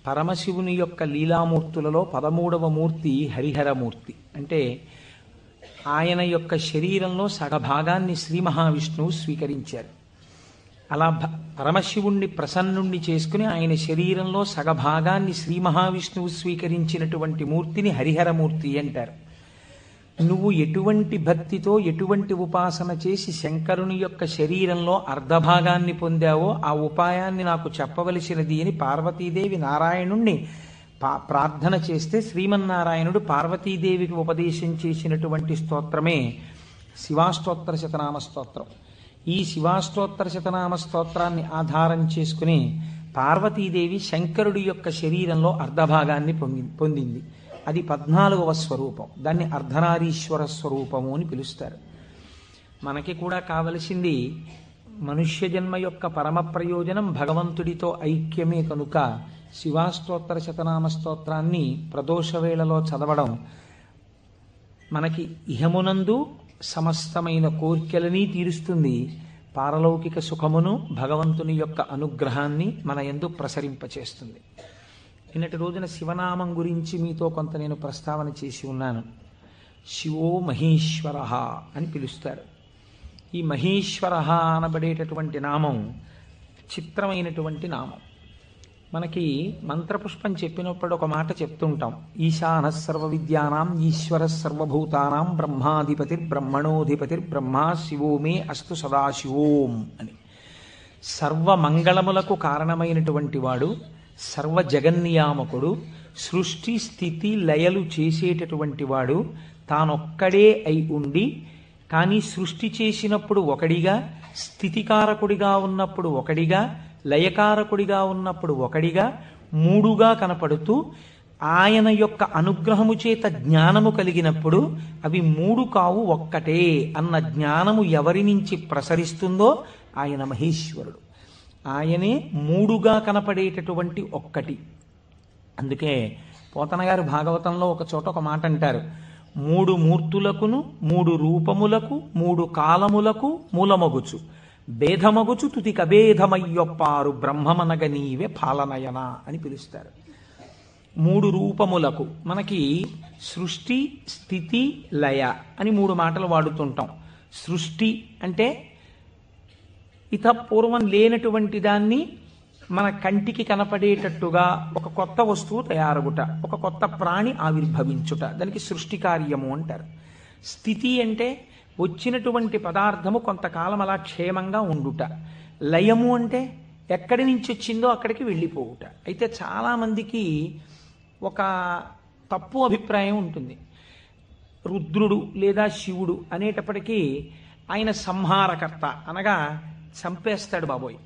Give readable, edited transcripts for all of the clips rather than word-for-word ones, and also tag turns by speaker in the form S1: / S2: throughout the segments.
S1: పరమశివుని యొక్క లీలామూర్తులలో 13వ మూర్తి హరిహరమూర్తి. అంటే ఆయన యొక్క శరీరంలో సగభాగాన్ని శ్రీ మహావిష్ణువు స్వీకరించారు. అలా పరమశివుణ్ణి ప్రసన్నుణ్ణి చేసుకుని ఆయన శరీరంలో సగభాగాన్ని శ్రీ మహావిష్ణువు స్వీకరించినటువంటి మూర్తిని హరిహరమూర్తి అంటారు. నువ్వు ఎటువంటి భక్తితో ఎటువంటి ఉపాసన చేసి శంకరుని యొక్క శరీరంలో అర్ధభాగాన్ని పొందావో ఆ ఉపాయాన్ని నాకు చెప్పవలసినది అని పార్వతీదేవి నారాయణుణ్ణి ప్రార్థన చేస్తే శ్రీమన్నారాయణుడు పార్వతీదేవికి ఉపదేశం చేసినటువంటి స్తోత్రమే శివాష్టోత్తర శతనామ స్తోత్రం. ఈ శివాష్టోత్తర శతనామ స్తోత్రాన్ని ఆధారం చేసుకుని పార్వతీదేవి శంకరుడి యొక్క శరీరంలో అర్ధభాగాన్ని పొందింది. అది 14వ స్వరూపం. దాన్ని అర్ధనారీశ్వర స్వరూపము అని పిలుస్తారు. మనకి కూడా కావలసింది మనుష్య జన్మ యొక్క పరమ ప్రయోజనం భగవంతుడితో ఐక్యమే కనుక శివాష్టోత్తర శతనామ స్తోత్రాన్ని ప్రదోష వేళలో చదవడం మనకి ఇహమునందు సమస్తమైన కోర్కెలని తీరుస్తుంది, పారలౌకిక సుఖమును భగవంతుని యొక్క అనుగ్రహాన్ని మన యందు ప్రసరింపచేస్తుంది. నిన్నటి రోజున శివనామం గురించి మీతో కొంత నేను ప్రస్తావన చేసి ఉన్నాను. శివో మహేశ్వర అని పిలుస్తారు. ఈ మహేశ్వర అనబడేటటువంటి నామం చిత్రమైనటువంటి నామం. మనకి మంత్రపుష్పం చెప్పినప్పుడు ఒక మాట చెప్తుంటాం, ఈశాన సర్వ విద్యానాం ఈశ్వర సర్వభూతానాం బ్రహ్మాధిపతిర్బ్రహ్మణోధిపతిర్బ్రహ్మ శివో మే అస్తు సదాశివోం అని. సర్వమంగళములకు కారణమైనటువంటి వాడు, సర్వ జగన్నియామకుడు, సృష్టి స్థితి లయలు చేసేటటువంటి వాడు, తానొక్కడే అయి ఉండి కానీ సృష్టి చేసినప్పుడు ఒకడిగా, స్థితికారకుడిగా ఉన్నప్పుడు ఒకడిగా, లయకారకుడిగా ఉన్నప్పుడు ఒకడిగా, మూడుగా కనపడుతూ ఆయన యొక్క అనుగ్రహము చేత జ్ఞానము కలిగినప్పుడు అవి మూడు కావు ఒక్కటే అన్న జ్ఞానము ఎవరి నుంచి ప్రసరిస్తుందో ఆయన మహేశ్వరుడు. ఆయనే మూడుగా కనపడేటటువంటి ఒక్కటి. అందుకే పోతన గారు భాగవతంలో ఒక చోట ఒక మాట అంటారు, మూడు మూర్తులకును మూడు రూపములకు మూడు కాలములకు మూలమగుచు భేదమగుచు తుతి కభేదమయ్యొప్పారు బ్రహ్మమనగ నీవే పాలనయన అని పిలుస్తారు. మూడు రూపములకు మనకి సృష్టి స్థితి లయ అని మూడు మాటలు వాడుతుంటాం. సృష్టి అంటే పూర్వం లేనటువంటి దాన్ని మన కంటికి కనపడేటట్టుగా ఒక కొత్త వస్తువు తయారగుట, ఒక కొత్త ప్రాణి ఆవిర్భవించుట, దానికి సృష్టి కార్యము అంటారు. స్థితి అంటే వచ్చినటువంటి పదార్థము కొంతకాలం అలా క్షేమంగా ఉండుట. లయము అంటే ఎక్కడి నుంచి వచ్చిందో అక్కడికి వెళ్ళిపోవుట. అయితే చాలామందికి ఒక తప్పు అభిప్రాయం ఉంటుంది. రుద్రుడు లేదా శివుడు అనేటప్పటికీ ఆయన సంహారకర్త, అనగా చంపేస్తాడు బాబోయ్.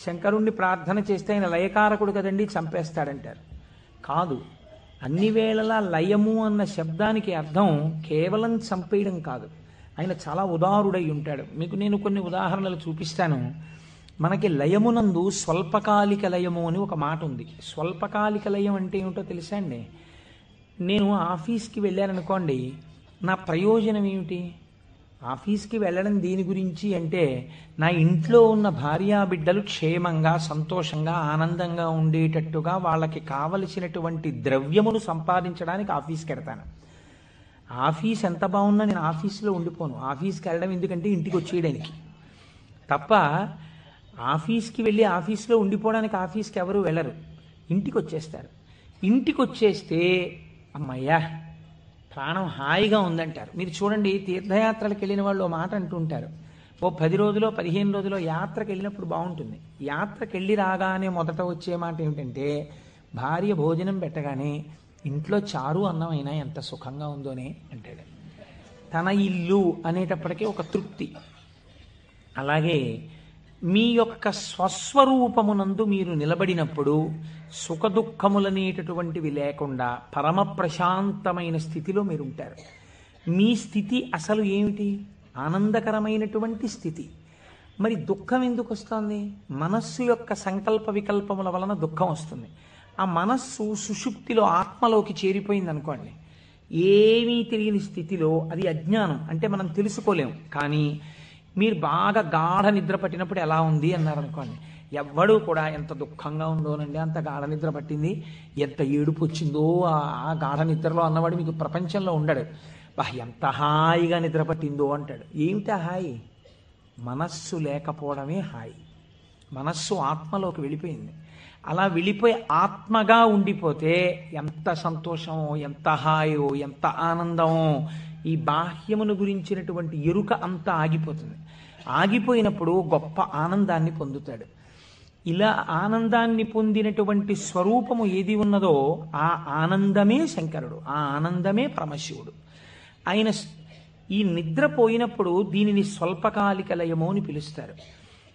S1: శంకరుణ్ణి ప్రార్థన చేస్తే ఆయన లయకారకుడు కదండి, చంపేస్తాడంటారు. కాదు, అన్ని వేళలా లయము అన్న శబ్దానికి అర్థం కేవలం చంపేయడం కాదు. ఆయన చాలా ఉదారుడై ఉంటాడు. మీకు నేను కొన్ని ఉదాహరణలు చూపిస్తాను. మనకి లయమునందు స్వల్పకాలిక లయము అని ఒక మాట ఉంది. స్వల్పకాలిక లయం అంటే ఏమిటో తెలుసా అండి? నేను ఆఫీస్కి వెళ్ళాననుకోండి, నా ప్రయోజనం ఏమిటి? ఆఫీస్కి వెళ్ళడం దేని గురించి అంటే నా ఇంట్లో ఉన్న భార్యాబిడ్డలు క్షేమంగా సంతోషంగా ఆనందంగా ఉండేటట్టుగా వాళ్ళకి కావలసినటువంటి ద్రవ్యమును సంపాదించడానికి ఆఫీస్కి వెళ్తాను. ఆఫీస్ ఎంత బాగున్నా నేను ఆఫీస్లో ఉండిపోను. ఆఫీస్కి వెళ్ళడం ఎందుకంటే ఇంటికి వచ్చేయడానికి తప్ప. ఆఫీస్కి వెళ్ళి ఆఫీస్లో ఉండిపోవడానికి ఆఫీస్కి ఎవరు వెళ్ళరు, ఇంటికి వచ్చేస్తారు. ఇంటికి వచ్చేస్తే అమ్మయ్యా ప్రాణం హాయిగా ఉందంటారు. మీరు చూడండి, తీర్థయాత్రలకు వెళ్ళిన వాళ్ళు మాట అంటుంటారు, ఓ 10 రోజులో 15 రోజులో యాత్రకు వెళ్ళినప్పుడు బాగుంటుంది. యాత్రకు వెళ్ళి రాగానే మొదట వచ్చే మాట ఏమిటంటే, భార్య భోజనం పెట్టగానే ఇంట్లో చారు అన్నం అయినా ఎంత సుఖంగా ఉందోనే అంటాడు. తన ఇల్లు అనేటప్పటికీ ఒక తృప్తి. అలాగే మీ యొక్క స్వస్వరూపమునందు మీరు నిలబడినప్పుడు సుఖదుఖములనేటటువంటివి లేకుండా పరమ ప్రశాంతమైన స్థితిలో మీరు ఉంటారు. మీ స్థితి అసలు ఏమిటి? ఆనందకరమైనటువంటి స్థితి. మరి దుఃఖం ఎందుకు వస్తుంది? మనస్సు యొక్క సంకల్ప వికల్పముల వలన దుఃఖం వస్తుంది. ఆ మనస్సు సుషుప్తిలో ఆత్మలోకి చేరిపోయింది అనుకోండి, ఏమీ తెలియని స్థితిలో, అది అజ్ఞానం అంటే మనం తెలుసుకోలేము. కానీ మీరు బాగా గాఢ నిద్ర పట్టినప్పుడు ఎలా ఉంది అన్నారనుకోండి, ఎవ్వడూ కూడా ఎంత దుఃఖంగా ఉందోనండి, అంత గాఢ నిద్ర పట్టింది, ఎంత ఏడుపు వచ్చిందో ఆ గాఢ నిద్రలో అన్నవాడు మీకు ప్రపంచంలో ఉండడు. బా ఎంత హాయిగా నిద్ర పట్టిందో అంటాడు. ఏమిటా హాయి? మనస్సు లేకపోవడమే హాయి. మనస్సు ఆత్మలోకి వెళ్ళిపోయింది. అలా వెళ్ళిపోయి ఆత్మగా ఉండిపోతే ఎంత సంతోషమో, ఎంత హాయో, ఎంత ఆనందమో. ఈ బాహ్యమును గురించినటువంటి ఎరుక అంతా ఆగిపోతుంది. ఆగిపోయినప్పుడు గొప్ప ఆనందాన్ని పొందుతాడు. ఇలా ఆనందాన్ని పొందినటువంటి స్వరూపము ఏది ఉన్నదో ఆ ఆనందమే శంకరుడు, ఆ ఆనందమే పరమశివుడు. ఆయన ఈ నిద్ర పోయినప్పుడు దీనిని స్వల్పకాలిక లయము అని పిలుస్తారు.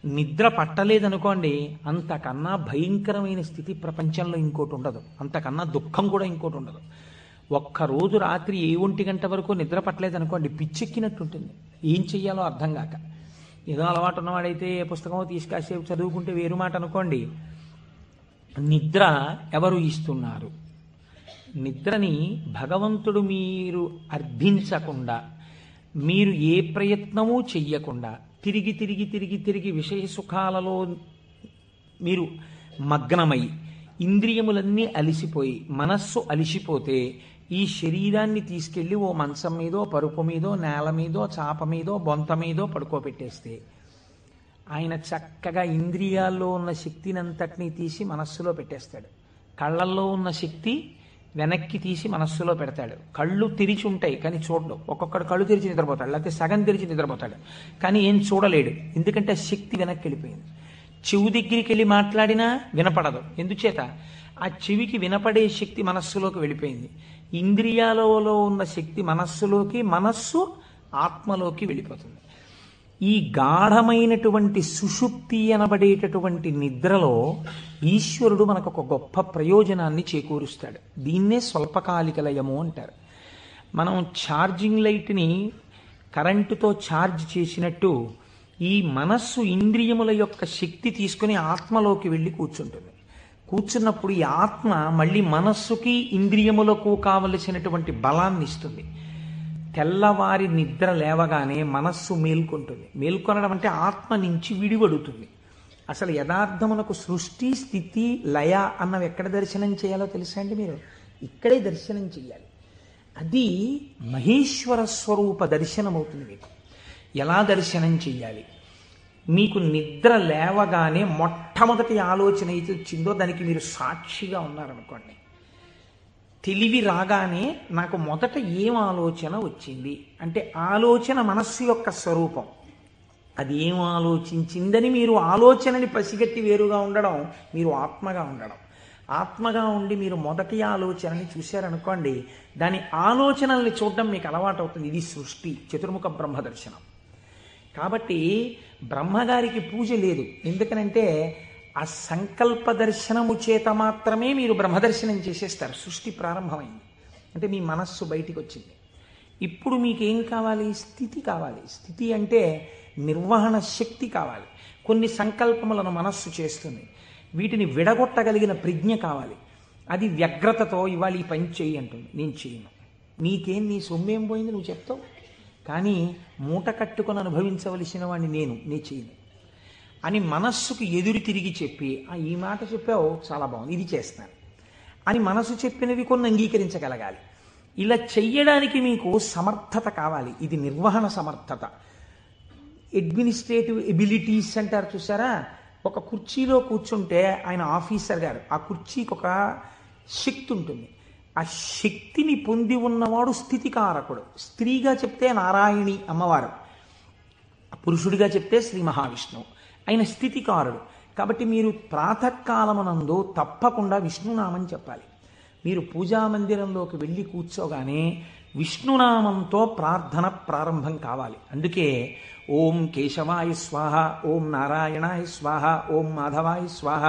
S1: నిద్ర పట్టలేదనుకోండి, అంతకన్నా భయంకరమైన స్థితి ప్రపంచంలో ఇంకోటి ఉండదు, అంతకన్నా దుఃఖం కూడా ఇంకోటి ఉండదు. ఒక్కరోజు రాత్రి 1 గంట వరకు నిద్ర పట్టలేదనుకోండి, పిచ్చెక్కినట్టు ఉంటుంది, ఏం చెయ్యాలో అర్థం కాక. ఏదో అలవాటు ఉన్నవాడైతే పుస్తకం తీసుకాసేపు చదువుకుంటే వేరు మాట అనుకోండి. నిద్ర ఎవరు ఇస్తున్నారు? నిద్రని భగవంతుడు మీరు అర్థించకుండా, మీరు ఏ ప్రయత్నమూ చెయ్యకుండా తిరిగి తిరిగి తిరిగి తిరిగి విషయ సుఖాలలో మీరు మగ్నమై ఇంద్రియములన్నీ అలిసిపోయి మనస్సు అలిసిపోతే ఈ శరీరాన్ని తీసుకెళ్ళి ఓ మంచం మీదో, పరుపు మీదో, నేల మీదో, చాప మీదో, బొంత మీదో పడుకోబెట్టేస్తే ఆయన చక్కగా ఇంద్రియాల్లో ఉన్న శక్తిని అంతటినీ తీసి మనస్సులో పెట్టేస్తాడు. కళ్ళల్లో ఉన్న శక్తి వెనక్కి తీసి మనస్సులో పెడతాడు. కళ్ళు తెరిచి ఉంటాయి కానీ చూడడు. ఒక్కొక్కడు కళ్ళు తెరిచి నిద్రపోతాడు, లేకపోతే సగం తెరిచి నిద్రపోతాడు, కానీ ఏం చూడలేడు. ఎందుకంటే శక్తి వెనక్కి వెళ్ళిపోయింది. చెవు దగ్గరికి వెళ్ళి మాట్లాడినా వినపడదు. ఎందుచేత? ఆ చెవికి వినపడే శక్తి మనస్సులోకి వెళ్ళిపోయింది. ఇంద్రియాలలో ఉన్న శక్తి మనస్సులోకి, మనస్సు ఆత్మలోకి వెళ్ళిపోతుంది. ఈ గాఢమైనటువంటి సుషుప్తి అనబడేటటువంటి నిద్రలో ఈశ్వరుడు మనకు ఒక గొప్ప ప్రయోజనాన్ని చేకూరుస్తాడు. దీన్నే స్వల్పకాలిక లయము అంటారు. మనం ఛార్జింగ్ లైట్ని కరెంటుతో ఛార్జ్ చేసినట్టు ఈ మనస్సు ఇంద్రియముల యొక్క శక్తి తీసుకుని ఆత్మలోకి వెళ్ళి కూర్చుంటుంది. కూర్చున్నప్పుడు ఈ ఆత్మ మళ్ళీ మనస్సుకి ఇంద్రియములకు కావలసినటువంటి బలాన్ని ఇస్తుంది. తెల్లవారి నిద్ర లేవగానే మనస్సు మేల్కొంటుంది. మేల్కొనడం అంటే ఆత్మ నుంచి విడివడుతుంది. అసలు యథార్థమునకు సృష్టి, స్థితి, లయ అన్నవి ఎక్కడ దర్శనం చేయాలో తెలుసా అండి? మీరు ఇక్కడే దర్శనం చేయాలి. అది మహేశ్వర స్వరూప దర్శనం అవుతుంది. మీకు ఎలా దర్శనం చెయ్యాలి? మీకు నిద్ర లేవగానే మొట్టమొదటి ఆలోచన అయితే వచ్చిందో దానికి మీరు సాక్షిగా ఉన్నారనుకోండి. తెలివి రాగానే నాకు మొదట ఏం ఆలోచన వచ్చింది అంటే ఆలోచన మనస్సు యొక్క స్వరూపం. అది ఏం ఆలోచించిందని మీరు ఆలోచనని పసిగట్టి వేరుగా ఉండడం మీరు ఆత్మగా ఉండడం. ఆత్మగా ఉండి మీరు మొదటి ఆలోచనని చూశారనుకోండి, దాని ఆలోచనల్ని చూడడం మీకు అలవాటు అవుతుంది. ఇది సృష్టి, చతుర్ముఖ బ్రహ్మ దర్శనం. కాబట్టి బ్రహ్మగారికి పూజ లేదు. ఎందుకనంటే ఆ సంకల్ప దర్శనము చేత మాత్రమే మీరు బ్రహ్మదర్శనం చేసేస్తారు. సృష్టి ప్రారంభమైంది అంటే మీ మనస్సు బయటికి వచ్చింది. ఇప్పుడు మీకేం కావాలి? స్థితి కావాలి. స్థితి అంటే నిర్వహణ శక్తి కావాలి. కొన్ని సంకల్పములను మనస్సు చేస్తుంది, వీటిని విడగొట్టగలిగిన ప్రజ్ఞ కావాలి. అది వ్యగ్రతతో ఇవాళ ఈ పని చేయి అంటుంది, నేను చేయను. నీకేం, నీ సొమ్మేం పోయింది నువ్వు చెప్తావు, కానీ మూట కట్టుకొని అనుభవించవలసిన వాడిని నేను చేయను అని మనస్సుకు ఎదురు తిరిగి చెప్పి, ఈ మాట చెప్పావు చాలా బాగుంది, ఇది చేస్తాను అని మనసు చెప్పినవి కొన్ని అంగీకరించగలగాలి. ఇలా చెయ్యడానికి మీకు సమర్థత కావాలి. ఇది నిర్వహణ సమర్థత. అడ్మినిస్ట్రేటివ్ ఎబిలిటీస్ అంటారు చూసారా? ఒక కుర్చీలో కూర్చుంటే ఆయన ఆఫీసర్ గారు, ఆ కుర్చీకి ఒక శక్తి ఉంటుంది. ఆ శక్తిని పొంది ఉన్నవాడు స్థితికారకుడు. స్త్రీగా చెప్తే నారాయణి అమ్మవారు, పురుషుడిగా చెప్తే శ్రీ మహావిష్ణువు. ఆయన స్థితికారుడు. కాబట్టి మీరు ప్రాతకాలమునందు తప్పకుండా విష్ణునామం చెప్పాలి. మీరు పూజామందిరంలోకి వెళ్ళి కూర్చోగానే విష్ణునామంతో ప్రార్థన ప్రారంభం కావాలి. అందుకే ఓం కేశవాయ స్వాహ, ఓం నారాయణాయ స్వాహ, ఓం మాధవాయ స్వాహ,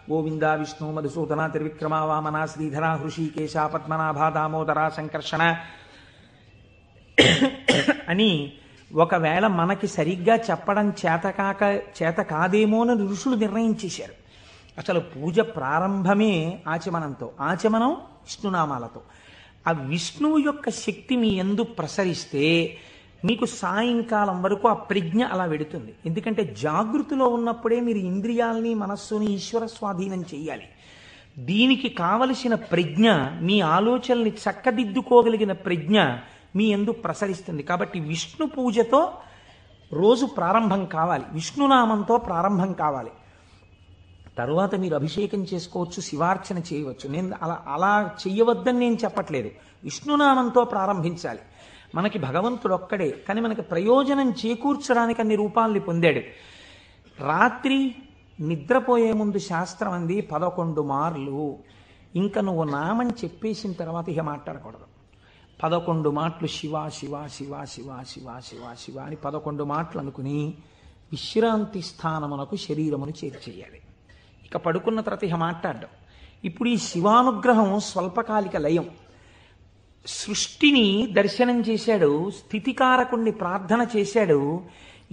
S1: గోవింద విష్ణు మధుసూదన త్రివిక్రమ వామన శ్రీధర హృషికేశ పద్మనాభ దామోదర సంకర్షణ అని ఒకవేళ మనకి సరిగ్గా చెప్పడం చేత కాదేమోనని ఋషులు నిర్ణయించేశారు. అసలు పూజ ప్రారంభమే ఆచమనంతో, ఆచమనం విష్ణునామాలతో. ఆ విష్ణువు యొక్క శక్తి మీ యందు ప్రసరిస్తే మీకు సాయంకాలం వరకు ఆ ప్రజ్ఞ అలా వెడుతుంది. ఎందుకంటే జాగృతిలో ఉన్నప్పుడే మీరు ఇంద్రియాల్ని మనస్సుని ఈశ్వర స్వాధీనం చెయ్యాలి. దీనికి కావలసిన ప్రజ్ఞ, మీ ఆలోచనల్ని చక్కదిద్దుకోగలిగిన ప్రజ్ఞ మీ యందు ప్రసరిస్తుంది. కాబట్టి విష్ణు పూజతో రోజు ప్రారంభం కావాలి, విష్ణునామంతో ప్రారంభం కావాలి. తరువాత మీరు అభిషేకం చేసుకోవచ్చు, శివార్చన చేయవచ్చు. నేను అలా చెయ్యవద్దని నేను చెప్పట్లేదు. విష్ణునామంతో ప్రారంభించాలి. మనకి భగవంతుడు ఒక్కడే, కానీ మనకి ప్రయోజనం చేకూర్చడానికి అన్ని రూపాల్ని పొందాడు. రాత్రి నిద్రపోయే ముందు శాస్త్రం అంది 11 మార్లు. ఇంకా నువ్వు నామం చెప్పేసిన తర్వాత ఇక మాట్లాడకూడదు. 11 మాటలు శివ శివ శివ శివ శివ శివ శివ అని 11 మాటలు అనుకుని విశ్రాంతి స్థానమునకు శరీరమును చేర్చేయాలి. ఇక పడుకున్న తర్వాత ఇక మాట్లాడడం. ఇప్పుడు ఈ శివానుగ్రహం స్వల్పకాలిక లయం. సృష్టిని దర్శనం చేశాడు, స్థితికారకుణ్ణి ప్రార్థన చేశాడు.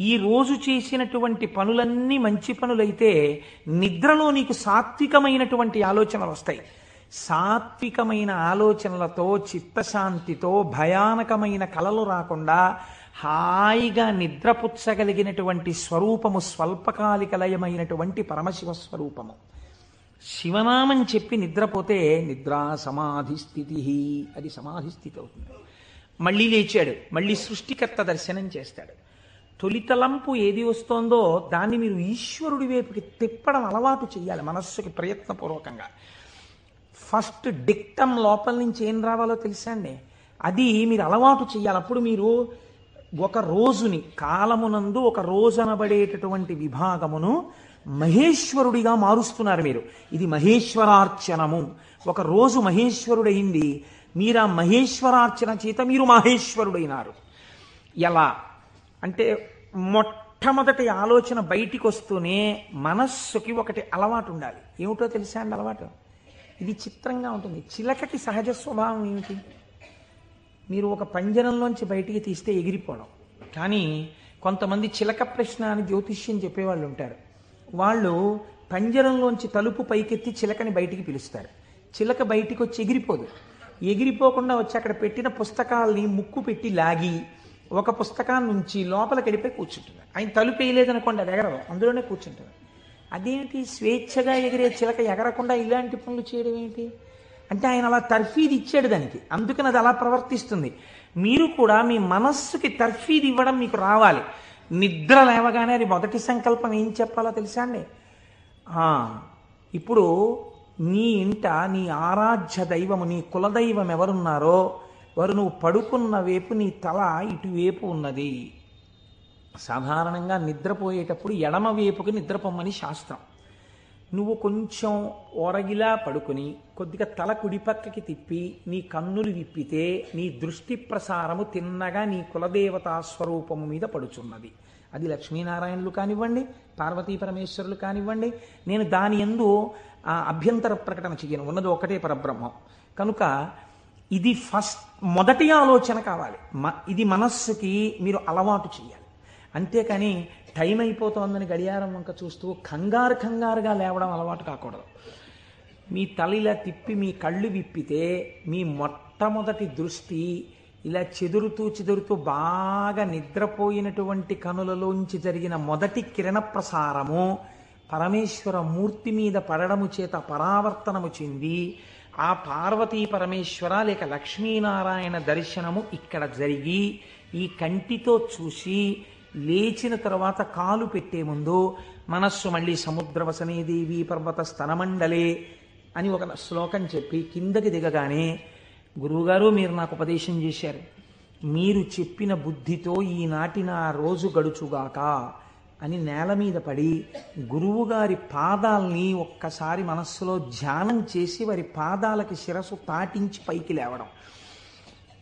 S1: ఈ రోజు చేసినటువంటి పనులన్నీ మంచి పనులైతే నిద్రలో నీకు సాత్వికమైనటువంటి ఆలోచనలు వస్తాయి. సాత్వికమైన ఆలోచనలతో, చిత్తశాంతితో, భయానకమైన కలలు రాకుండా హాయిగా నిద్రపుచ్చగలిగినటువంటి స్వరూపము స్వల్పకాలిక లయమైనటువంటి పరమశివ స్వరూపము. శివనామం చెప్పి నిద్రపోతే నిద్రా సమాధి స్థితి, అది సమాధి స్థితి అవుతుంది. మళ్ళీ లేచాడు, మళ్ళీ సృష్టికర్త దర్శనం చేస్తాడు. తొలితలంపు ఏది వస్తోందో దాన్ని మీరు ఈశ్వరుడి వైపుకి తిప్పడం అలవాటు చేయాలి మనస్సుకి ప్రయత్నపూర్వకంగా. ఫస్ట్ డిక్టం లోపల నుంచి ఏం రావాలో తెలుసా అండి, అది మీరు అలవాటు చేయాలి. అప్పుడు మీరు ఒక రోజుని, కాలమునందు ఒక రోజు అనబడేటటువంటి విభాగమును మహేశ్వరుడిగా మారుస్తున్నారు మీరు. ఇది మహేశ్వరార్చనము. ఒక రోజు మహేశ్వరుడైంది, మీరు ఆ మహేశ్వరార్చన చేత మీరు మహేశ్వరుడైనారు. ఎలా అంటే మొట్టమొదటి ఆలోచన బయటికి వస్తూనే మనస్సుకి ఒకటి అలవాటు ఉండాలి. ఏమిటో తెలుసా అండి అలవాటు? ఇది చిత్రంగా ఉంటుంది. చిలకకి సహజ స్వభావం ఏమిటి? మీరు ఒక పంజరంలోంచి బయటికి తీస్తే ఎగిరిపోవడం. కానీ కొంతమంది చిలక ప్రశ్న అని జ్యోతిష్యం చెప్పేవాళ్ళు ఉంటారు. వాళ్ళు పంజరంలోంచి తలుపు పైకెత్తి చిలకని బయటికి పిలుస్తారు. చిలక బయటికి వచ్చి ఎగిరిపోదు. ఎగిరిపోకుండా వచ్చి అక్కడ పెట్టిన పుస్తకాలని ముక్కు పెట్టి లాగి ఒక పుస్తకాన్ని నుంచి లోపలికి వెళ్ళిపోయి కూర్చుంటుంది. ఆయన తలుపు వేయలేదనుకోండి, అది ఎగరదు, అందులోనే కూర్చుంటుంది. అదేంటి స్వేచ్ఛగా ఎగిరే చిలక ఎగరకుండా ఇలాంటి పనులు చేయడం ఏంటి అంటే ఆయన అలా తర్ఫీదు ఇచ్చాడు దానికి, అందుకని అది అలా ప్రవర్తిస్తుంది. మీరు కూడా మీ మనస్సుకి తర్ఫీదు ఇవ్వడం మీకు రావాలి. నిద్ర లేవగానే అది మొదటి సంకల్పం ఏం చెప్పాలో తెలుసా అండి? ఇప్పుడు నీ ఇంట నీ ఆరాధ్య దైవము, నీ కులదైవం ఎవరున్నారో వారు నువ్వు పడుకున్న వైపు నీ తల ఇటువైపు ఉన్నది. సాధారణంగా నిద్రపోయేటప్పుడు ఎడమ వైపుకి నిద్రపోమ్మని శాస్త్రం. నువ్వు కొంచెం ఓరగిలా పడుకుని కొద్దిగా తల కుడిపక్కకి తిప్పి నీ కన్నులు విప్పితే నీ దృష్టి ప్రసారము తిన్నగా నీ కులదేవతా స్వరూపము మీద పడుచున్నది. అది లక్ష్మీనారాయణులు కానివ్వండి, పార్వతీ పరమేశ్వరులు కానివ్వండి. నేను దాని యందు అభ్యంతర ప్రకటన చెయ్యను, ఉన్నది ఒకటే పరబ్రహ్మం. కనుక ఇది మొదటి ఆలోచన కావాలి. ఇది మనస్సుకి మీరు అలవాటు చేయాలి. అంతేకాని టైం అయిపోతోందని గడియారం వంక చూస్తూ కంగారుగా లేవడం అలవాటు కాకూడదు. మీ తల ఇలా తిప్పి మీ కళ్ళు విప్పితే మీ మొట్టమొదటి దృష్టి ఇలా చెదురుతూ బాగా నిద్రపోయినటువంటి కనులలోంచి జరిగిన మొదటి కిరణ ప్రసారము పరమేశ్వర మూర్తి మీద పడడము చేత పరావర్తనము చెంది ఆ పార్వతీ పరమేశ్వర లేక లక్ష్మీనారాయణ దర్శనము ఇక్కడ జరిగి ఈ కంటితో చూసి లేచిన తర్వాత కాలు పెట్టే ముందు మనస్సు మళ్ళీ సముద్రవసనే దేవి పర్వత స్తనమండలే అని ఒక శ్లోకం చెప్పి కిందకి దిగగానే, గురువుగారు మీరు నాకు ఉపదేశం చేశారు, మీరు చెప్పిన బుద్ధితో ఈనాటి నా రోజు గడుచుగాక అని నేల మీద పడి గురువుగారి పాదాల్ని ఒక్కసారి మనస్సులో ధ్యానం చేసి వారి పాదాలకి శిరస్సు తాటించి పైకి లేవడం.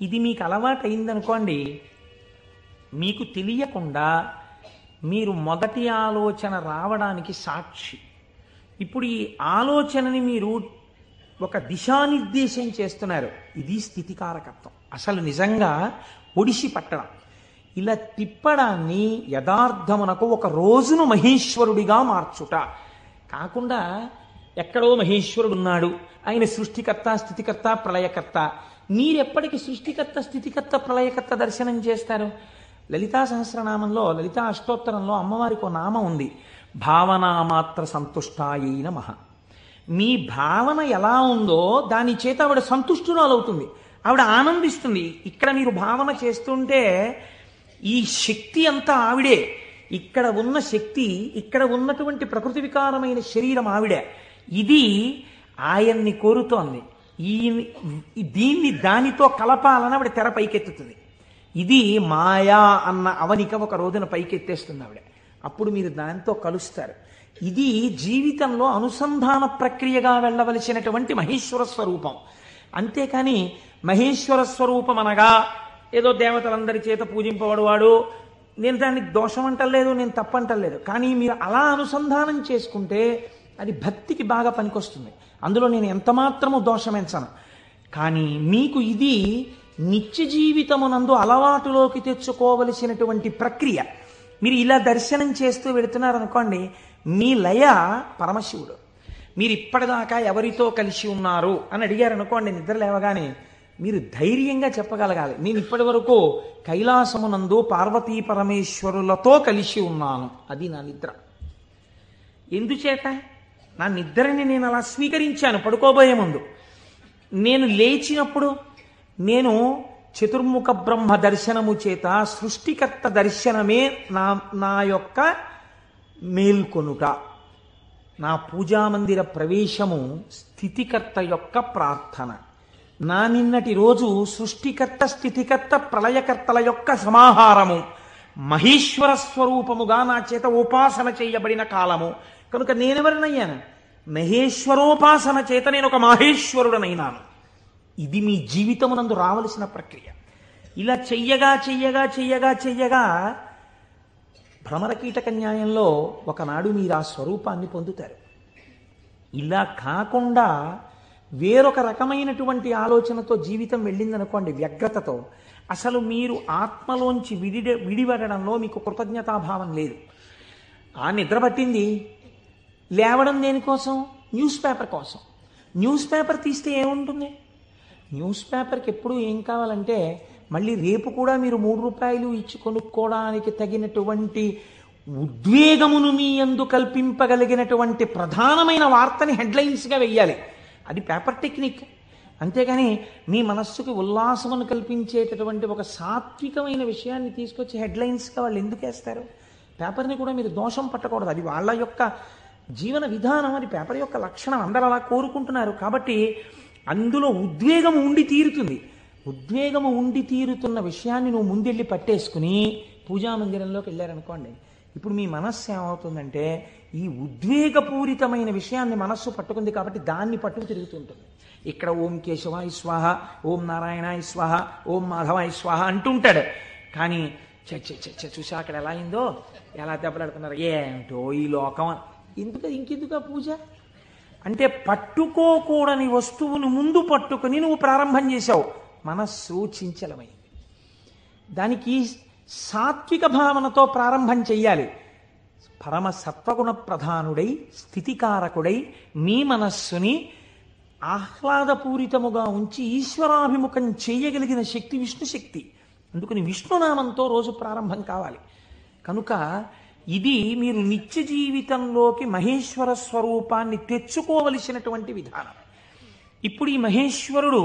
S1: ఇది మీకు అలవాటైందనుకోండి, మీకు తెలియకుండా మీరు మొదటి ఆలోచన రావడానికి సాక్షి. ఇప్పుడు ఈ ఆలోచనని మీరు ఒక దిశానిర్దేశం చేస్తున్నారు. ఇది స్థితికారకత్వం. అసలు నిజంగా ఒడిసి పట్టడం, ఇలా తిప్పడాన్ని యథార్థమునకు ఒక రోజును మహేశ్వరుడిగా మార్చుట కాకుండా ఎక్కడో మహేశ్వరుడు ఉన్నాడు, ఆయన సృష్టికర్త స్థితికర్త ప్రళయకర్త. మీరెప్పటికీ సృష్టికర్త స్థితికర్త ప్రళయకర్త దర్శనం చేస్తారు? లలితా సహస్రనామంలో, లలితా అష్టోత్తరంలో అమ్మవారికి ఒక నామం ఉంది, భావనామాత్ర సంతుష్టాయై నమః. మీ భావన ఎలా ఉందో దాని చేత ఆవిడ సంతుష్టురాలవుతుంది, ఆవిడ ఆనందిస్తుంది. ఇక్కడ మీరు భావన చేస్తుంటే ఈ శక్తి అంతా ఆవిడే, ఇక్కడ ఉన్న శక్తి, ఇక్కడ ఉన్నటువంటి ప్రకృతి వికారమైన శరీరం ఆవిడే. ఇది ఆయన్ని కోరుతోంది. దీన్ని దానితో కలపాలని ఆవిడ తెర పైకెత్తుతుంది. ఇది మాయా అన్న అవనిక ఒక రోజున పైకెత్తేస్తుంది ఆవిడ. అప్పుడు మీరు దాంతో కలుస్తారు. ఇది జీవితంలో అనుసంధాన ప్రక్రియగా వెళ్ళవలసినటువంటి మహేశ్వర స్వరూపం. అంతేకాని మహేశ్వర స్వరూపం అనగా ఏదో దేవతలందరి చేత పూజింపబడువాడు, నేను దాన్ని దోషం అంటలేదు, నేను తప్పంటలేదు. కానీ మీరు అలా అనుసంధానం చేసుకుంటే అది భక్తికి బాగా పనికొస్తుంది. అందులో నేను ఎంత మాత్రము దోషమెంచను. కానీ మీకు ఇది నిత్య జీవితమునందు అలవాటులోకి తెచ్చుకోవలసినటువంటి ప్రక్రియ. మీరు ఇలా దర్శనం చేస్తూ వెళుతున్నారనుకోండి, మీ లయ పరమశివుడు. మీరు ఇప్పటిదాకా ఎవరితో కలిసి ఉన్నారు అని అడిగారనుకోండి, నిద్ర లేవగానే మీరు ధైర్యంగా చెప్పగలగాలి, నేను ఇప్పటి వరకు కైలాసమునందు పార్వతీ పరమేశ్వరులతో కలిసి ఉన్నాను. అది నా నిద్ర. ఎందుచేత? నా నిద్రని నేను అలా స్వీకరించాను పడుకోబోయే ముందు. నేను లేచినప్పుడు నేను చతుర్ముఖ బ్రహ్మ దర్శనము చేత సృష్టికర్త దర్శనమే నా యొక్క మేల్కొనుట. నా పూజామందిర ప్రవేశము స్థితికర్త యొక్క ప్రార్థన. నా నిన్నటి రోజు సృష్టికర్త, స్థితికర్త, ప్రళయకర్తల యొక్క సమాహారము, మహేశ్వర స్వరూపముగా నా చేత ఉపాసన చేయబడిన కాలము. కనుక నేనెవరినయ్యాను? మహేశ్వరోపాసన చేత నేను ఒక మహేశ్వరుడనైనాను. ఇది మీ జీవితమునందు రావలసిన ప్రక్రియ. ఇలా చెయ్యగా చెయ్యగా చెయ్యగా చెయ్యగా భ్రమరకీటక న్యాయంలో ఒకనాడు మీరు ఆ స్వరూపాన్ని పొందుతారు. ఇలా కాకుండా వేరొక రకమైనటువంటి ఆలోచనతో జీవితం వెళ్ళిందనుకోండి, వ్యగ్రతతో, అసలు మీరు ఆత్మలోంచి విడిపడడంలో మీకు కృతజ్ఞతాభావం లేదు. ఆ నిద్ర పట్టింది, లేవడం దేనికోసం? న్యూస్ పేపర్ కోసం. న్యూస్ పేపర్ తీస్తే ఏముంటుంది? న్యూస్ పేపర్కి ఎప్పుడు ఏం కావాలంటే మళ్ళీ రేపు కూడా మీరు 3 రూపాయలు ఇచ్చి కొనుక్కోవడానికి తగినటువంటి ఉద్వేగమును మీ యందు కల్పింపగలిగినటువంటి ప్రధానమైన వార్తని హెడ్లైన్స్గా వెయ్యాలి. అది పేపర్ టెక్నిక్. అంతేగాని మీ మనస్సుకి ఉల్లాసమును కల్పించేటటువంటి ఒక సాత్వికమైన విషయాన్ని తీసుకొచ్చి హెడ్లైన్స్గా వాళ్ళు ఎందుకు వేస్తారు? పేపర్ని కూడా మీరు దోషం పట్టకూడదు, అది వాళ్ళ యొక్క జీవన విధానం, అది పేపర్ యొక్క లక్షణం. అందరూ అలా కోరుకుంటున్నారు కాబట్టి అందులో ఉద్వేగము ఉండి తీరుతుంది. ఉద్వేగము ఉండి తీరుతున్న విషయాన్ని నువ్వు ముందెళ్ళి పట్టేసుకుని పూజామందిరంలోకి వెళ్ళారనుకోండి, ఇప్పుడు మీ మనస్సు ఏమవుతుందంటే ఈ ఉద్వేగపూరితమైన విషయాన్ని మనస్సు పట్టుకుంది కాబట్టి దాన్ని పట్టుకు తిరుగుతుంటుంది. ఇక్కడ ఓం కేశవాయ స్వాహ, ఓం నారాయణాయ స్వాహ, ఓం మాధవాయ స్వాహ అంటుంటాడు. కానీ చూసా అక్కడ ఎలా అయిందో, ఎలా దెబ్బలాడుతున్నారు, ఏంటో ఈ లోకం. ఇంకెందుకు పూజ అంటే పట్టుకోకూడని వస్తువును ముందు పట్టుకుని నువ్వు ప్రారంభం చేశావు. మనస్సు చించలమైంది. దానికి సాత్విక భావనతో ప్రారంభం చెయ్యాలి. పరమ సత్వగుణ ప్రధానుడై, స్థితికారకుడై మీ మనస్సుని ఆహ్లాదపూరితముగా ఉంచి ఈశ్వరాభిముఖం చేయగలిగిన శక్తి విష్ణు శక్తి. అందుకని విష్ణునామంతో రోజు ప్రారంభం కావాలి. కనుక ఇది మీరు నిత్య జీవితంలోకి మహేశ్వర స్వరూపాన్ని తెచ్చుకోవలసినటువంటి విధానం. ఇప్పుడు ఈ మహేశ్వరుడు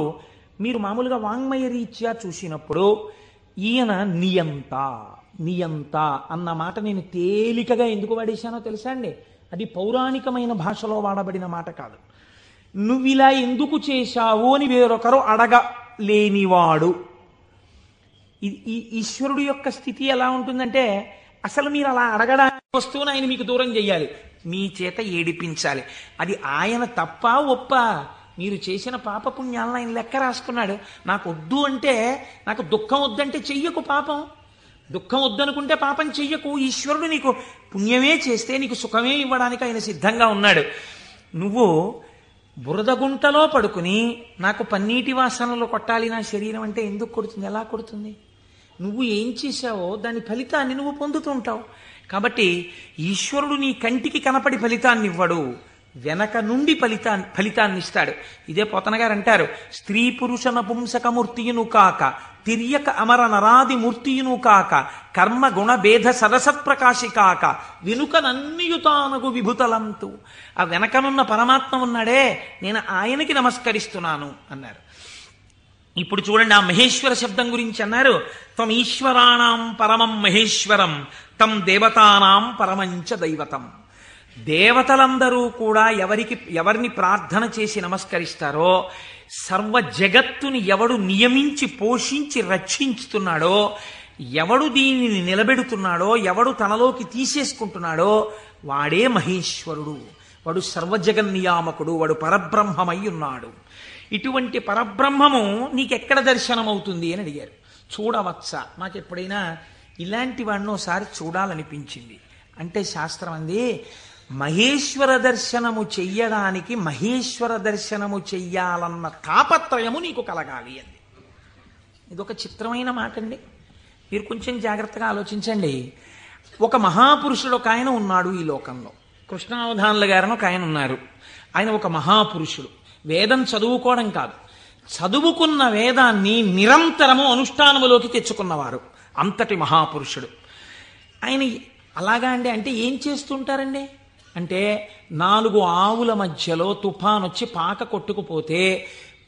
S1: మీరు మామూలుగా వాంగ్మయ రీత్యా చూసినప్పుడు ఈయన నియంత. నియంత అన్న మాట నేను తేలికగా ఎందుకు వాడేశానో తెలుసా అండి? అది పౌరాణికమైన భాషలో వాడబడిన మాట కాదు. నువ్విలా ఎందుకు చేశావు అని వేరొకరు అడగలేనివాడు. ఈ ఈశ్వరుడు యొక్క స్థితి ఎలా ఉంటుందంటే, అసలు మీరు అలా అడగడానికి వస్తువును ఆయన మీకు దూరం చెయ్యాలి, మీ చేత ఏడిపించాలి. అది ఆయన తప్ప ఒప్ప? మీరు చేసిన పాపపుణ్యాలను ఆయన లెక్క రాసుకున్నాడు. నాకు వద్దు అంటే, నాకు దుఃఖం వద్దంటే చెయ్యకు పాపం. దుఃఖం వద్దనుకుంటే పాపం చెయ్యకు. ఈశ్వరుడు నీకు పుణ్యమే చేస్తే నీకు సుఖమే ఇవ్వడానికి ఆయన సిద్ధంగా ఉన్నాడు. నువ్వు బురదగుంటలో పడుకుని నాకు పన్నీటి వాసనలు కొట్టాలి నా శరీరం అంటే ఎందుకు కొడుతుంది? ఎలా కొడుతుంది? నువ్వు ఏం చేశావో దాని ఫలితాన్ని నువ్వు పొందుతుంటావు. కాబట్టి ఈశ్వరుడు నీ కంటికి కనపడి ఫలితాన్ని ఇవ్వడు, వెనక నుండి ఫలితాన్ని ఇస్తాడు. ఇదే పోతన గారు అంటారు, స్త్రీ పురుష నపుంసకమూర్తియును కాక తిర్యక అమర నరాది మూర్తియును కాక కర్మ గుణ భేద సరసత్ప్రకాశి కాక వెనుకనన్నియుతానగు విభుతలంతు. ఆ వెనకనున్న పరమాత్మ ఉన్నాడే, నేను ఆయనకి నమస్కరిస్తున్నాను అన్నారు. ఇప్పుడు చూడండి, ఆ మహేశ్వర శబ్దం గురించి అన్నారు, త్వం ఈశ్వరాణం పరమం మహేశ్వరం తం దేవతానాం పరమంచ దైవతం. దేవతలందరూ కూడా ఎవరిని ప్రార్థన చేసి నమస్కరిస్తారో, సర్వ జగత్తుని ఎవడు నియమించి పోషించి రక్షించుతున్నాడో, ఎవడు దీనిని నిలబెడుతున్నాడో, ఎవడు తనలోకి తీసేసుకుంటున్నాడో వాడే మహేశ్వరుడు, వాడు సర్వజగన్నియామకుడు, వాడు పరబ్రహ్మమై ఉన్నాడు. ఇటువంటి పరబ్రహ్మము నీకెక్కడ దర్శనమవుతుంది అని అడిగారు. చూడవచ్చా, మాకు ఎప్పుడైనా ఇలాంటి వాడిని ఒకసారి చూడాలనిపించింది అంటే శాస్త్రం అంది, మహేశ్వర దర్శనము చెయ్యడానికి మహేశ్వర దర్శనము చెయ్యాలన్న తాపత్రయము నీకు కలగాలి అంది. ఇదొక చిత్రమైన మాట అండి. మీరు కొంచెం జాగ్రత్తగా ఆలోచించండి. ఒక మహాపురుషుడు ఒక ఆయన ఉన్నాడు ఈ లోకంలో. కృష్ణావధానుల గారని ఒక ఆయన ఉన్నారు. ఆయన ఒక మహాపురుషుడు. వేదం చదువుకోవడం కాదు, చదువుకున్న వేదాన్ని నిరంతరము అనుష్ఠానములోకి తెచ్చుకున్నవారు. అంతటి మహాపురుషుడు ఆయన. అలాగా అండి, అంటే ఏం చేస్తుంటారండి అంటే, 4 ఆవుల మధ్యలో తుఫాన్ వచ్చి పాక కొట్టుకుపోతే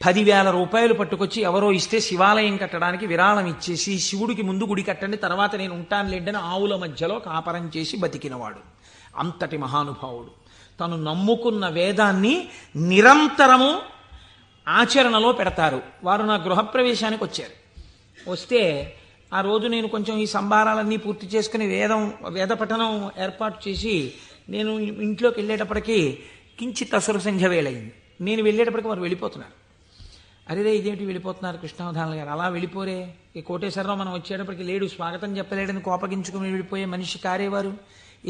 S1: 10,000 రూపాయలు పట్టుకొచ్చి ఎవరో ఇస్తే శివాలయం కట్టడానికి విరాళం ఇచ్చేసి, శివుడికి ముందు గుడి కట్టండి తర్వాత నేను ఉంటాను లేండని ఆవుల మధ్యలో కాపరం చేసి బతికినవాడు. అంతటి మహానుభావుడు. తను నమ్ముకున్న వేదాన్ని నిరంతరము ఆచరణలో పెడతారు. వారు నా గృహప్రవేశానికి వచ్చారు. వస్తే ఆ రోజు నేను కొంచెం ఈ సంభారాలన్నీ పూర్తి చేసుకుని వేద పఠనం ఏర్పాటు చేసి నేను ఇంట్లోకి వెళ్ళేటప్పటికీ కించిత్ అసుర సంధ్య వేళయింది. నేను వెళ్ళేటప్పటికి వారు వెళ్ళిపోతున్నారు. అరేరే ఇదేంటి వెళ్ళిపోతున్నారు కృష్ణావధానుల గారు, అలా వెళ్ళిపోరే, ఈ కోటేశ్వరరావు మనం వచ్చేటప్పటికి లేడు, స్వాగతం చెప్పలేడని కోపగించుకుని వెళ్ళిపోయే మనిషి కారేవారు,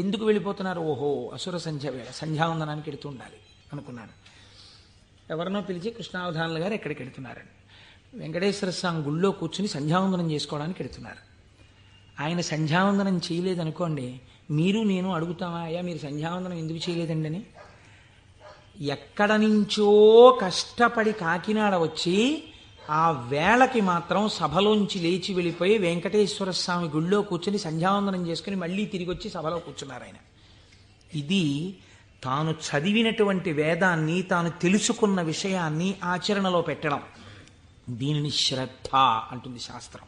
S1: ఎందుకు వెళ్ళిపోతున్నారు? ఓహో అసుర సంధ్య వేళ, సంధ్యావందనానికి వెళుతూ ఉండాలి అనుకున్నాను. ఎవరినో పిలిచి కృష్ణావధానుల గారు ఎక్కడికి వెళుతున్నారని, వెంకటేశ్వర స్వామి గుళ్ళో కూర్చుని సంధ్యావందనం చేసుకోవడానికి వెళుతున్నారు. ఆయన సంధ్యావందనం చేయలేదనుకోండి, మీరు నేను అడుగుతామా, అయ్యా మీరు సంధ్యావందనం ఎందుకు చేయలేదండి అని. ఎక్కడ నుంచో కష్టపడి కాకినాడ వచ్చి ఆ వేళకి మాత్రం సభలోంచి లేచి వెళ్ళిపోయి వెంకటేశ్వర స్వామి గుళ్ళో కూర్చొని సంధ్యావందనం చేసుకుని మళ్ళీ తిరిగి వచ్చి సభలో కూర్చున్నారు ఆయన. ఇది తాను చదివినటువంటి వేదాన్ని, తాను తెలుసుకున్న విషయాన్ని ఆచరణలో పెట్టడం. దీనిని శ్రద్ధ అంటుంది శాస్త్రం.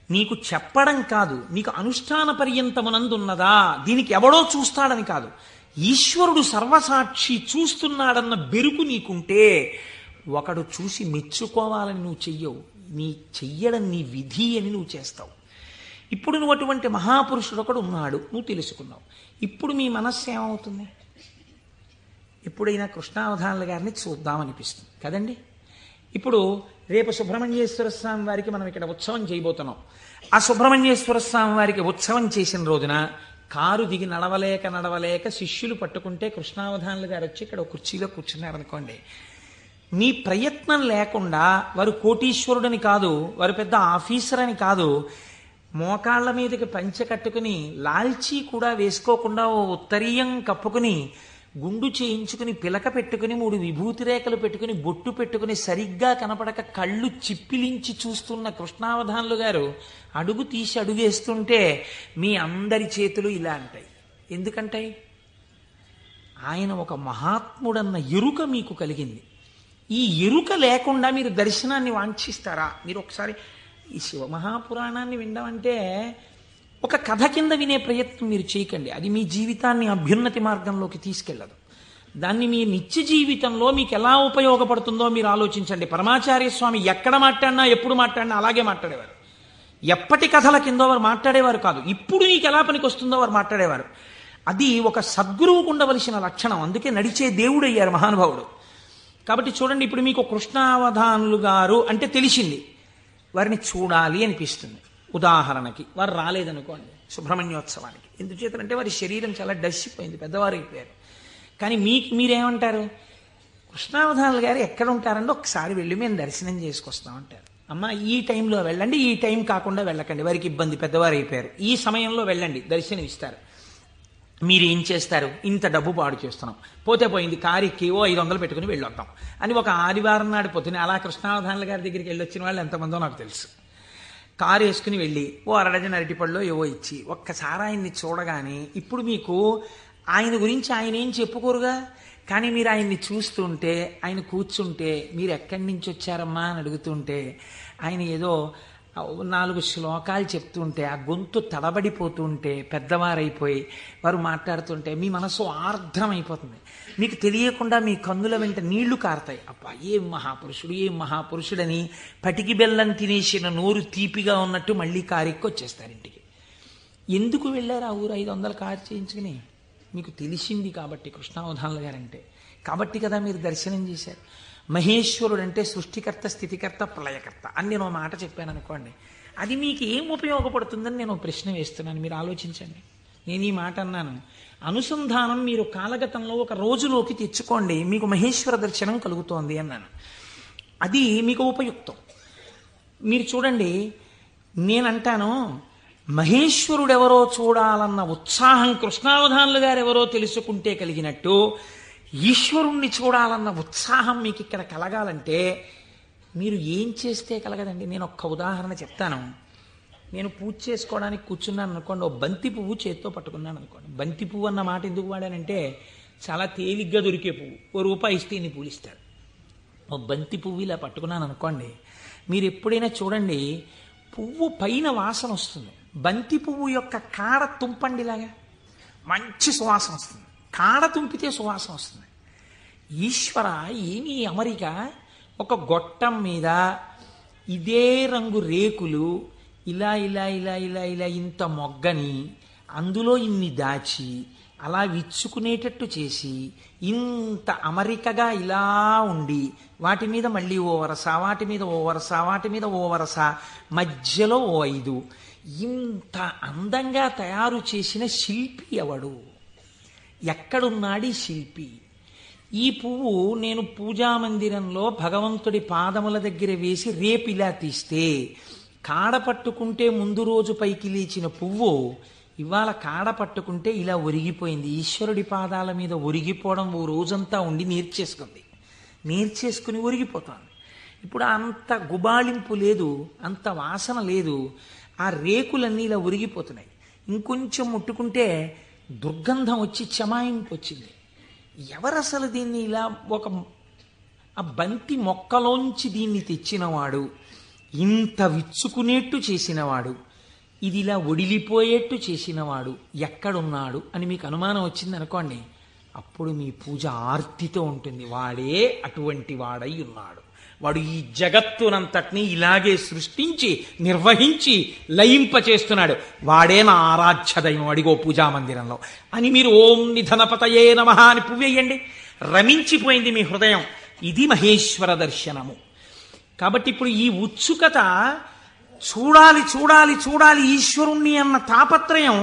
S1: నీకు చెప్పడం కాదు, నీకు అనుష్ఠాన పర్యంతమునందున్నదా, దీనికి ఎవడో చూస్తాడని కాదు, ఈశ్వరుడు సర్వసాక్షి చూస్తున్నాడన్న బెరుకు నీకుంటే ఒకడు చూసి మెచ్చుకోవాలని నువ్వు చెయ్యవు, నీ చెయ్యడం నీ విధి అని నువ్వు చేస్తావు. ఇప్పుడు నువ్వు అటువంటి మహాపురుషుడు ఒకడు ఉన్నాడు, నువ్వు తెలుసుకున్నావు. ఇప్పుడు మీ మనస్సు ఏమవుతుంది? ఎప్పుడైనా కృష్ణావధానుల గారిని చూద్దామనిపిస్తుంది కదండి. ఇప్పుడు రేపు సుబ్రహ్మణ్యేశ్వర స్వామి వారికి మనం ఇక్కడ ఉత్సవం చేయబోతున్నాం. ఆ సుబ్రహ్మణ్యేశ్వర స్వామి వారికి ఉత్సవం చేసిన రోజున కారు దిగి నడవలేక శిష్యులు పట్టుకుంటే కృష్ణావధానులు గారు వచ్చి ఇక్కడ కుర్చీలో కూర్చున్నారనుకోండి, మీ ప్రయత్నం లేకుండా వారు కోటీశ్వరుడని కాదు, వారు పెద్ద ఆఫీసర్ అని కాదు, మోకాళ్ల మీదకి పంచె కట్టుకుని లాల్చీ కూడా వేసుకోకుండా ఓ ఉత్తరీయం కప్పుకుని గుండు చేయించుకుని పిలక పెట్టుకుని 3 విభూతి రేఖలు పెట్టుకుని బొట్టు పెట్టుకుని సరిగ్గా కనపడక కళ్ళు చిప్పిలించి చూస్తున్న కృష్ణావధానులు గారు అడుగు తీసి అడుగేస్తుంటే మీ అందరి చేతులు ఇలా అంటాయి. ఎందుకంటాయి? ఆయన ఒక మహాత్ముడన్న ఎరుక మీకు కలిగింది. ఈ ఎరుక లేకుండా మీరు దర్శనాన్ని వాంఛిస్తారా? మీరు ఒకసారి ఈ శివమహాపురాణాన్ని వినడం అంటే ఒక కథ కింద వినే ప్రయత్నం మీరు చేయకండి. అది మీ జీవితాన్ని అభ్యున్నతి మార్గంలోకి తీసుకెళ్ళదు. దాన్ని మీ నిత్య జీవితంలో మీకు ఎలా ఉపయోగపడుతుందో మీరు ఆలోచించండి. పరమాచార్య స్వామి ఎక్కడ మాట్లాడినా ఎప్పుడు మాట్లాడినా అలాగే మాట్లాడేవారు. ఎప్పటి కథల కిందో వారు మాట్లాడేవారు కాదు, ఇప్పుడు నీకు ఎలా పనికి వస్తుందో వారు మాట్లాడేవారు. అది ఒక సద్గురువుకు ఉండవలసిన లక్షణం. అందుకే నడిచే దేవుడు అయ్యారు మహానుభావుడు. కాబట్టి చూడండి, ఇప్పుడు మీకు కృష్ణావధానులు గారు అంటే తెలిసింది, వారిని చూడాలి అనిపిస్తుంది. ఉదాహరణకి వారు రాలేదనుకోండి సుబ్రహ్మణ్యోత్సవానికి, ఎందుచేతంటే వారి శరీరం చాలా డస్సిపోయింది, పెద్దవారు అయిపోయారు. కానీ మీరేమంటారు? కృష్ణావధానులు గారు ఎక్కడ ఉంటారంటే ఒకసారి వెళ్ళి మేము దర్శనం చేసుకొస్తామంటారు. అమ్మ ఈ టైంలో వెళ్ళండి, ఈ టైం కాకుండా వెళ్ళకండి, వారికి ఇబ్బంది, పెద్దవారు అయిపోయారు, ఈ సమయంలో వెళ్ళండి దర్శనం ఇస్తారు. మీరేం చేస్తారు? ఇంత డబ్బు పాడు చేస్తున్నాం, పోతే పోయింది, కారు ఎక్కి 500 పెట్టుకుని వెళ్ళొద్దాం అని ఒక ఆదివారం నాడు పొద్దున అలా కృష్ణావధానుల గారి దగ్గరికి వెళ్ళొచ్చిన వాళ్ళు ఎంతమందో నాకు తెలుసు. కారు వేసుకుని వెళ్ళి అరడజన అరటిపళ్ళు ఏవో ఇచ్చి ఒక్కసారి ఆయన్ని చూడగానే, ఇప్పుడు మీకు ఆయన గురించి ఆయన ఏం చెప్పుకోరుగా, కానీ మీరు ఆయన్ని చూస్తుంటే, ఆయన కూర్చుంటే, మీరు ఎక్కడి నుంచి వచ్చారమ్మా అని అడుగుతుంటే, ఆయన ఏదో 4 శ్లోకాలు చెప్తుంటే, ఆ గొంతు తడబడిపోతుంటే, పెద్దవారైపోయి వారు మాట్లాడుతుంటే మీ మనసు ఆర్ద్రమైపోతుంది. మీకు తెలియకుండా మీ కన్నుల వెంట నీళ్లు కారుతాయి. అబ్బా, ఏం మహాపురుషుడు, ఏం మహాపురుషుడని పటికి బెల్లం తినేసిన నోరు తీపిగా ఉన్నట్టు మళ్ళీ కారెక్కి వచ్చేస్తారు ఇంటికి. ఎందుకు వెళ్ళారు ఆ ఊరు 500 కారు చేయించుకుని? మీకు తెలిసింది కాబట్టి కృష్ణావధానుల గారంటే, కాబట్టి కదా మీరు దర్శనం చేశారు. మహేశ్వరుడు అంటే సృష్టికర్త, స్థితికర్త, ప్రళయకర్త అని నేను ఒక మాట చెప్పాను అనుకోండి, అది మీకు ఏం ఉపయోగపడుతుందని నేను ప్రశ్న వేస్తున్నాను. మీరు ఆలోచించండి. నేను ఈ మాట అన్నాను, అనుసంధానం మీరు కాలగతంలో ఒక రోజులోకి తెచ్చుకోండి, మీకు మహేశ్వర దర్శనం కలుగుతోంది అన్నాను. అది మీకు ఉపయుక్తం. మీరు చూడండి, నేనంటాను మహేశ్వరుడెవరో చూడాలన్న ఉత్సాహం కృష్ణావధానులు గారు ఎవరో తెలుసుకుంటే కలిగినట్టు, ఈశ్వరుణ్ణి చూడాలన్న ఉత్సాహం మీకు ఇక్కడ కలగాలంటే మీరు ఏం చేస్తే కలగదండి. నేను ఒక్క ఉదాహరణ చెప్తాను. నేను పూజ చేసుకోవడానికి కూర్చున్నాను అనుకోండి, బంతి పువ్వు చేత్తో పట్టుకున్నాను అనుకోండి. బంతి పువ్వు అన్న మాట ఎందుకు వాడానంటే చాలా తేలిగ్గా దొరికే పువ్వు, ₹1 ఇస్తే ఇన్ని పూలు ఇస్తారు. బంతి పువ్వు ఇలా పట్టుకున్నాను అనుకోండి, మీరు ఎప్పుడైనా చూడండి పువ్వు పైన వాసన వస్తుంది. బంతి పువ్వు యొక్క కాడ తుంపండిలాగా మంచి సువాసన వస్తుంది, కాడ తుంపితే సువాసన వస్తుంది. ఈశ్వర, ఏమి అమరిక, ఒక గొట్టం మీద ఇదే రంగు రేకులు ఇలా ఇలా ఇలా ఇలా ఇలా ఇంత మొగ్గని అందులో ఇన్ని దాచి అలా విచ్చుకునేటట్టు చేసి ఇంత అమరికగా ఇలా ఉండి వాటి మీద మళ్ళీ ఓ వరస, వాటి మీద ఓ వరస, వాటి మీద ఓ వరస, మధ్యలో ఓ 5, ఇంత అందంగా తయారు చేసిన శిల్పి ఎవడు? ఎక్కడున్నాడు ఈ శిల్పి? ఈ పువ్వు నేను పూజామందిరంలో భగవంతుడి పాదముల దగ్గర వేసి రేపిలా తీస్తే, కాడ పట్టుకుంటే ముందు రోజు పైకి లేచిన పువ్వు ఇవాళ కాడ పట్టుకుంటే ఇలా ఒరిగిపోయింది. ఈశ్వరుడి పాదాల మీద ఒరిగిపోవడం ఓ రోజంతా ఉండి నేర్చేసుకుని ఒరిగిపోతాను. ఇప్పుడు అంత గుబాళింపు లేదు, అంత వాసన లేదు, ఆ రేకులన్నీ ఇలా ఒరిగిపోతున్నాయి. ఇంకొంచెం ముట్టుకుంటే దుర్గంధం వచ్చి చెమాయింపు వచ్చింది. ఎవరసలు దీన్ని ఇలా ఆ బంతి మొక్కలోంచి దీన్ని తెచ్చినవాడు, ఇంత విచ్చుకునేట్టు చేసినవాడు, ఇది ఇలా ఒడిలిపోయేట్టు చేసినవాడు ఎక్కడున్నాడు అని మీకు అనుమానం వచ్చింది అనుకోండి, అప్పుడు మీ పూజ ఆర్తితో ఉంటుంది. వాడే అటువంటి వాడై ఉన్నాడు, వాడు ఈ జగత్తునంతటినీ ఇలాగే సృష్టించి నిర్వహించి లయింపచేస్తున్నాడు, వాడే నా ఆరాధ్య దైవం అడిగో పూజామందిరంలో అని మీరు ఓం నిధనపతయే నమః అని పువ్వేయండి. రమించిపోయింది మీ హృదయం. ఇది మహేశ్వర దర్శనము. కాబట్టి ఇప్పుడు ఈ ఉత్సుకత, చూడాలి చూడాలి చూడాలి ఈశ్వరుణ్ణి అన్న తాపత్రయం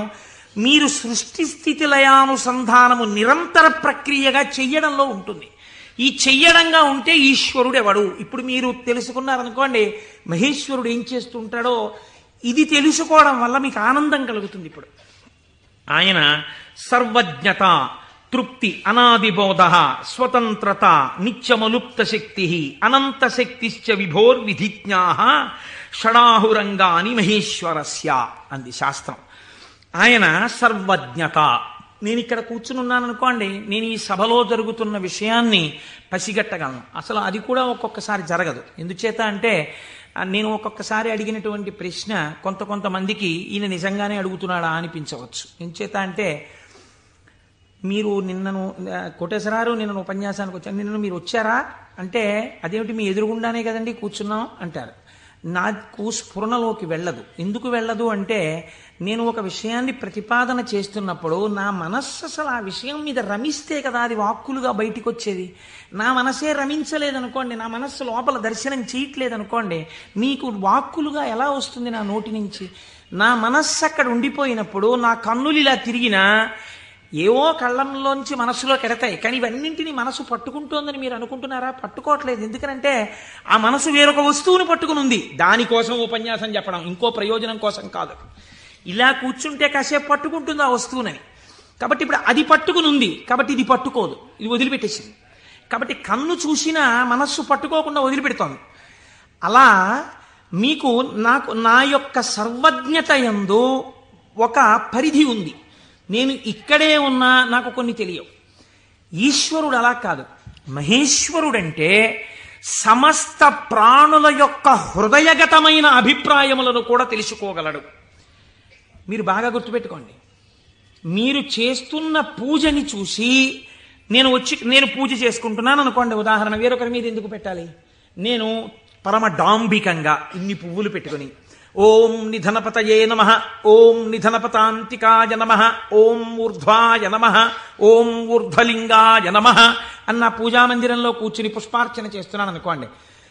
S1: మీరు సృష్టి స్థితి లయానుసంధానము నిరంతర ప్రక్రియగా చెయ్యడంలో ఉంటుంది. ఈ చెయ్యడంగా ఉంటే ఈశ్వరుడు ఎవడు? ఇప్పుడు మీరు తెలుసుకున్నారనుకోండి మహేశ్వరుడు ఏం చేస్తుంటాడో, ఇది తెలుసుకోవడం వల్ల మీకు ఆనందం కలుగుతుంది. ఇప్పుడు ఆయన సర్వజ్ఞత, తృప్తి, అనాదిబోధ, స్వతంత్రత, నిత్యమలుప్త శక్తి, అనంత శక్తిశ్చ విభోర్విధిజ్ఞా షడాహురంగాని మహేశ్వరస్య అంది శాస్త్రం. ఆయన సర్వజ్ఞత. నేను ఇక్కడ కూర్చుని ఉన్నాను అనుకోండి, నేను ఈ సభలో జరుగుతున్న విషయాన్ని పసిగట్టగలను. అసలు అది కూడా ఒక్కొక్కసారి జరగదు. ఎందుచేత అంటే నేను ఒక్కొక్కసారి అడిగినటువంటి ప్రశ్న కొంతమందికి ఈయన నిజంగానే అడుగుతున్నాడా అనిపించవచ్చు. ఎందుచేత అంటే మీరు నిన్నను కోటేశ్వరారు నిన్న ఉపన్యాసానికి వచ్చాను, నిన్న మీరు వచ్చారా అంటే అదేమిటి మీ ఎదురుగుండానే కదండి కూర్చున్నాం అంటారు. నాకు స్ఫురణలోకి వెళ్ళదు. ఎందుకు వెళ్ళదు అంటే నేను ఒక విషయాన్ని ప్రతిపాదన చేస్తున్నప్పుడు నా మనస్సు అసలు ఆ విషయం మీద రమిస్తే కదా అది వాక్కులుగా బయటికి వచ్చేది. నా మనసే రమించలేదనుకోండి, నా మనస్సు లోపల దర్శనం చేయట్లేదనుకోండి, మీకు వాక్కులుగా ఎలా వస్తుంది నా నోటి నుంచి? నా మనస్సు అక్కడ ఉండిపోయినప్పుడు నా కన్నులు ఇలా తిరిగినా ఏవో కళ్ళంలోంచి మనసులో కెడతాయి, కానీ ఇవన్నింటినీ మనసు పట్టుకుంటోందని మీరు అనుకుంటున్నారా? పట్టుకోవట్లేదు. ఎందుకనంటే ఆ మనసు వేరొక వస్తువును పట్టుకుని ఉంది. దానికోసం ఉపన్యాసం చెప్పడం, ఇంకో ప్రయోజనం కోసం కాదు. ఇలా కూర్చుంటే కాసేపు పట్టుకుంటుంది ఆ వస్తువునని. కాబట్టి ఇప్పుడు అది పట్టుకుని ఉంది, కాబట్టి ఇది పట్టుకోదు, ఇది వదిలిపెట్టేసింది. కాబట్టి కన్ను చూసినా మనస్సు పట్టుకోకుండా వదిలిపెడుతోంది. అలా మీకు నా యొక్క సర్వజ్ఞత యందు ఒక పరిధి ఉంది. నేను ఇక్కడే ఉన్నా నాకు కొన్ని తెలియవు. ఈశ్వరుడు అలా కాదు. మహేశ్వరుడంటే సమస్త ప్రాణుల యొక్క హృదయగతమైన అభిప్రాయములను కూడా తెలుసుకోగలడు. మీరు బాగా గుర్తుపెట్టుకోండి. మీరు చేస్తున్న పూజని చూసి నేను పూజ చేసుకుంటున్నాను అనుకోండి, ఉదాహరణ, వేరొకరి మీద ఎందుకు పెట్టాలి? నేను పరమ డాంబికంగా ఇన్ని పువ్వులు పెట్టుకుని ఓం నిధనపతయే నమః, ఓం నిధనపతాంతికాయ నమః, ఓం ఊర్ధ్వాయ నమః, ఓం ఊర్ధ్వలింగాయ నమః అన్న పూజామందిరంలో కూర్చుని పుష్పార్చన చేస్తున్నాను అనుకోండి.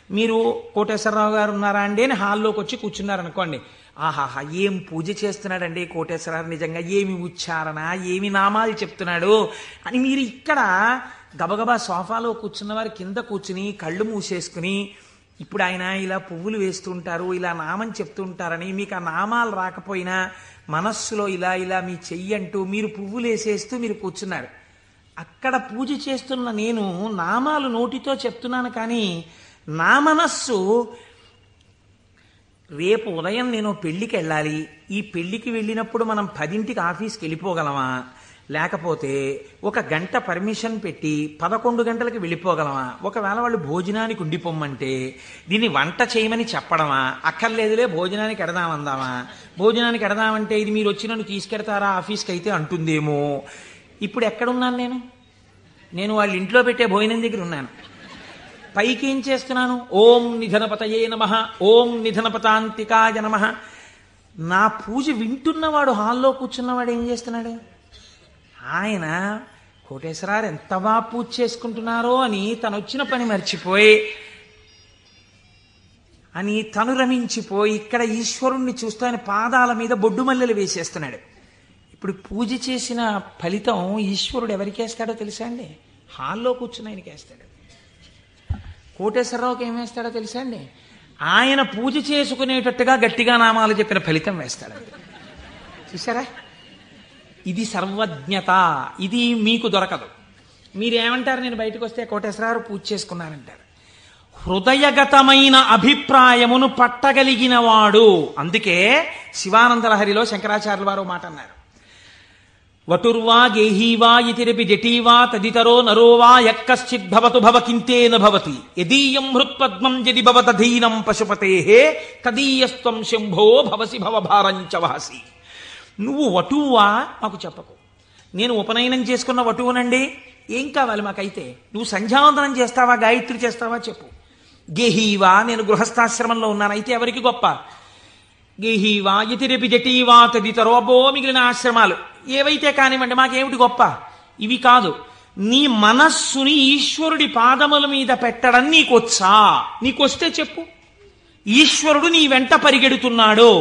S1: మీరు కోటేశ్వరరావు గారు ఉన్నారా అండి అని హాల్లోకి వచ్చి కూర్చున్నారనుకోండి. ఆహాహా, ఏం పూజ చేస్తున్నాడండి కోటేశ్వరరావు, నిజంగా ఏమి ఉచ్చారణ, ఏమి నామాలు చెప్తున్నాడు అని మీరు ఇక్కడ గబగబా సోఫాలో కూర్చున్న వారి కింద కూర్చుని కళ్ళు మూసేసుకుని, ఇప్పుడు ఆయన ఇలా పువ్వులు వేస్తుంటారు, ఇలా నామం చెప్తుంటారని మీకు ఆ నామాలు రాకపోయినా మనస్సులో ఇలా ఇలా మీ చెయ్యి అంటూ మీరు పువ్వులు వేసేస్తూ మీరు కూర్చున్నారు. అక్కడ పూజ చేస్తున్న నేను నామాలు నోటితో చెప్తున్నాను, కానీ నా మనస్సు రేపు ఉదయం నేను పెళ్లికి వెళ్ళాలి, ఈ పెళ్లికి వెళ్ళినప్పుడు మనం 10ంటికి ఆఫీస్కి వెళ్ళిపోగలమా, లేకపోతే 1 గంట పర్మిషన్ పెట్టి 11 గంటలకు వెళ్ళిపోగలమా, ఒకవేళ వాళ్ళు భోజనానికి ఉండిపోమ్మంటే దీన్ని వంట చేయమని చెప్పడమా, అక్కర్లేదులే భోజనానికి ఎడదామందామా, భోజనానికి ఎడదామంటే ఇది మీరు వచ్చి నన్ను తీసుకెడతారా ఆఫీస్కి అయితే అంటుందేమో. ఇప్పుడు ఎక్కడున్నాను నేను వాళ్ళ ఇంట్లో పెట్టే భోజనం దగ్గర ఉన్నాను. పైకి ఏం చేస్తున్నాను? ఓం నిధనపతయే నమః, ఓం నిధనపతాంతికాయ నమః. నా పూజ వింటున్నవాడు, హాల్లో కూర్చున్నవాడు ఏం చేస్తున్నాడు? ఆయన కోటేశ్వరారు ఎంత బాగా పూజ చేసుకుంటున్నారో అని తను వచ్చిన పని మర్చిపోయి తను రమించిపోయి ఇక్కడ ఈశ్వరుణ్ణి చూస్తూ ఆయన పాదాల మీద బొడ్డు మల్లెలు వేసేస్తున్నాడు. ఇప్పుడు పూజ చేసిన ఫలితం ఈశ్వరుడు ఎవరికి వేస్తాడో తెలుసా అండి? హాల్లో కూర్చుని ఆయనకి వేస్తాడు. కోటేశ్వరరావుకి ఏం వేస్తాడో తెలుసా అండి? ఆయన పూజ చేసుకునేటట్టుగా గట్టిగా నామాలు చెప్పిన ఫలితం వేస్తాడు. చూసారా? ఇది సర్వజ్ఞత. ఇది మీకు దొరకదు. మీరేమంటారు? నేను బయటకు వస్తే కోటేశ్వరరావు పూజ చేసుకున్నారంటారు. హృదయగతమైన అభిప్రాయమును పట్టగలిగిన వాడు. అందుకే శివానందలహరిలో శంకరాచార్యుల వారు మాట అన్నారు, వటుర్వా గేహీవా ఇతిరపి జటీవా తదితరో నరోవా యక్కశ్చిద్భవతు భవకింతేన భవతి యదీయం హృత్పద్మం యది భవతధీనం పశుపతేహే తదీయస్త్వం శంభో భవసి భవభారంచ వహసి. నువ్వు వటువా మాకు చెప్పకు. నేను ఉపనయనం చేసుకున్న వటువునండి, ఏం కావాలి మాకైతే? నువ్వు సంధ్యావందనం చేస్తావా, గాయత్రి చేస్తావా చెప్పు. గేహీవా, నేను గృహస్థాశ్రమంలో ఉన్నాను, అయితే ఎవరికి గొప్ప? గేహీవా యతిరపి జటీవా తదితరో, అబ్బో మిగిలిన ఆశ్రమాలు ఏవైతే కానివ్వండి, మాకేమిటి గొప్ప? ఇవి కాదు. నీ మనస్సుని ఈశ్వరుడి పాదముల మీద పెట్టడం నీకొచ్చా? నీకొస్తే చెప్పు. ఈశ్వరుడు నీ వెంట పరిగెడుతున్నాడు.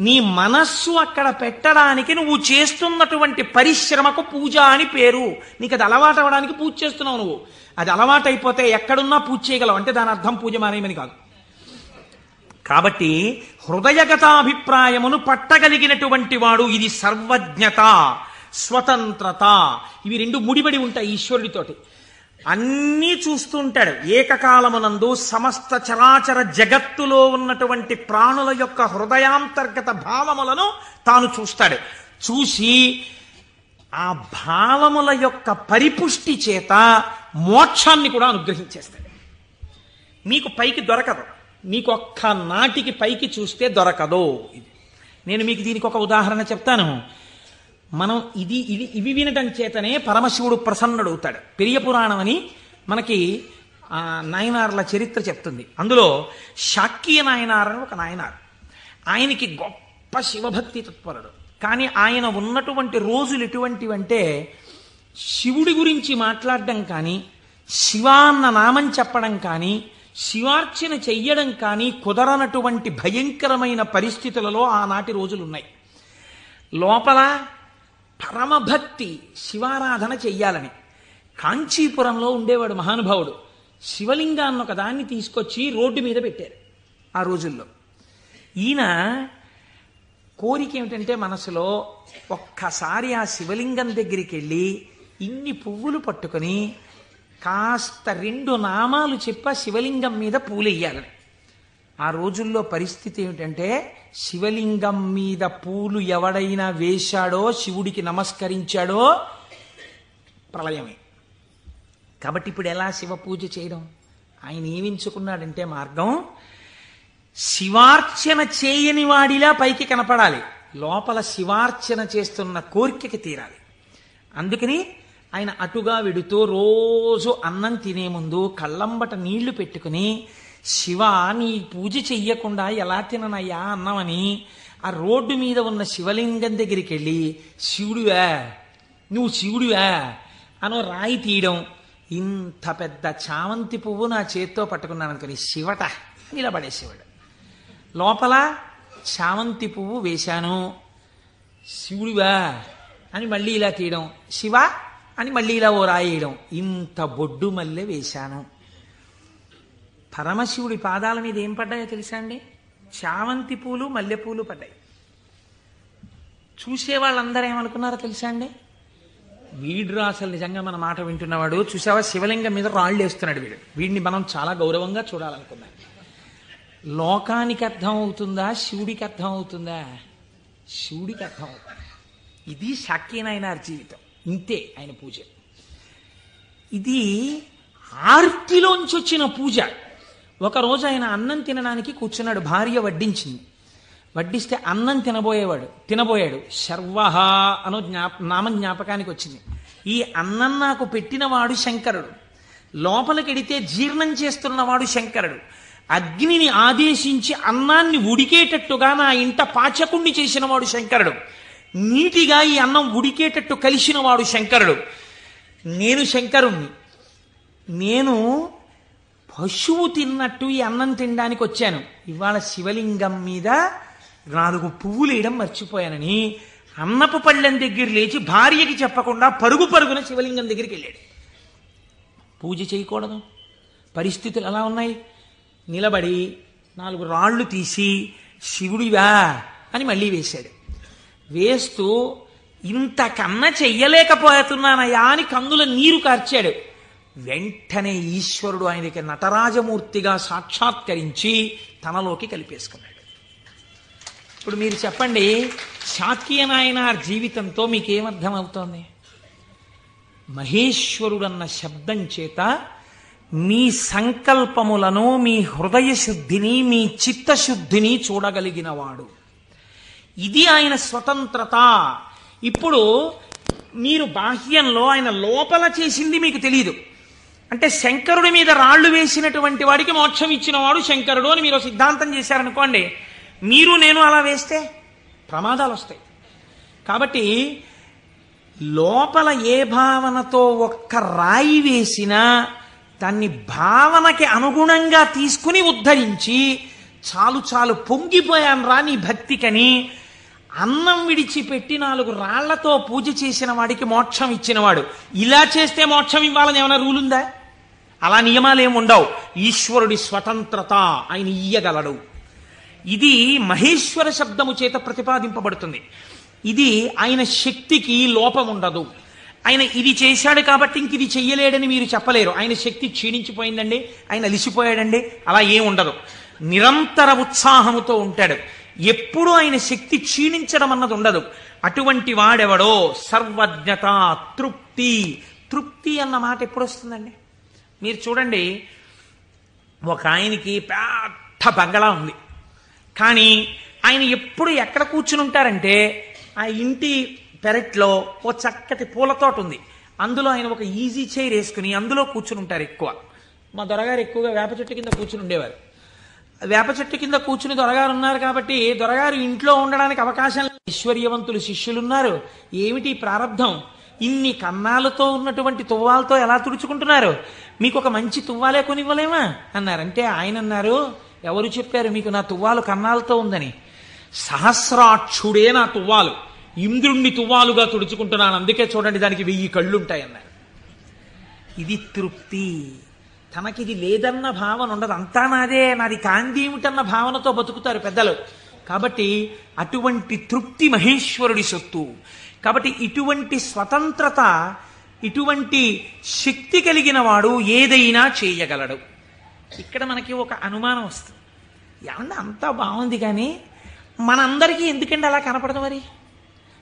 S1: నీ మనస్సు అక్కడ పెట్టడానికి నువ్వు చేస్తున్నటువంటి పరిశ్రమకు పూజ అని పేరు. నీకు అది అలవాటు అవ్వడానికి పూజ చేస్తున్నావు. నువ్వు అది అలవాటు అయిపోతే ఎక్కడున్నా పూజ చేయగలవు. అంటే దాని అర్థం పూజ మానేయమని కాదు. కాబట్టి హృదయగతాభిప్రాయమును పట్టగలిగినటువంటి వాడు. ఇది సర్వజ్ఞత, స్వతంత్రత. ఇవి రెండు ముడిపడి ఉంటాయి ఈశ్వరుడితోటి. అన్నీ చూస్తుంటాడు. ఏకకాలమునందు సమస్త చరాచర జగత్తులో ఉన్నటువంటి ప్రాణుల యొక్క హృదయాంతర్గత భావములను తాను చూస్తాడు. చూసి ఆ భావముల యొక్క పరిపుష్టి చేత మోక్షాన్ని కూడా అనుగ్రహించేస్తాడు. మీకు పైకి దొరకదు. మీకు ఒక్క నాటికి పైకి చూస్తే దొరకదు. నేను మీకు దీనికి ఒక ఉదాహరణ చెప్తాను. మనం ఇవి వినటం చేతనే పరమశివుడు ప్రసన్నుడవుతాడు. పెరియ పురాణం అని మనకి నాయనార్ల చరిత్ర చెప్తుంది. అందులో శాక్య నాయనార్ అని ఒక నాయనార్. ఆయనకి గొప్ప శివభక్తి తత్పరుడు. కానీ ఆయన ఉన్నటువంటి రోజులు ఎటువంటివంటే శివుడి గురించి మాట్లాడడం కానీ, శివ అన్న నామం చెప్పడం కానీ, శివార్చన చెయ్యడం కానీ కుదరనటువంటి భయంకరమైన పరిస్థితులలో ఆనాటి రోజులున్నాయి. లోపల పరమభక్తి, శివారాధన చెయ్యాలని. కాంచీపురంలో ఉండేవాడు మహానుభావుడు. శివలింగాన్ని ఒక దాన్ని తీసుకొచ్చి రోడ్డు మీద పెట్టారు ఆ రోజుల్లో. ఈయన కోరిక ఏమిటంటే మనసులో ఒక్కసారి ఆ శివలింగం దగ్గరికి వెళ్ళి ఇన్ని పువ్వులు పట్టుకొని కాస్త 2 నామాలు చెప్ప శివలింగం మీద పూలెయ్యాలని. ఆ రోజుల్లో పరిస్థితి ఏమిటంటే శివలింగం మీద పూలు ఎవడైనా వేశాడో, శివుడికి నమస్కరించాడో ప్రళయమే. కాబట్టి ఇప్పుడు ఎలా శివ పూజ చేయడం? ఆయన ఏమించుకున్నాడంటే మార్గం, శివార్చన చేయని వాడిలా పైకి కనపడాలి, లోపల శివార్చన చేస్తున్న కోరికకి తీరాలి. అందుకని ఆయన అటుగా వెడుతూ రోజు అన్నం తినే ముందు కళ్ళంబట నీళ్లు పెట్టుకుని, శివ నీ పూజ చెయ్యకుండా ఎలా తిననయ్యా అన్నమని ఆ రోడ్డు మీద ఉన్న శివలింగం దగ్గరికి వెళ్ళి, శివుడివా నువ్వు శివుడివా అనో రాయి తీయడం. ఇంత పెద్ద చామంతి పువ్వు నా చేత్తో పట్టుకున్నాను అనుకుని శివట నిలబడే శివుడు. లోపల చామంతి పువ్వు వేశాను, శివుడివా అని మళ్ళీ ఇలా తీయడం, శివ అని మళ్ళీ ఇలా ఓ రాయేయడం. ఇంత బొడ్డు మల్లె వేశాను. పరమశివుడి పాదాల మీద ఏం పడ్డాయో తెలుసా అండి? చామంతి పూలు, మల్లెపూలు పడ్డాయి. చూసే వాళ్ళందరూ ఏమనుకున్నారో తెలుసా అండి? వీడురా అసలు నిజంగా మన మాట వింటున్నవాడు, చూసావా శివలింగం మీద రాళ్ళు వేస్తున్నాడు వీడు, వీడిని మనం చాలా గౌరవంగా చూడాలనుకున్నాం. లోకానికి అర్థం అవుతుందా, శివుడికి అర్థం అవుతుందా? శివుడికి అర్థం అవుతుంది. ఇది శాక్యనాయనార్ జీవితం, ఇంతే ఆయన పూజ. ఇది ఆర్తిలోంచి వచ్చిన పూజ. ఒకరోజు ఆయన అన్నం తినడానికి కూర్చున్నాడు, భార్య వడ్డించింది. వడ్డిస్తే అన్నం తినబోయాడు. శర్వహ అనో నామం జ్ఞాపకానికి వచ్చింది. ఈ అన్నం నాకు పెట్టినవాడు శంకరుడు, లోపలికెడితే జీర్ణం చేస్తున్నవాడు శంకరుడు, అగ్నిని ఆదేశించి అన్నాన్ని ఉడికేటట్టుగా నా ఇంట పాచకుణ్ణి చేసినవాడు శంకరుడు, నీటిగా ఈ అన్నం ఉడికేటట్టు కలిసినవాడు శంకరుడు. నేను శంకరుణ్ణి, నేను పశువు తిన్నట్టు ఈ అన్నం తినడానికి వచ్చాను. ఇవాళ శివలింగం మీద 4 పువ్వులు వేయడం మర్చిపోయానని అన్నపు పళ్ళెం దగ్గర లేచి భార్యకి చెప్పకుండా పరుగున శివలింగం దగ్గరికి వెళ్ళాడు. పూజ చేయకూడదు, పరిస్థితులు ఎలా ఉన్నాయి? నిలబడి 4 రాళ్ళు తీసి శివుడివా అని మళ్ళీ వేశాడు. వేస్తూ ఇంతకన్నా చెయ్యలేకపోతున్నానయా అని కన్నుల నీరు కార్చాడు. వెంటనే ఈశ్వరుడు ఆయనకి నటరాజమూర్తిగా సాక్షాత్కరించి తనలోకి కలిపేసుకున్నాడు. ఇప్పుడు మీరు చెప్పండి, శాక్యనాయనార్ జీవితంతో మీకేమర్థం అవుతోంది? మహేశ్వరుడన్న శబ్దం చేత మీ సంకల్పములను, మీ హృదయ శుద్ధిని, మీ చిత్తశుద్ధిని చూడగలిగినవాడు. ఇది ఆయన స్వతంత్రత. ఇప్పుడు మీరు బాహ్యంలో ఆయన లోపల చేసింది మీకు తెలియదు. అంటే శంకరుడి మీద రాళ్లు వేసినటువంటి వాడికి మోక్షం ఇచ్చినవాడు శంకరుడు అని మీరు సిద్ధాంతం చేశారనుకోండి, మీరు నేను అలా వేస్తే ప్రమాదాలు వస్తాయి. కాబట్టి లోపల ఏ భావనతో ఒక్క రాయి వేసినా దాన్ని భావనకి అనుగుణంగా తీసుకుని ఉద్ధరించి, చాలు పొంగిపోయాను రా నీ భక్తికని అన్నం విడిచిపెట్టి 4 రాళ్లతో పూజ చేసిన వాడికి మోక్షం ఇచ్చినవాడు. ఇలా చేస్తే మోక్షం ఇవ్వాలని ఏమైనా రూలుందా? అలా నియమాలు ఏమి ఉండవు. ఈశ్వరుడి స్వతంత్రత, ఆయన ఇయ్యగలడు. ఇది మహేశ్వర శబ్దము చేత ప్రతిపాదింపబడుతుంది. ఇది ఆయన శక్తికి లోపం ఉండదు. ఆయన ఇది చేశాడు కాబట్టి ఇంక ఇది చెయ్యలేడని మీరు చెప్పలేరు. ఆయన శక్తి క్షీణించిపోయిందండి, ఆయన అలిసిపోయాడండి, అలా ఏం ఉండదు. నిరంతర ఉత్సాహముతో ఉంటాడు. ఎప్పుడూ ఆయన శక్తి క్షీణించడం అన్నది ఉండదు. అటువంటి వాడెవడో సర్వజ్ఞత, తృప్తి అన్న మాట ఎప్పుడు వస్తుందండి? మీరు చూడండి, ఒక ఆయనకి పెద్ద బంగళా ఉంది, కానీ ఆయన ఎప్పుడు ఎక్కడ కూర్చుని ఉంటారంటే ఆ ఇంటి పెరట్లో ఓ చక్కటి పూలతోట ఉంది, అందులో ఆయన ఒక ఈజీ చైర్ వేసుకుని అందులో కూర్చుని ఉంటారు. ఎక్కువ మా దొరగారు ఎక్కువగా వేప చెట్టు కింద కూర్చుని ఉండేవారు. వేప చెట్టు కింద కూర్చుని దొరగారు ఉన్నారు కాబట్టి దొరగారు ఇంట్లో ఉండడానికి అవకాశం. ఐశ్వర్యవంతులు శిష్యులున్నారు. ఏమిటి ప్రారంధం? ఇన్ని కన్నాలతో ఉన్నటువంటి తువ్వాలతో ఎలా తుడుచుకుంటున్నారు? మీకు ఒక మంచి తువ్వాలే కొనివ్వలేమా అన్నారంటే ఆయన అన్నారు, ఎవరు చెప్పారు మీకు నా తువ్వాలు కన్నాలతో ఉందని? సహస్రాక్షుడే నా తువ్వాలు, ఇంద్రుణ్ణి తువ్వాలుగా తుడుచుకుంటున్నాను, అందుకే చూడండి దానికి 1000 కళ్ళుంటాయి అన్నారు. ఇది తృప్తి. తనకిది లేదన్న భావన ఉండదు. అంతా నాదే, నాది కాంతి ఏమిటన్న భావనతో బతుకుతారు పెద్దలు. కాబట్టి అటువంటి తృప్తి మహేశ్వరుడి సొత్తు. కాబట్టి ఇటువంటి స్వతంత్రత, ఇటువంటి శక్తి కలిగిన వాడు ఏదైనా చేయగలడు. ఇక్కడ మనకి ఒక అనుమానం వస్తుంది, ఏమన్నా అంతా బాగుంది కానీ మనందరికీ ఎందుకంటే అలా కనపడదు? మరి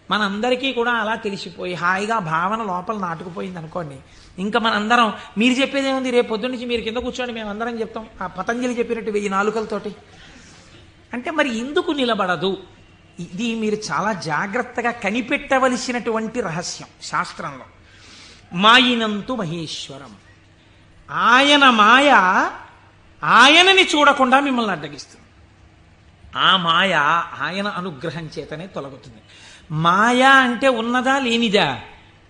S1: మనందరికీ కూడా అలా తెలిసిపోయి హాయిగా భావన లోపల నాటుకుపోయింది అనుకోండి, ఇంకా మనందరం మీరు చెప్పేది ఏముంది, రేపు పొద్దున్న నుంచి మీరు కింద కూర్చోండి మేము అందరం చెప్తాం ఆ పతంజలి చెప్పినట్టు 1000 నాలుకలతోటి అంటే మరి ఎందుకు నిలబడదు? ఇది మీరు చాలా జాగ్రత్తగా కనిపెట్టవలసినటువంటి రహస్యం శాస్త్రంలో. మాయినంతు మహేశ్వరం, ఆయన మాయ ఆయనని చూడకుండా మిమ్మల్ని అడ్డగిస్తుంది. ఆ మాయ ఆయన అనుగ్రహం చేతనే తొలగుతుంది. మాయ అంటే ఉన్నదా లేనిదా?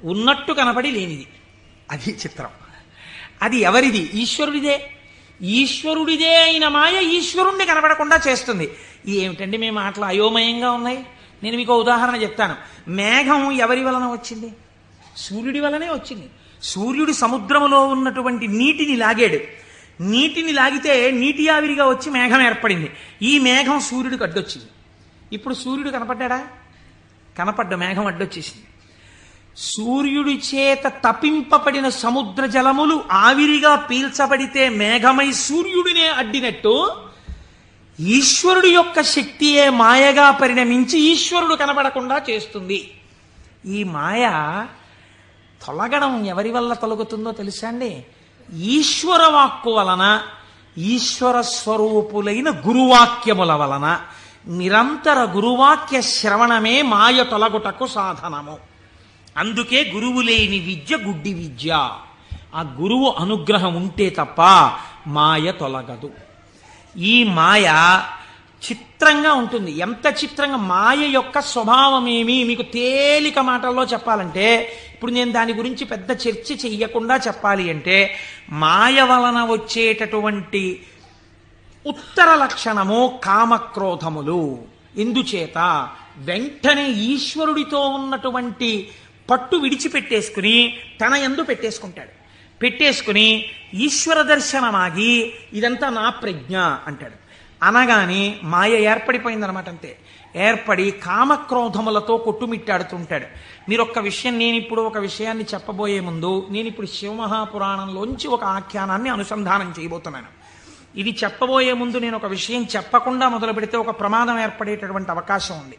S1: ఉన్నట్టు కనపడి లేనిది. అది చిత్రం. అది ఎవరిది? ఈశ్వరుడిదే. ఈశ్వరుడిదే అయిన మాయ ఈశ్వరుణ్ణి కనపడకుండా చేస్తుంది. ఏమిటండి మేము మాటలు అయోమయంగా ఉన్నాయి? నేను మీకు ఉదాహరణ చెప్తాను. మేఘం ఎవరి వలన వచ్చింది? సూర్యుడి వలనే వచ్చింది. సూర్యుడు సముద్రములో ఉన్నటువంటి నీటిని లాగాడు. నీటిని లాగితే నీటి ఆవిరిగా వచ్చి మేఘం ఏర్పడింది. ఈ మేఘం సూర్యుడికి అడ్డొచ్చింది. ఇప్పుడు సూర్యుడు కనపడ్డా? కనపడ్డ మేఘం అడ్డొచ్చేసింది. సూర్యుడి చేత తపింపబడిన సముద్ర జలములు ఆవిరిగా పీల్చబడితే మేఘమై సూర్యుడినే అడ్డినట్టు ఈశ్వరుడు యొక్క శక్తియే మాయగా పరిణమించి ఈశ్వరుడు కనబడకుండా చేస్తుంది. ఈ మాయ తొలగడం ఎవరి వల్ల తొలగుతుందో తెలుసా అండి? ఈశ్వర వాక్కు వలన, ఈశ్వర స్వరూపులైన గురువాక్యముల వలన. నిరంతర గురువాక్య శ్రవణమే మాయ తొలగుటకు సాధనము. అందుకే గురువు లేని విద్య గుడ్డి విద్య. ఆ గురువు అనుగ్రహం ఉంటే తప్ప మాయ తొలగదు. ఈ మాయ చిత్రంగా ఉంటుంది. ఎంత చిత్రంగా! మాయ యొక్క స్వభావమేమి మీకు తేలిక మాటల్లో చెప్పాలంటే, ఇప్పుడు నేను దాని గురించి పెద్ద చర్చ చెయ్యకుండా చెప్పాలి అంటే, మాయ వలన వచ్చేటటువంటి ఉత్తర లక్షణము కామక్రోధములు. ఎందుచేత? వెంటనే ఈశ్వరుడితో ఉన్నటువంటి పట్టు విడిచిపెట్టేసుకుని తన యందు పెట్టేసుకుంటాడు. పెట్టేసుకుని ఈశ్వర దర్శనమాగి ఇదంతా నా ప్రజ్ఞ అంటాడు. అనగానే మాయ ఏర్పడిపోయిందనమాట. అంతే. ఏర్పడి కామక్రోధములతో కొట్టుమిట్టాడుతుంటాడు. మీరు ఒక్క విషయం, నేను ఇప్పుడు ఒక విషయాన్ని చెప్పబోయే ముందు నేను ఇప్పుడు శివమహాపురాణంలోంచి ఒక ఆఖ్యానాన్ని అనుసంధానం చేయబోతున్నాను. ఇది చెప్పబోయే ముందు నేను ఒక విషయం చెప్పకుండా మొదలు పెడితే ఒక ప్రమాదం ఏర్పడేటటువంటి అవకాశం ఉంది.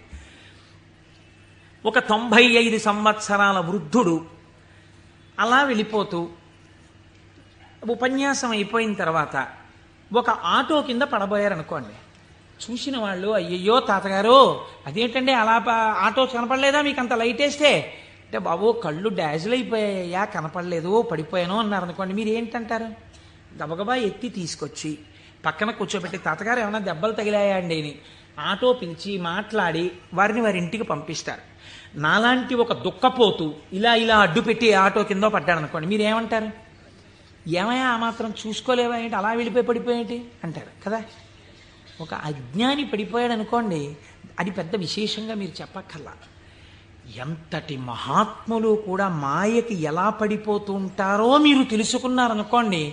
S1: ఒక 95 సంవత్సరాల వృద్ధుడు అలా వెళ్ళిపోతూ ఉపన్యాసం అయిపోయిన తర్వాత ఒక ఆటో కింద పడబోయారనుకోండి. చూసిన వాళ్ళు, అయ్యయ్యో తాతగారు అదేంటండి అలా ఆటో కనపడలేదా మీకు అంత లైట్ వేస్తే? అంటే బాబు కళ్ళు డాజిల్ అయిపోయాయా, కనపడలేదు, పడిపోయాను అన్నారు అనుకోండి. మీరు ఏంటంటారు? గబగబా ఎత్తి తీసుకొచ్చి పక్కన కూర్చోబెట్టి, తాతగారు ఏమైనా దెబ్బలు తగిలాయా అండి అని ఆటో పిలిచి మాట్లాడి వారిని వారి ఇంటికి పంపిస్తారు. నాలాంటి ఒక దుఃఖపోతూ ఇలా ఇలా అడ్డుపెట్టి ఆటో కింద పడ్డాడు అనుకోండి, మీరు ఏమంటారు? ఏమయ్యా ఆ మాత్రం చూసుకోలేవా ఏంటి, అలా వెళ్ళిపోయి పడిపోయేంటి అంటారు కదా. ఒక అజ్ఞాని పడిపోయాడు అనుకోండి, అది పెద్ద విశేషంగా మీరు చెప్పక్కర్లా. ఎంతటి మహాత్ములు కూడా మాయకి ఎలా పడిపోతూ ఉంటారో మీరు తెలుసుకున్నారనుకోండి,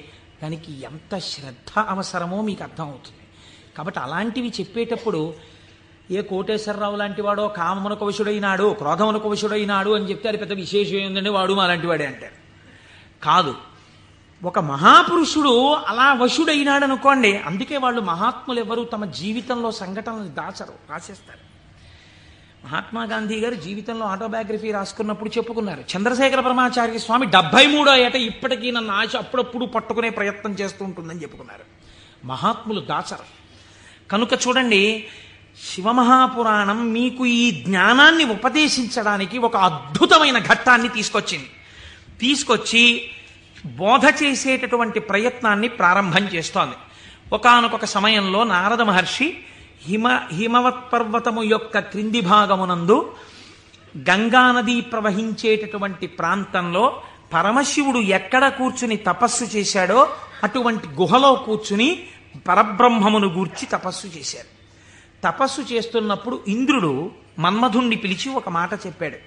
S1: దానికి ఎంత శ్రద్ధ అవసరమో మీకు అర్థమవుతుంది. కాబట్టి అలాంటివి చెప్పేటప్పుడు ఏ కోటేశ్వరరావు లాంటి వాడో కామమునకు వశుడైనాడు, క్రోధమునకు వశుడైనాడు అని చెప్తే అది పెద్ద విశేషం ఏంటంటే వాడు మా లాంటి వాడే అంటారు. కాదు, ఒక మహాపురుషుడు అలా వశుడైనాడు అనుకోండి. అందుకే వాళ్ళు మహాత్ములు ఎవరు తమ జీవితంలో సంఘటనలు దాచరు, రాసేస్తారు. మహాత్మా గాంధీ గారు జీవితంలో ఆటోబయోగ్రఫీ రాసుకున్నప్పుడు చెప్పుకున్నారు, చంద్రశేఖర పరమాచార్య స్వామి 73వ ఏట ఇప్పటికీ నన్ను ఆశ అప్పుడప్పుడు పట్టుకునే ప్రయత్నం చేస్తూ ఉంటుందని చెప్పుకున్నారు. మహాత్ములు దాచరు. కనుక చూడండి, శివమహాపురాణం మీకు ఈ జ్ఞానాన్ని ఉపదేశించడానికి ఒక అద్భుతమైన ఘట్టాన్ని తీసుకొచ్చి బోధ చేసేటటువంటి ప్రయత్నాన్ని ప్రారంభం చేస్తోంది. ఒకానొక సమయంలో నారద మహర్షి హిమవత్ పర్వతము యొక్క క్రింది భాగమునందు గంగానది ప్రవహించేటటువంటి ప్రాంతంలో పరమశివుడు ఎక్కడ కూర్చుని తపస్సు చేశాడో అటువంటి గుహలో కూర్చుని పరబ్రహ్మమును గూర్చి తపస్సు చేశాడు. తపస్సు చేస్తున్నప్పుడు ఇంద్రుడు మన్మధుణ్ణి పిలిచి ఒక మాట చెప్పాడు.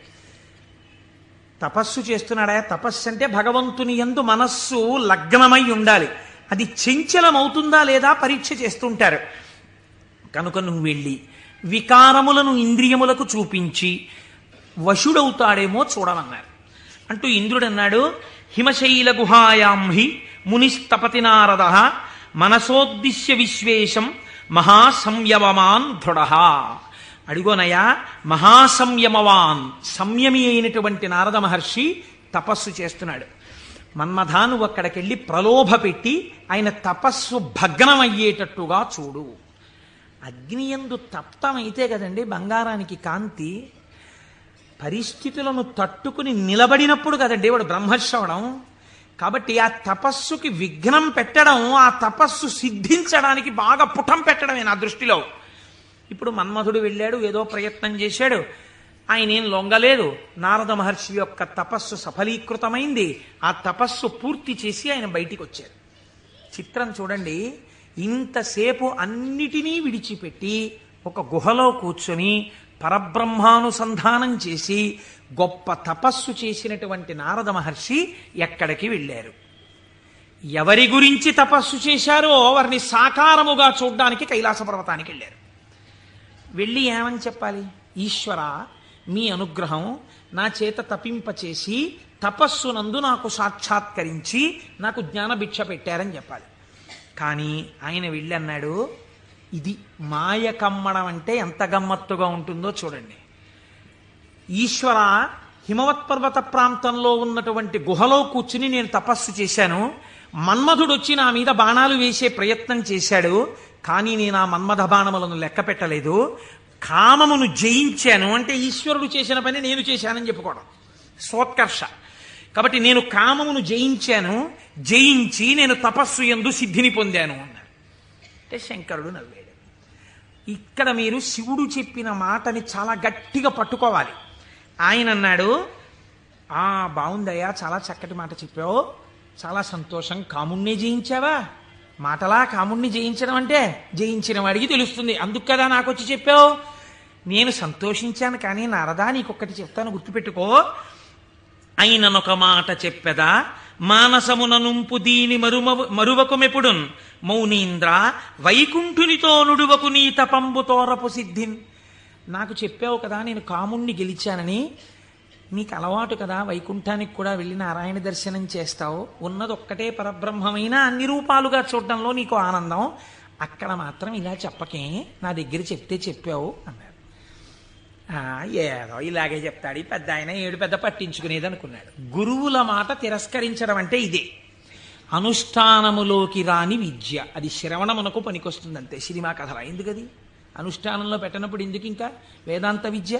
S1: తపస్సు చేస్తున్నాడా? తపస్సు అంటే భగవంతుని యందు మనస్సు లగ్నమై ఉండాలి. అది చంచలమవుతుందా లేదా పరీక్ష చేస్తుంటారు. కనుక నువ్వు వెళ్ళి వికారములను ఇంద్రియములకు చూపించి వశుడవుతాడేమో చూడమన్నారు. అంటూ ఇంద్రుడు అన్నాడు, హిమశైల గుహాయాం హి మునిస్తపతి నారద మనసోద్దిశ్య విశ్వేశం మహాసంయమవాన్ దృఢ. అడుగోనయా, మహాసంయమవాన్, సంయమి అయినటువంటి నారద మహర్షి తపస్సు చేస్తున్నాడు. మన్మథా, నువ్వు అక్కడికెళ్ళి ప్రలోభ పెట్టి ఆయన తపస్సు భగ్నమయ్యేటట్టుగా చూడు. అగ్నియందు తప్తమైతే కదండి బంగారానికి కాంతి. పరిస్థితులను తట్టుకుని నిలబడినప్పుడు కదండి వాడు బ్రహ్మర్షి అవడం. కాబట్టి ఆ తపస్సుకి విఘ్నం పెట్టడం, ఆ తపస్సు సిద్ధించడానికి బాగా పుటం పెట్టడమే నా దృష్టిలో. ఇప్పుడు మన్మథుడు వెళ్ళాడు, ఏదో ప్రయత్నం చేశాడు, ఆయన ఏం లొంగలేదు. నారద మహర్షి యొక్క తపస్సు సఫలీకృతమైంది. ఆ తపస్సు పూర్తి చేసి ఆయన బయటికి వచ్చారు. చిత్రం చూడండి, ఇంతసేపు అన్నిటినీ విడిచిపెట్టి ఒక గుహలో కూర్చొని పరబ్రహ్మానుసంధానం చేసి గొప్ప తపస్సు చేసినటువంటి నారద మహర్షి ఎక్కడికి వెళ్ళారు? ఎవరి గురించి తపస్సు చేశారో వారిని సాకారముగా చూడ్డానికి కైలాస పర్వతానికి వెళ్ళారు. వెళ్ళి ఏమని చెప్పాలి? ఈశ్వర, మీ అనుగ్రహం నా చేత తపింపచేసి తపస్సునందు నాకు సాక్షాత్కరించి నాకు జ్ఞానభిక్ష పెట్టారని చెప్పాలి. కానీ ఆయన వెళ్ళి అన్నాడు, ఇది మాయ కమ్మడం అంటే ఎంత గమ్మత్తుగా ఉంటుందో చూడండి. ఈశ్వర, హిమవత్ పర్వత ప్రాంతంలో ఉన్నటువంటి గుహలో కూర్చుని నేను తపస్సు చేశాను. మన్మధుడు వచ్చి నా మీద బాణాలు వేసే ప్రయత్నం చేశాడు. కానీ నేను ఆ మన్మథ బాణములను లెక్క పెట్టలేదు. కామమును జయించాను అంటే ఈశ్వరుడు చేసిన పని నేను చేశానని చెప్పుకోవడం సోత్కర్ష. కాబట్టి నేను కామమును జయించాను, జయించి నేను తపస్సు యందు సిద్ధిని పొందాను అన్నాడు. అంటే శంకరుడు నవ్వాడు. ఇక్కడ మీరు శివుడు చెప్పిన మాటని చాలా గట్టిగా పట్టుకోవాలి. ఆయన అన్నాడు, బాగుందయ్యా, చాలా చక్కటి మాట చెప్పావు, చాలా సంతోషం. కాముణ్ణి జయించావా? మాటలా కాముణ్ణి జయించడం అంటే జయించిన వాడికి తెలుస్తుంది, అందుకు కదా నాకు వచ్చి చెప్పావు. నేను సంతోషించాను. కానీ నారదా, నీకొక్కటి చెప్తాను, గుర్తుపెట్టుకో. అయిననొక మాట చెప్పెదా, మానసమున నుంపు దీని మరువకు మెపుడున్ మౌనీంద్ర వైకుంఠునితో నుడువకు నీ తపంబు తోరపు సిద్ధిన్. నాకు చెప్పావు కదా నేను కాముణ్ణి గెలిచానని. నీకు అలవాటు కదా, వైకుంఠానికి కూడా వెళ్ళి నారాయణ దర్శనం చేస్తావు. ఉన్నది ఒక్కటే పరబ్రహ్మమైన అన్ని రూపాలుగా చూడడంలో నీకు ఆనందం. అక్కడ మాత్రం ఇలా చెప్పకే, నా దగ్గర చెప్తే చెప్పావు అన్నాడు. ఏదో ఇలాగే చెప్తాడు ఈ పెద్ద ఆయన, ఏడు పెద్ద పట్టించుకునేది అనుకున్నాడు. గురువుల మాట తిరస్కరించడం అంటే ఇదే. అనుష్ఠానములోకి రాని విద్య, అది శ్రవణమునకు పనికొస్తుంది అంతే. సినిమా కథలా ఎందుకది? అనుష్ఠానంలో పెట్టినప్పుడు ఎందుకు ఇంకా వేదాంత విద్య?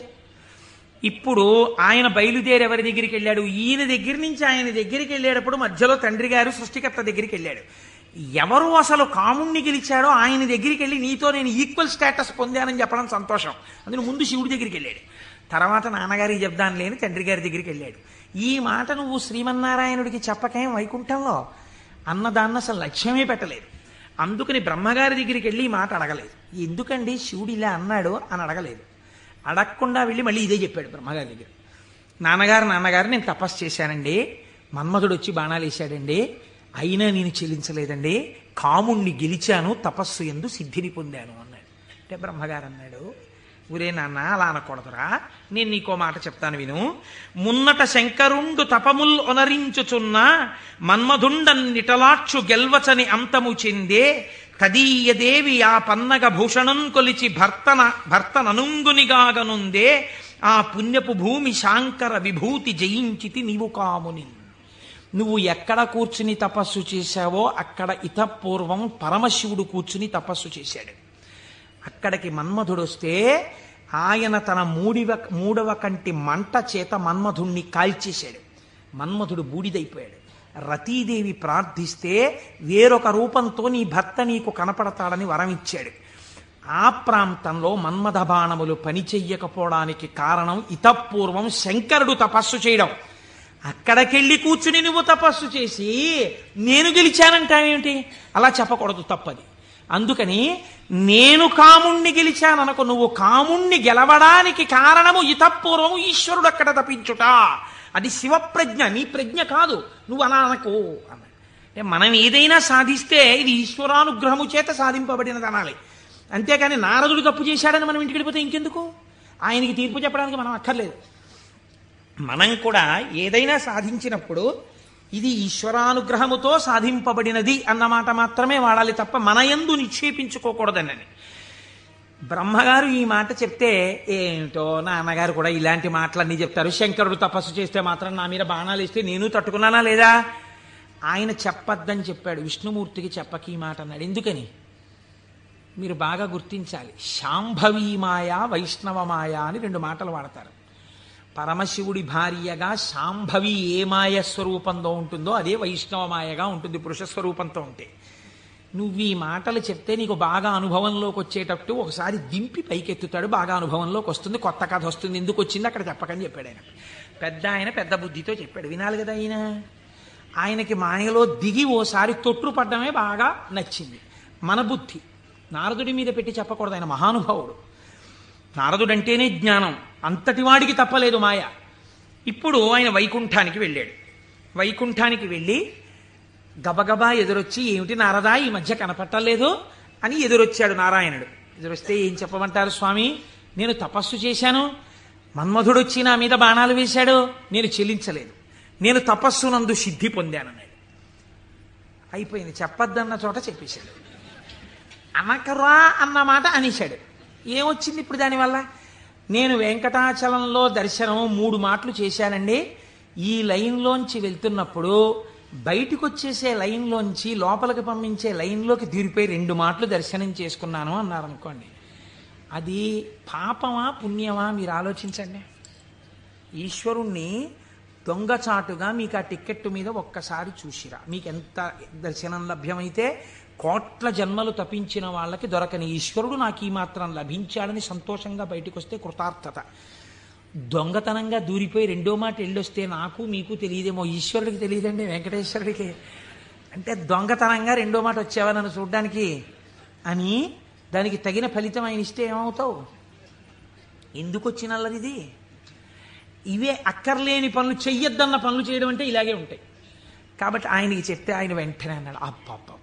S1: ఇప్పుడు ఆయన బయలుదేరి ఎవరి దగ్గరికి వెళ్ళాడు? ఈయన దగ్గర నుంచి ఆయన దగ్గరికి వెళ్ళేటప్పుడు మధ్యలో తండ్రి గారు సృష్టికర్త దగ్గరికి వెళ్ళాడు. ఎవరు అసలు కాముణ్ణి గెలిచాడో ఆయన దగ్గరికి వెళ్ళి నీతో నేను ఈక్వల్ స్టేటస్ పొందానని చెప్పడం సంతోషం. అందులో ముందు శివుడి దగ్గరికి వెళ్ళాడు, తర్వాత నాన్నగారికి చెప్దాను లేని తండ్రి గారి దగ్గరికి వెళ్ళాడు. ఈ మాట నువ్వు శ్రీమన్నారాయణుడికి చెప్పకేం వైకుంఠంలో అన్నదాన్ని అసలు లక్ష్యమే పెట్టలేదు. అందుకని బ్రహ్మగారి దగ్గరికి వెళ్ళి ఈ మాట అడగలేదు. ఎందుకండి శివుడు ఇలా అన్నాడు అని అడగలేదు. అడగకుండా వెళ్ళి మళ్ళీ ఇదే చెప్పాడు బ్రహ్మగారి దగ్గర. నాన్నగారు నేను తపస్సు చేశానండి, మన్మధుడు వచ్చి బాణాలు వేశాడండి, అయినా నేను చెల్లించలేదండి, కాముణ్ణి గెలిచాను, తపస్సు యందు సిద్ధిని పొందాను అన్నాడు. అంటే బ్రహ్మగారు అన్నాడు, ఊరే నాన్న అలా అనకూడదురా, నేను నీకో మాట చెప్తాను విను. మున్నట శంకరుండు తపముల్ ఒనరించుచున్న మన్మధుండన్నిటలాక్షు గెల్వచని అంతము చెందే తదీయదేవి ఆ పన్నగ భూషణం కొలిచి భర్తననుంగునిగాగనుందే ఆ పుణ్యపు భూమి శాంకర విభూతి జయించితి నీవు కాముని. నువ్వు ఎక్కడ కూర్చుని తపస్సు చేశావో అక్కడ ఇతపూర్వం పరమశివుడు కూర్చుని తపస్సు చేశాడు. అక్కడికి మన్మధుడు వస్తే ఆయన తన మూడవ కంటి మంట చేత మన్మధుణ్ణి కాల్చేశాడు. మన్మధుడు బూడిదైపోయాడు. రతీదేవి ప్రార్థిస్తే వేరొక రూపంతో నీ భర్త నీకు కనపడతాడని వరం ఇచ్చాడు. ఆ ప్రాంతంలో మన్మథ బాణములు పనిచెయ్యకపోవడానికి కారణం ఇతపూర్వం శంకరుడు తపస్సు చేయడం. అక్కడికెళ్ళి కూర్చుని నువ్వు తపస్సు చేసి నేను గెలిచానంటావేమిటి? అలా చెప్పకూడదు, తప్పది. అందుకని నేను కాముణ్ణి గెలిచాననుకో, నువ్వు కాముణ్ణి గెలవడానికి కారణము ఇతపూర్వము ఈశ్వరుడు అక్కడ తపించుట. అది శివప్రజ్ఞ, నీ ప్రజ్ఞ కాదు, నువ్వు అలా అనకు అన్నాడు. అంటే మనం ఏదైనా సాధిస్తే ఇది ఈశ్వరానుగ్రహము చేత సాధింపబడినది అనాలి. అంతేకాని నారదుడు తప్పు చేశాడని మనం ఇంటికి వెళ్ళిపోతే ఇంకెందుకు? ఆయనకి తీర్పు చెప్పడానికి మనం అక్కర్లేదు. మనం కూడా ఏదైనా సాధించినప్పుడు ఇది ఈశ్వరానుగ్రహముతో సాధింపబడినది అన్నమాట మాత్రమే వాడాలి తప్ప మన యందు నిక్షేపించుకోకూడదన్నది. బ్రహ్మగారు ఈ మాట చెప్తే ఏమిటో నాన్నగారు కూడా ఇలాంటి మాటలన్నీ చెప్తారు, శంకరుడు తపస్సు చేస్తే మాత్రం నా మీద బాణాలు ఇస్తే నేను తట్టుకున్నానా లేదా? ఆయన చెప్పద్దని చెప్పాడు, విష్ణుమూర్తికి చెప్పక ఈ మాట అన్నాడు. ఎందుకని మీరు బాగా గుర్తించాలి. శాంభవీ మాయ, వైష్ణవ మాయ అని 2 మాటలు వాడతారు. పరమశివుడి భార్యగా శాంభవి ఏ మాయ స్వరూపంలో ఉంటుందో అదే వైష్ణవ మాయగా ఉంటుంది పురుష స్వరూపంతో ఉంటే. నువ్వు ఈ మాటలు చెప్తే నీకు బాగా అనుభవంలోకి వచ్చేటట్టు ఒకసారి దింపి పైకెత్తుతాడు, బాగా అనుభవంలోకి వస్తుంది, కొత్త కథ వస్తుంది. ఎందుకు వచ్చింది అక్కడ చెప్పకని చెప్పాడు ఆయన. పెద్ద బుద్ధితో చెప్పాడు, వినాలి కదా ఆయన. ఆయనకి మాయలో దిగి ఓసారి తొట్టుపడ్డమే బాగా నచ్చింది. మన బుద్ధి నారదుడి మీద పెట్టి చెప్పకూడదు, ఆయన మహానుభావుడు. నారదుడంటేనే జ్ఞానం, అంతటి వాడికి తప్పలేదు మాయ. ఇప్పుడు ఆయన వైకుంఠానికి వెళ్ళాడు. వైకుంఠానికి వెళ్ళి గబగబా ఎదురొచ్చి, ఏమిటి నారదా ఈ మధ్య కనపట్టలేదు అని ఎదురొచ్చాడు నారాయణుడు. ఎదురొస్తే ఏం చెప్పమంటారు స్వామి, నేను తపస్సు చేశాను, మన్మధుడు వచ్చి నా మీద బాణాలు వేశాడు, నేను చెల్లించలేదు, నేను తపస్సునందు సిద్ధి పొందానన్నాడు. అయిపోయింది, చెప్పద్దన్న చోట చెప్పేశాడు. అనకరా అన్నమాట అనేశాడు. ఏమొచ్చింది ఇప్పుడు దానివల్ల? నేను వెంకటాచలంలో దర్శనం 3 మాటలు చేశానండి. ఈ లైన్లోంచి వెళ్తున్నప్పుడు బయటికి వచ్చేసే లైన్లోంచి లోపలికి పంపించే లైన్లోకి దూరిపోయి 2 మాటలు దర్శనం చేసుకున్నాను అన్నారనుకోండి. అది పాపమా పుణ్యమా మీరు ఆలోచించండి. ఈశ్వరుణ్ణి దొంగచాటుగా మీకు ఆ టిక్కెట్టు మీద ఒక్కసారి చూసిరా, మీకు ఎంత దర్శనం లభ్యమైతే కోట్ల జన్మలు తపించిన వాళ్ళకి దొరకని ఈశ్వరుడు నాకు ఈ మాత్రం లభించాడని సంతోషంగా బయటకు వస్తే కృతార్థత. దొంగతనంగా దూరిపోయి 2వ మాట వెళ్ళొస్తే నాకు మీకు తెలియదేమో, ఈశ్వరుడికి తెలియదండి, వెంకటేశ్వరుడికి. అంటే దొంగతనంగా 2వ మాట వచ్చావా నన్ను చూడ్డానికి అని దానికి తగిన ఫలితం ఆయన ఇస్తే ఏమవుతావు? ఎందుకు వచ్చినల్లది? ఇవే అక్కర్లేని పనులు, చెయ్యొద్దన్న పనులు చేయడం అంటే ఇలాగే ఉంటాయి. కాబట్టి ఆయనకి చెప్తే ఆయన వెంటనే అన్నాడు, అబ్బబ్బబ్బ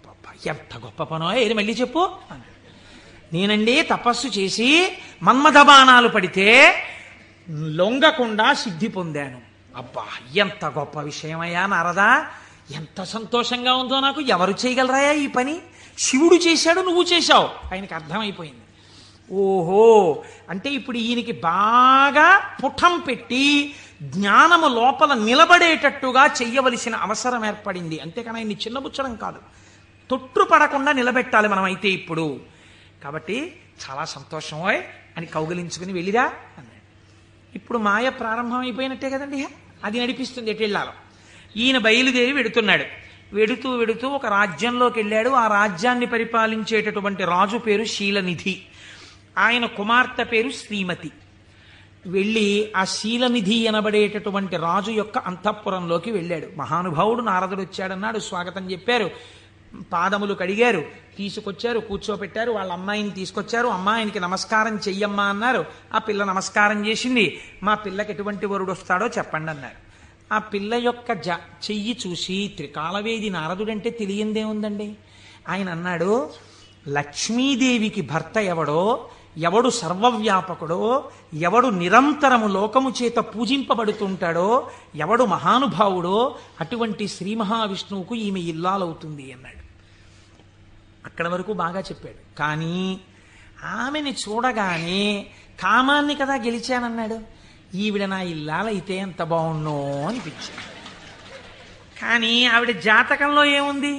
S1: ఎంత గొప్ప పనో, ఏది మళ్ళీ చెప్పు అన్నాడు. నేనండి తపస్సు చేసి మన్మథ బాణాలు పడితే లొంగకుండా సిద్ధి పొందాను. అబ్బా ఎంత గొప్ప విషయమయ్యా నారదా, ఎంత సంతోషంగా ఉందో నాకు. ఎవరు చేయగలరాయా ఈ పని? శివుడు చేశాడు, నువ్వు చేశావు. ఆయనకి అర్థమైపోయింది. ఓహో, అంటే ఇప్పుడు ఈయనకి బాగా పుటం పెట్టి జ్ఞానము లోపల నిలబడేటట్టుగా చెయ్యవలసిన అవసరం ఏర్పడింది. అంతేకాని ఆయన్ని చిన్నబుచ్చడం కాదు, తొట్టుపడకుండా నిలబెట్టాలి మనం అయితే ఇప్పుడు. కాబట్టి చాలా సంతోషమోయ్ అని కౌగిలించుకుని వెళ్ళిరా అన్నాడు. ఇప్పుడు మాయ ప్రారంభం అయిపోయినట్టే కదండి, అది నడిపిస్తుంది ఎటు వెళ్ళాలో. ఈయన బయలుదేరి వెడుతున్నాడు. వెడుతూ వెడుతూ ఒక రాజ్యంలోకి వెళ్ళాడు. ఆ రాజ్యాన్ని పరిపాలించేటటువంటి రాజు పేరు శీలనిధి, ఆయన కుమార్తె పేరు శ్రీమతి. వెళ్ళి ఆ శీలనిధి అనబడేటటువంటి రాజు యొక్క అంతఃపురంలోకి వెళ్ళాడు. మహానుభావుడు నారదుడు వచ్చాడన్నాడు, స్వాగతం చెప్పారు, పాదములు కడిగారు, తీసుకొచ్చారు, కూర్చోపెట్టారు. వాళ్ళ అమ్మాయిని తీసుకొచ్చారు. అమ్మాయినికి నమస్కారం చెయ్యమ్మా అన్నారు. ఆ పిల్ల నమస్కారం చేసింది. మా పిల్లకి ఎటువంటి వరుడు వస్తాడో చెప్పండి అన్నారు. ఆ పిల్ల యొక్క చెయ్యి చూసి త్రికాలవేది నారదుడంటే తెలియందేముందండి. ఆయన అన్నాడు, లక్ష్మీదేవికి భర్త ఎవడో, ఎవడు సర్వవ్యాపకుడో, ఎవడు నిరంతరము లోకము చేత పూజింపబడుతుంటాడో, ఎవడు మహానుభావుడో అటువంటి శ్రీ మహావిష్ణువుకు ఈమె ఇల్లాలవుతుంది అన్నాడు. అక్కడి వరకు బాగా చెప్పాడు. కానీ ఆమెని చూడగానే కామాన్ని కదా గెలిచానన్నాడు. ఈవిడ నా ఇల్లాలైతే ఎంత బాగుండో అనిపించింది. కానీ ఆవిడ జాతకంలో ఏముంది?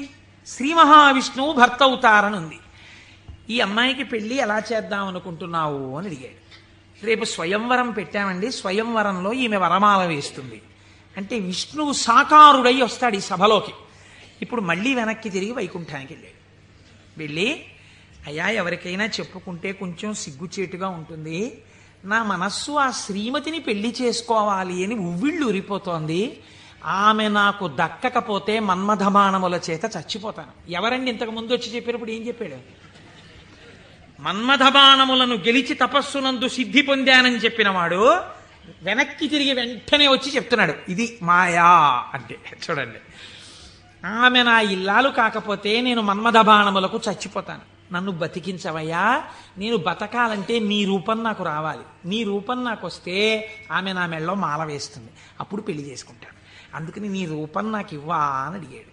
S1: శ్రీ మహావిష్ణువు భర్త అవుతారని ఉంది. ఈ అమ్మాయికి పెళ్లి ఎలా చేద్దాం అనుకుంటున్నావు అని అడిగాడు. రేపు స్వయంవరం పెట్టామండి, స్వయంవరంలో ఈమె వరమాల వేస్తుంది అంటే విష్ణువు సాకారుడై వస్తాడు ఈ సభలోకి. ఇప్పుడు మళ్ళీ వెనక్కి తిరిగి వైకుంఠానికి వెళ్ళాడు. వెళ్ళి, అయ్యా ఎవరికైనా చెప్పుకుంటే కొంచెం సిగ్గుచేటుగా ఉంటుంది, నా మనస్సు ఆ శ్రీమతిని పెళ్లి చేసుకోవాలి అని ఉవ్విళ్ళు ఉరిపోతోంది, ఆమె నాకు దక్కకపోతే మన్మథబాణముల చేత చచ్చిపోతాను. ఎవరండి ఇంతకు ముందు వచ్చి చెప్పినప్పుడు ఏం చెప్పాడు? మన్మథబాణములను గెలిచి తపస్సునందు సిద్ధి పొందానని చెప్పినవాడు వెనక్కి తిరిగి వెంటనే వచ్చి చెప్తున్నాడు ఇది మాయా అంటే. చూడండి, ఆమె నా ఇల్లాలు కాకపోతే నేను మన్మథబాణములకు చచ్చిపోతాను. నన్ను బతికించవయ్యా, నేను బతకాలంటే నీ రూపం నాకు రావాలి, నీ రూపం నాకు వస్తే ఆమె నా మెళ్ళలో మాల వేస్తుంది, అప్పుడు పెళ్లి చేసుకుంటాను, అందుకని నీ రూపం నాకు ఇవ్వా అని అడిగాడు.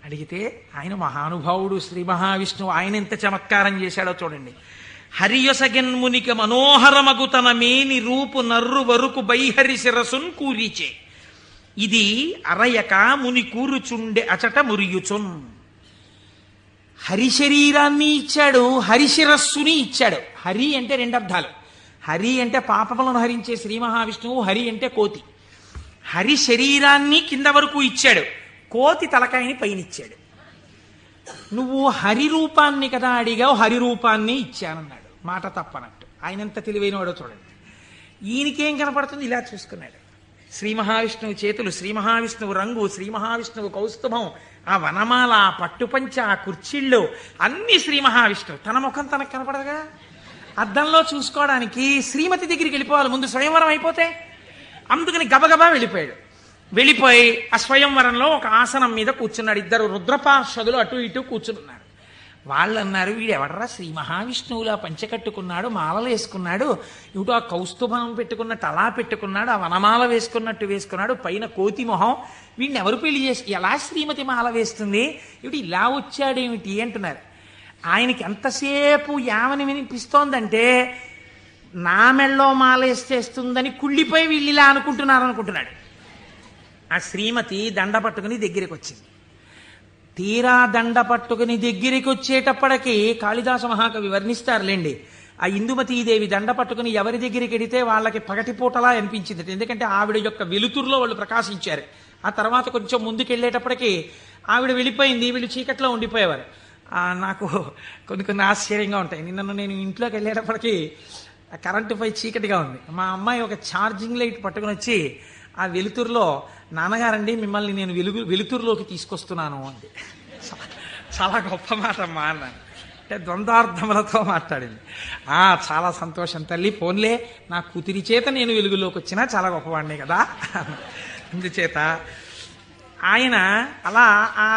S1: అడిగితే ఆయన మహానుభావుడు శ్రీ మహావిష్ణువు, ఆయన ఎంత చమత్కారం చేశాడో చూడండి. హరియొసగెన్మునిక మనోహరమగు తన మేని రూపు నర్రు వరుకు బైహరి శిరసున్ కూరిచే, ఇది అరయక ముని కూరుచుండె అచట మురియుచున్. హరి శరీరాన్ని ఇచ్చాడు, హరిశిరస్సుని ఇచ్చాడు. హరి అంటే రెండు అర్థాలు. హరి అంటే పాపములను హరించే శ్రీ మహావిష్ణువు, హరి అంటే కోతి. హరి శరీరాన్ని కింద వరకు ఇచ్చాడు, కోతి తలకాయని పైనిచ్చాడు. నువ్వు హరి రూపాన్ని కదా అడిగావు, హరి రూపాన్ని ఇచ్చానన్నాడు. మాట తప్పనట్టు. ఆయన ఎంత తెలివైనవాడో చూడండి. ఈయనకేం కనపడుతుంది, ఇలా చూసుకున్నాడు. శ్రీ మహావిష్ణువు చేతులు, శ్రీ మహావిష్ణువు రంగు, శ్రీ మహావిష్ణువు కౌస్తుభం, ఆ వనమాల, ఆ పట్టుపంచ, ఆ కుర్చీళ్ళు అన్ని శ్రీ మహావిష్ణువు. తన ముఖం తనకు కనపడగా అద్దంలో చూసుకోవడానికి శ్రీమతి దగ్గరికి వెళ్ళిపోవాలి ముందు, స్వయంవరం అయిపోతే. అందుకని గబగబా వెళ్ళిపోయాడు. వెళ్ళిపోయి ఆ స్వయంవరంలో ఒక ఆసనం మీద కూర్చున్నాడు. ఇద్దరు రుద్రపార్షదులు అటు ఇటు కూర్చున్నారు. వాళ్ళు అన్నారు, వీడెవడరా శ్రీ మహావిష్ణువులా పంచకట్టుకున్నాడు, మాలలు వేసుకున్నాడు, ఇటు ఆ కౌస్తుభం పెట్టుకున్నట్టు అలా పెట్టుకున్నాడు, ఆ వనమాల వేసుకున్నట్టు వేసుకున్నాడు, పైన కోతి మొహం, వీడిని ఎవరు పెళ్లి చేసి ఎలా శ్రీమతి మాల వేస్తుంది, ఇటు ఇలా వచ్చాడేమిటి అంటున్నారు. ఆయనకి ఎంతసేపు యావని వినిపిస్తోందంటే నా మెళ్ళో మాల వేసేస్తుందని కుళ్ళిపోయి వీళ్ళు ఇలా అనుకుంటున్నాడు. ఆ శ్రీమతి దండ పట్టుకుని దగ్గరికి వచ్చింది. తీరా దండ పట్టుకుని దగ్గరికి వచ్చేటప్పటికి కాళిదాస మహాకవి వర్ణిస్తారులేండి. ఆ ఇందుమతీదేవి దండ పట్టుకుని ఎవరి దగ్గరికి వెడితే వాళ్ళకి పగటిపూటలా అనిపించింది. ఎందుకంటే ఆవిడ యొక్క వెలుతురులో వాళ్ళు ప్రకాశించారు. ఆ తర్వాత కొంచెం ముందుకెళ్ళేటప్పటికి ఆవిడ వెళ్ళిపోయింది, వీళ్ళు చీకట్లో ఉండిపోయేవారు. నాకు కొన్ని ఆశ్చర్యంగా ఉంటాయి. నిన్న నేను ఇంట్లోకి వెళ్ళేటప్పటికి కరెంటు పై చీకటిగా ఉంది. మా అమ్మాయి ఒక ఛార్జింగ్ లైట్ పట్టుకుని వచ్చి ఆ వెలుతురులో, నాన్నగారండి మిమ్మల్ని నేను వెలుతురులోకి తీసుకొస్తున్నాను అంది. చాలా గొప్ప మాట అమ్మా అన్నాను. అంటే ద్వంద్వార్థములతో మాట్లాడింది. చాలా సంతోషం తల్లి, పోన్లే నా కూతురి చేత నేను వెలుగులోకి వచ్చినా చాలా గొప్పవాడినే కదా. అందుచేత ఆయన అలా ఆ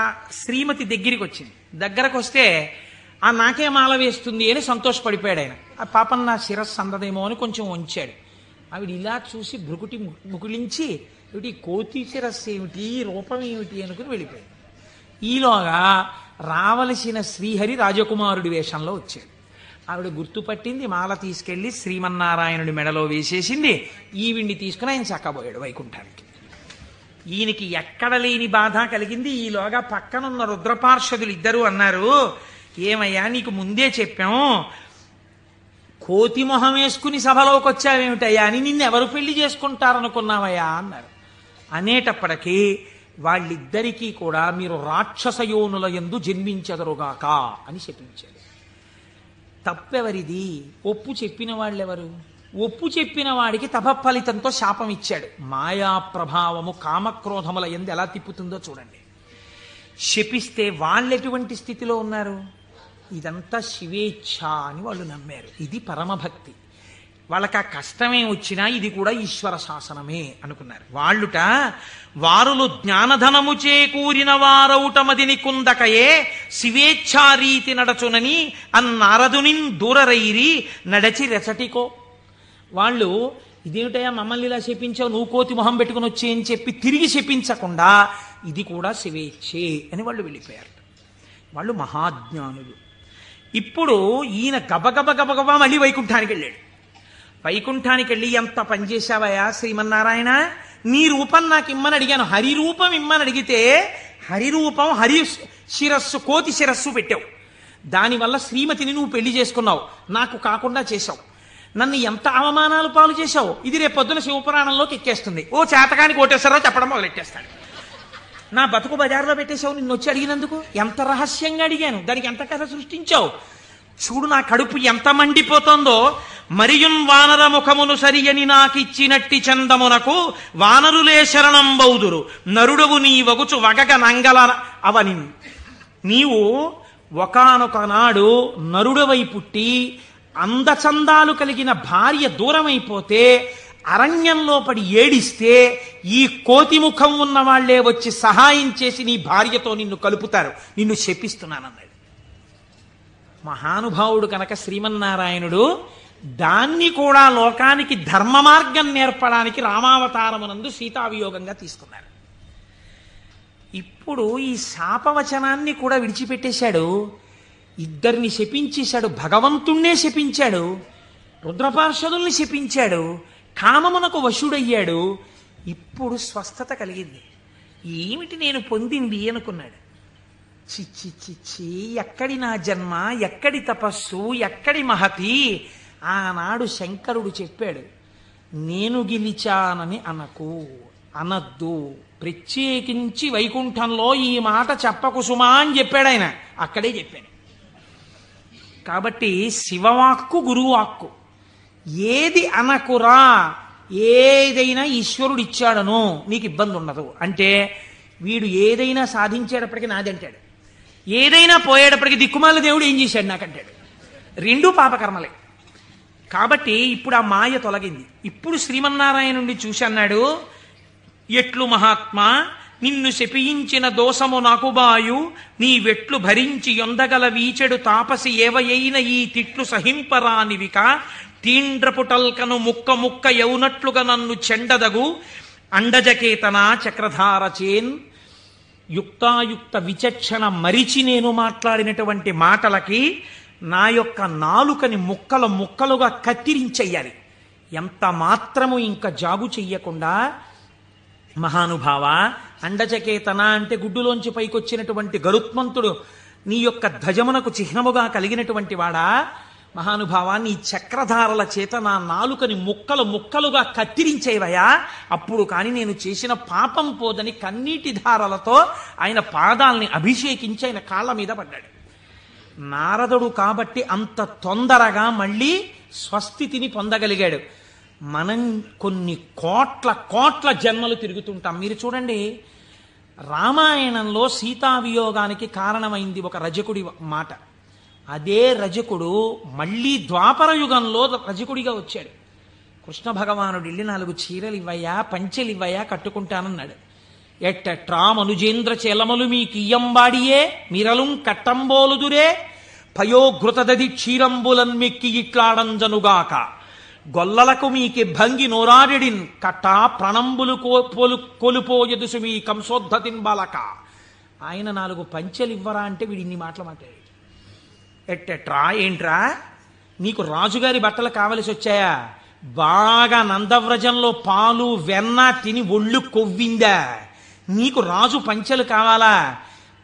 S1: శ్రీమతి దగ్గరికి వచ్చింది. దగ్గరకు వస్తే నాకే మాల వేస్తుంది అని సంతోషపడిపోయాడు ఆయన. ఆ పాపం నా శిరస్సు అందదేమో అని కొంచెం వంచాడు. ఆవిడ ఇలా చూసి భృకుటి ముకులించి, ఏమిటి కోతి శిరస్సు ఏమిటి, రూపం ఏమిటి అనుకుని వెళ్ళిపోయాడు. ఈలోగా రావలసిన శ్రీహరి రాజకుమారుడి వేషంలో వచ్చాడు. ఆవిడ గుర్తుపట్టింది, మాల తీసుకెళ్లి శ్రీమన్నారాయణుడి మెడలో వేసేసింది. ఈవిడ్ని తీసుకుని ఆయన చక్కబోయాడు వైకుంఠానికి. ఈయనకి ఎక్కడ లేని బాధ కలిగింది. ఈలోగా పక్కనున్న రుద్రపార్షదులు ఇద్దరు అన్నారు, ఏమయ్యా నీకు ముందే చెప్పాం, కోతి మొహం వేసుకుని సభలోకి వచ్చావేమిటయ్యా అని నిన్నెవరు పెళ్లి చేసుకుంటారనుకున్నావయ్యా అన్నారు. అనేటప్పటికీ వాళ్ళిద్దరికీ కూడా మీరు రాక్షసయోనుల యందు జన్మించెదరుగాక అని చెప్పించాడు. తప్పెవరిది? ఒప్పు చెప్పిన వాళ్ళెవరు? ఒప్పు చెప్పిన వాడికి తపఫలితంతో శాపం ఇచ్చాడు. మాయా ప్రభావము కామక్రోధముల యందు ఎలా తిప్పుతుందో చూడండి. శపిస్తే వాళ్ళెటువంటి స్థితిలో ఉన్నారు? ఇదంతా శివేచ్ఛ అని వాళ్ళు నమ్మారు. ఇది పరమభక్తి. వాళ్ళకి ఆ కష్టమే వచ్చినా ఇది కూడా ఈశ్వర శాసనమే అనుకున్నారు. వాళ్ళుట వారులు జ్ఞానధనము చేకూరిన వారౌటమదిని కుందకయే శివేచ్ఛారీతి నడచునని అన్నారదునిన్ దూరరైరి నడచి రెచటికో. వాళ్ళు ఇదేమిటయా మమ్మల్ని ఇలా శపించావు, నువ్వు కోతి మొహం పెట్టుకుని వచ్చి అని చెప్పి తిరిగి శపించకుండా ఇది కూడా శివేచ్ఛే అని వాళ్ళు వెళ్ళిపోయారు. వాళ్ళు మహాజ్ఞానులు. ఇప్పుడు ఈయన గబగబా మళ్ళీ వైకుంఠానికి వెళ్ళాడు. వైకుంఠానికి వెళ్ళి ఎంత పనిచేశావయా శ్రీమన్నారాయణ, నీ రూపం నాకు ఇమ్మని అడిగాను, హరి రూపం ఇమ్మని అడిగితే హరి రూపం హరి శిరస్సు కోతి శిరస్సు పెట్టావు. దానివల్ల శ్రీమతిని నువ్వు పెళ్లి చేసుకున్నావు, నాకు కాకుండా చేశావు. నన్ను ఎంత అవమానాలు పాలు చేశావు. ఇది రేపు పొద్దున శివపురాణంలోకి ఎక్కేస్తుంది. ఓ చేతకాని కోటేశ్వరరావు చెప్పడం మొదలెట్టేస్తాడు. నా బతుకు బజార్లో పెట్టేశావు నిన్ను వచ్చి అడిగినందుకు. ఎంత రహస్యంగా అడిగాను, దానికి ఎంత కథ సృష్టించావు. చూడు నా కడుపు ఎంత మండిపోతుందో. మరియున్ వానర ముఖమును సరియని నాకిచ్చినట్టి చందమునకు వానరులే శరణం బౌదురు నరుడవు నీ వగుచు వగగ నంగల అవని. నీవు ఒకానొక నాడు నరుడవై పుట్టి అందచందాలు కలిగిన భార్య దూరమైపోతే అరణ్యంలో పడి ఏడిస్తే ఈ కోతి ముఖం ఉన్న వాళ్లే వచ్చి సహాయం చేసి నీ భార్యతో నిన్ను కలుపుతారు, నిన్ను శపిస్తున్నానన్నాడు. మహానుభావుడు కనుక శ్రీమన్నారాయణుడు దాన్ని కూడా లోకానికి ధర్మ మార్గం నేర్పడానికి రామావతారమునందు సీతావియోగంగా తీసుకున్నారు. ఇప్పుడు ఈ శాపవచనాన్ని కూడా విడిచిపెట్టేశాడు. ఇద్దరిని శపించేశాడు, భగవంతుణ్ణే శపించాడు, రుద్రపార్షదుల్ని శపించాడు, కామమునకు వశుడయ్యాడు. ఇప్పుడు స్వస్థత కలిగింది. ఏమిటి నేను పొందింది అనుకున్నాడు. చిచ్చి చిచ్చి, ఎక్కడి నా జన్మ, ఎక్కడి తపస్సు, ఎక్కడి మహతి. ఆనాడు శంకరుడు చెప్పాడు, నేను గెలిచానని అనద్దు, ప్రత్యేకించి వైకుంఠంలో ఈ మాట చెప్పకు సుమా అని చెప్పాడు ఆయన. అక్కడే చెప్పాడు. కాబట్టి శివవాక్కు గురువాక్కు, ఏది అనకురా, ఏదైనా ఈశ్వరుడు ఇచ్చాడను నీకు ఇబ్బంది ఉండదు. అంటే వీడు ఏదైనా సాధించేటప్పటికి నాదంటాడు, ఏదైనా పోయేటప్పటికి దిక్కుమాల దేవుడు ఏం చేశాడు నాకంటాడు. రెండూ పాపకర్మలే. కాబట్టి ఇప్పుడు ఆ మాయ తొలగింది. ఇప్పుడు శ్రీమన్నారాయణుడిని చూసి అన్నాడు, ఎట్లు మహాత్మా, నిన్ను శపించిన దోషము నాకు బాయు, నీ వెట్లు భరించి యొందగల వీచెడు తాపసి ఏవయైన ఈ తిట్లు సహింపరానివిక, తీండ్రపుటల్కను ముక్క ముక్క యౌనట్లుగా నన్ను చెండదగు, అండజకేతన చక్రధారచేన్. యుక్తాయుక్త విచక్షణ మరిచి నేను మాట్లాడినటువంటి మాటలకి నా యొక్క నాలుకని ముక్కలు ముక్కలుగా కత్తిరించెయ్యాలి. ఎంత మాత్రము ఇంకా జాగు చెయ్యకుండా, మహానుభావ, అండచకేతన అంటే గుడ్డులోంచి పైకొచ్చినటువంటి గరుత్మంతుడు నీ యొక్క ధ్వజమునకు చిహ్నముగా కలిగినటువంటి వాడా, మహానుభావ, నీ చక్రధారల చేత నా నాలుకని ముక్కలు ముక్కలుగా కత్తిరించేవయా, అప్పుడు కానీ నేను చేసిన పాపం పోదని కన్నీటి ధారలతో ఆయన పాదాల్ని అభిషేకించి ఆయన కాళ్ళ మీద పడ్డాడు. నారదుడు కాబట్టి అంత తొందరగా మళ్ళీ స్వస్థితిని పొందగలిగాడు. మనం కొన్ని కోట్ల జన్మలు తిరుగుతుంటాం. మీరు చూడండి, రామాయణంలో సీతావియోగానికి కారణమైంది ఒక రజకుడి మాట. అదే రజకుడు మళ్ళీ ద్వాపర యుగంలో రజకుడిగా వచ్చాడు. కృష్ణ భగవానుడు వెళ్ళి 4 చీరలు ఇవ్వయా, పంచెలు ఇవ్వయా, కట్టుకుంటానన్నాడు. ఎట్టట్రా మనుజేంద్ర చెలమలు మీ కియ్యంబాడియే మిరలుం కట్టంబోలుదురే, పయోఘృతదది క్షీరంబులన్ మెక్కి ఇట్లాడంజనుగాక, గొల్లలకు మీకి భంగి నోరాడిడిన్ కట్టా ప్రణంబులు కొలుపోయదుసు మీ కంసోద్ధతిన్ బాలక. ఆయన 4 పంచెలు ఇవ్వరా అంటే వీడు ఇన్ని మాటలు మాట్లాడాడు. ఎట్టెట్రా, ఏంట్రా, నీకు రాజుగారి బట్టలు కావలసి వచ్చాయా? బాగా నందవ్రజంలో పాలు వెన్న తిని ఒళ్ళు కొవ్విందా? నీకు రాజు పంచెలు కావాలా?